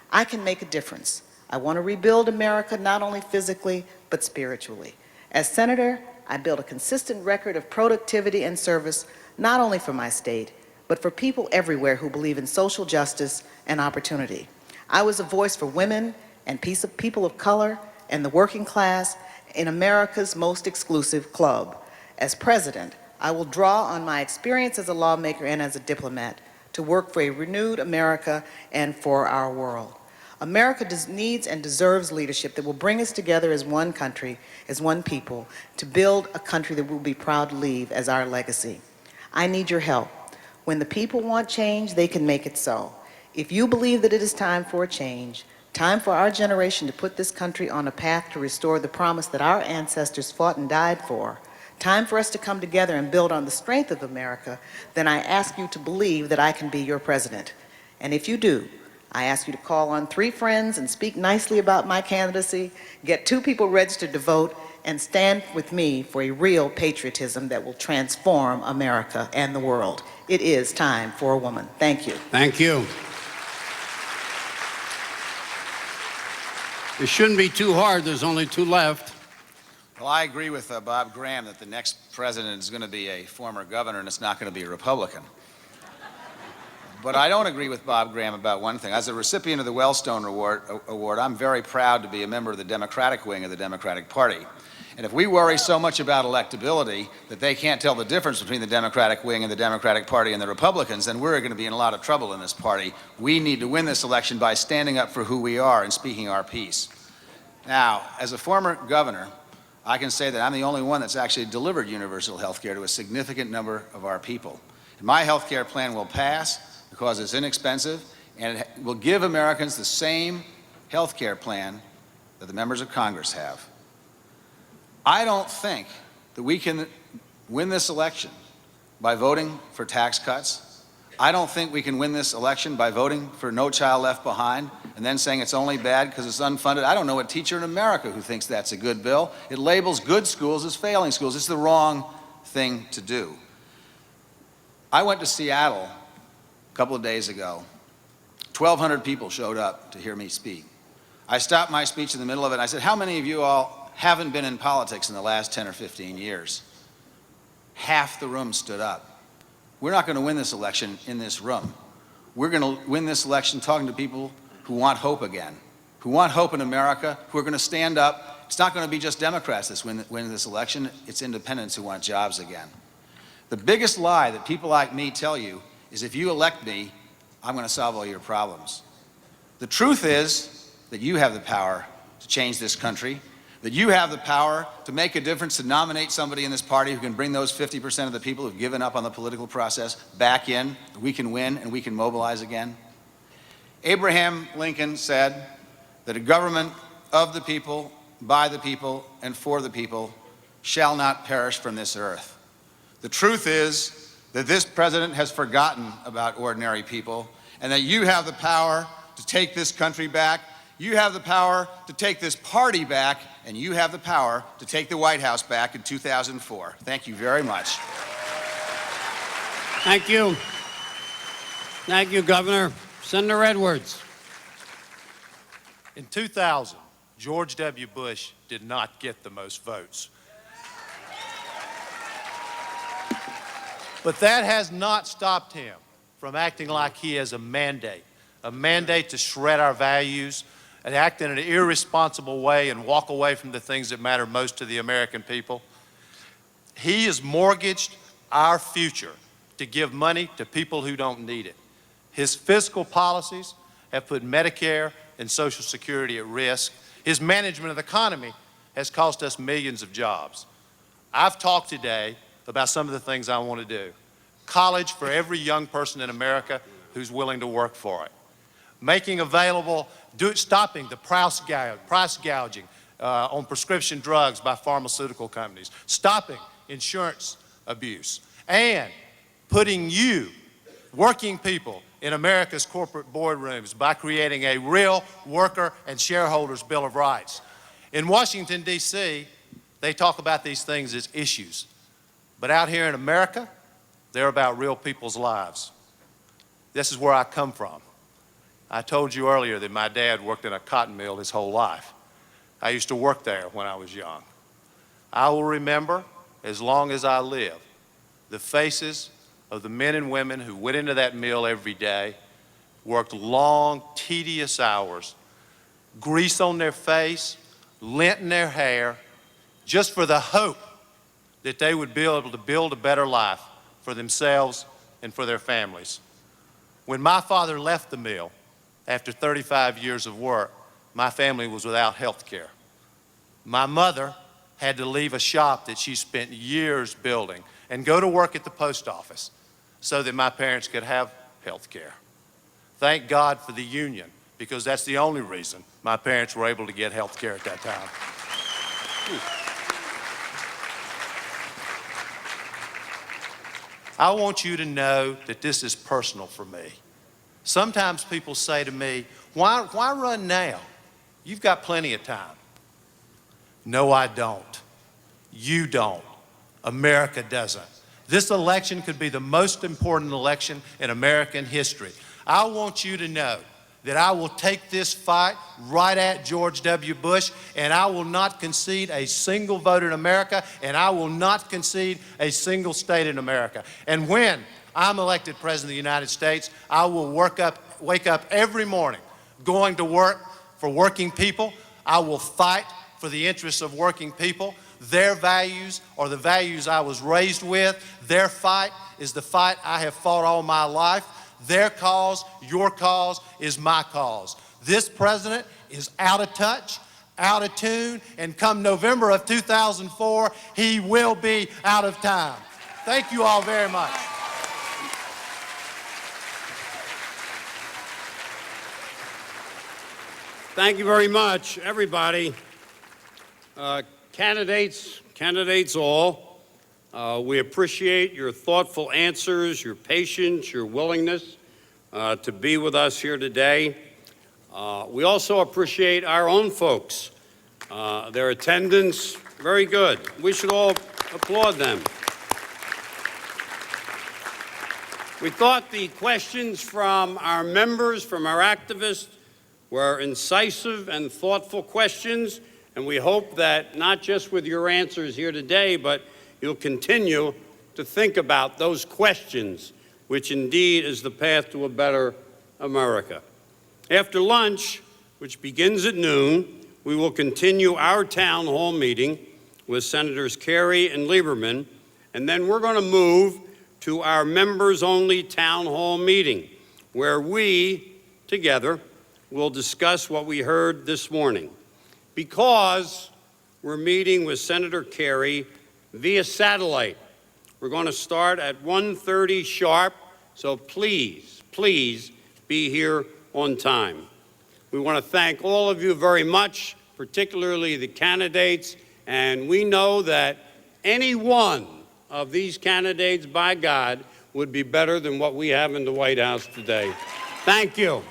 I can make a difference. I want to rebuild America not only physically, but spiritually. As senator, I built a consistent record of productivity and service, not only for my state, but for people everywhere who believe in social justice and opportunity. I was a voice for women and people of color and the working class in America's most exclusive club. As president, I will draw on my experience as a lawmaker and as a diplomat to work for a renewed America and for our world. America needs and deserves leadership that will bring us together as one country, as one people, to build a country that we'll be proud to leave as our legacy. I need your help. When the people want change, they can make it so. If you believe that it is time for a change, time for our generation to put this country on a path to restore the promise that our ancestors fought and died for, time for us to come together and build on the strength of America, then I ask you to believe that I can be your president. And if you do, I ask you to call on 3 friends and speak nicely about my candidacy, get 2 people registered to vote, and stand with me for a real patriotism that will transform America and the world. It is time for a woman. Thank you. Thank you. It shouldn't be too hard. There's only 2 left. Well, I agree with Bob Graham that the next president is going to be a former governor and it's not going to be a Republican. But I don't agree with Bob Graham about one thing. As a recipient of the Wellstone Award, I'm very proud to be a member of the Democratic wing of the Democratic Party. And if we worry so much about electability that they can't tell the difference between the Democratic wing and the Democratic Party and the Republicans, then we're going to be in a lot of trouble in this party. We need to win this election by standing up for who we are and speaking our piece. Now, as a former governor, I can say that I'm the only one that's actually delivered universal health care to a significant number of our people. And my health care plan will pass because it's inexpensive and it will give Americans the same health care plan that the members of Congress have. I don't think that we can win this election by voting for tax cuts. I don't think we can win this election by voting for No Child Left Behind and then saying it's only bad because it's unfunded. I don't know a teacher in America who thinks that's a good bill. It labels good schools as failing schools. It's the wrong thing to do. I went to Seattle a couple of days ago. 1,200 people showed up to hear me speak. I stopped my speech in the middle of it and I said, how many of you all haven't been in politics in the last 10 or 15 years? Half the room stood up. We're not going to win this election in this room. We're going to win this election talking to people who want hope again, who want hope in America, who are going to stand up. It's not going to be just Democrats that win this election. It's independents who want jobs again. The biggest lie that people like me tell you is if you elect me, I'm going to solve all your problems. The truth is that you have the power to change this country, that you have the power to make a difference, to nominate somebody in this party who can bring those 50% of the people who've given up on the political process back in. We can win and we can mobilize again. Abraham Lincoln said that a government of the people, by the people, and for the people shall not perish from this earth. The truth is that this president has forgotten about ordinary people and that you have the power to take this country back. You have the power to take this party back, and you have the power to take the White House back in 2004. Thank you very much. Thank you. Thank you, Governor. Senator Edwards. In 2000, George W. Bush did not get the most votes. But that has not stopped him from acting like he has a mandate to shred our values, and act in an irresponsible way and walk away from the things that matter most to the American people. He has mortgaged our future to give money to people who don't need it. His fiscal policies have put Medicare and Social Security at risk. His management of the economy has cost us millions of jobs. I've talked today about some of the things I want to do. College for every young person in America who's willing to work for it. Making available, stopping the price gouging on prescription drugs by pharmaceutical companies, stopping insurance abuse, and putting you, working people, in America's corporate boardrooms by creating a real worker and shareholders Bill of Rights. In Washington, D.C., they talk about these things as issues, but out here in America, they're about real people's lives. This is where I come from. I told you earlier that my dad worked in a cotton mill his whole life. I used to work there when I was young. I will remember, as long as I live, the faces of the men and women who went into that mill every day, worked long, tedious hours, grease on their face, lint in their hair, just for the hope that they would be able to build a better life for themselves and for their families. When my father left the mill, after 35 years of work, my family was without health care. My mother had to leave a shop that she spent years building and go to work at the post office so that my parents could have health care. Thank God for the union, because that's the only reason my parents were able to get health care at that time. I want you to know that this is personal for me. Sometimes people say to me, why run now? You've got plenty of time. No, I don't. You don't. America doesn't. This election could be the most important election in American history. I want you to know that I will take this fight right at George W. Bush, and I will not concede a single vote in America, and I will not concede a single state in America. And when I'm elected President of the United States, I will wake up every morning going to work for working people. I will fight for the interests of working people. Their values are the values I was raised with. Their fight is the fight I have fought all my life. Their cause, your cause, is my cause. This president is out of touch, out of tune, and come November of 2004, he will be out of time. Thank you all very much. Thank you very much, everybody. Candidates all, we appreciate your thoughtful answers, your patience, your willingness to be with us here today. We also appreciate our own folks, their attendance, very good. We should all applaud them. We thought the questions from our members, from our activists, were incisive and thoughtful questions, and we hope that not just with your answers here today, but you'll continue to think about those questions, which indeed is the path to a better America. After lunch, which begins at noon, we will continue our town hall meeting with Senators Kerry and Lieberman, and then we're going to move to our members-only town hall meeting, where we, together, will discuss what we heard this morning. Because we're meeting with Senator Kerry via satellite, we're going to start at 1:30 sharp, so please, please be here on time. We want to thank all of you very much, particularly the candidates, and we know that any one of these candidates, by God, would be better than what we have in the White House today. Thank you.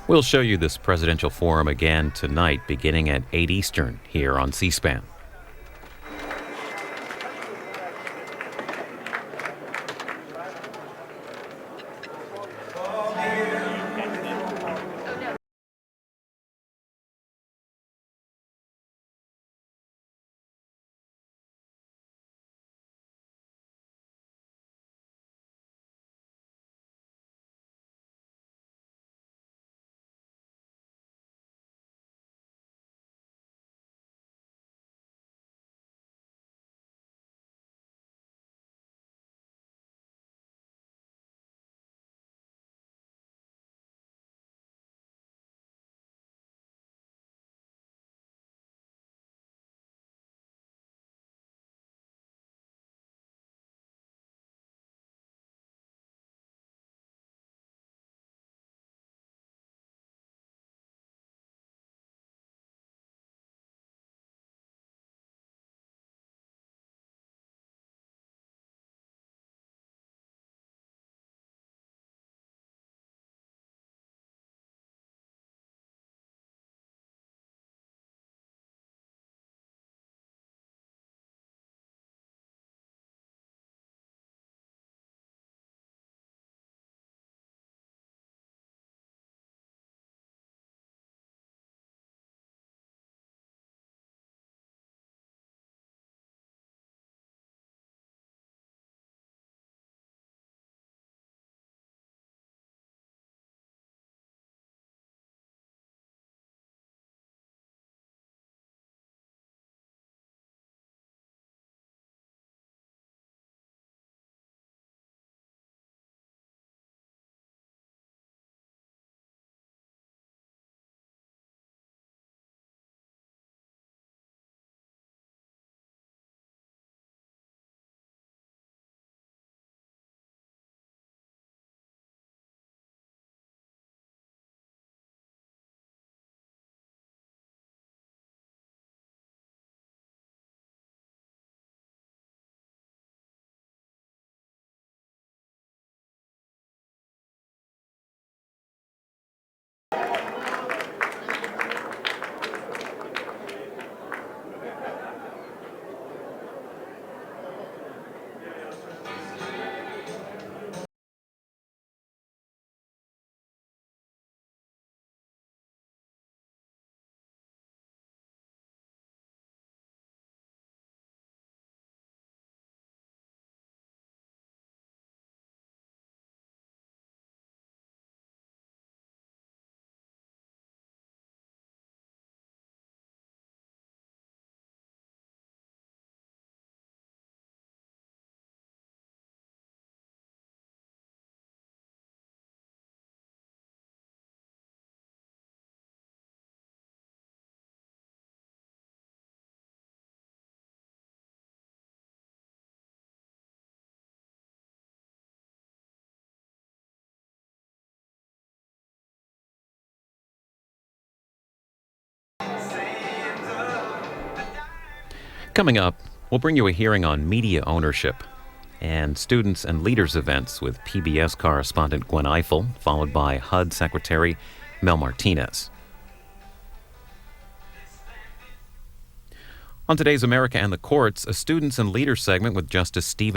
We'll show you this presidential forum again tonight beginning at 8 Eastern here on C-SPAN. Coming up, we'll bring you a hearing on media ownership and students and leaders events with PBS correspondent Gwen Eiffel, followed by HUD Secretary Mel Martinez. On today's America and the Courts, a students and leaders segment with Justice Stephen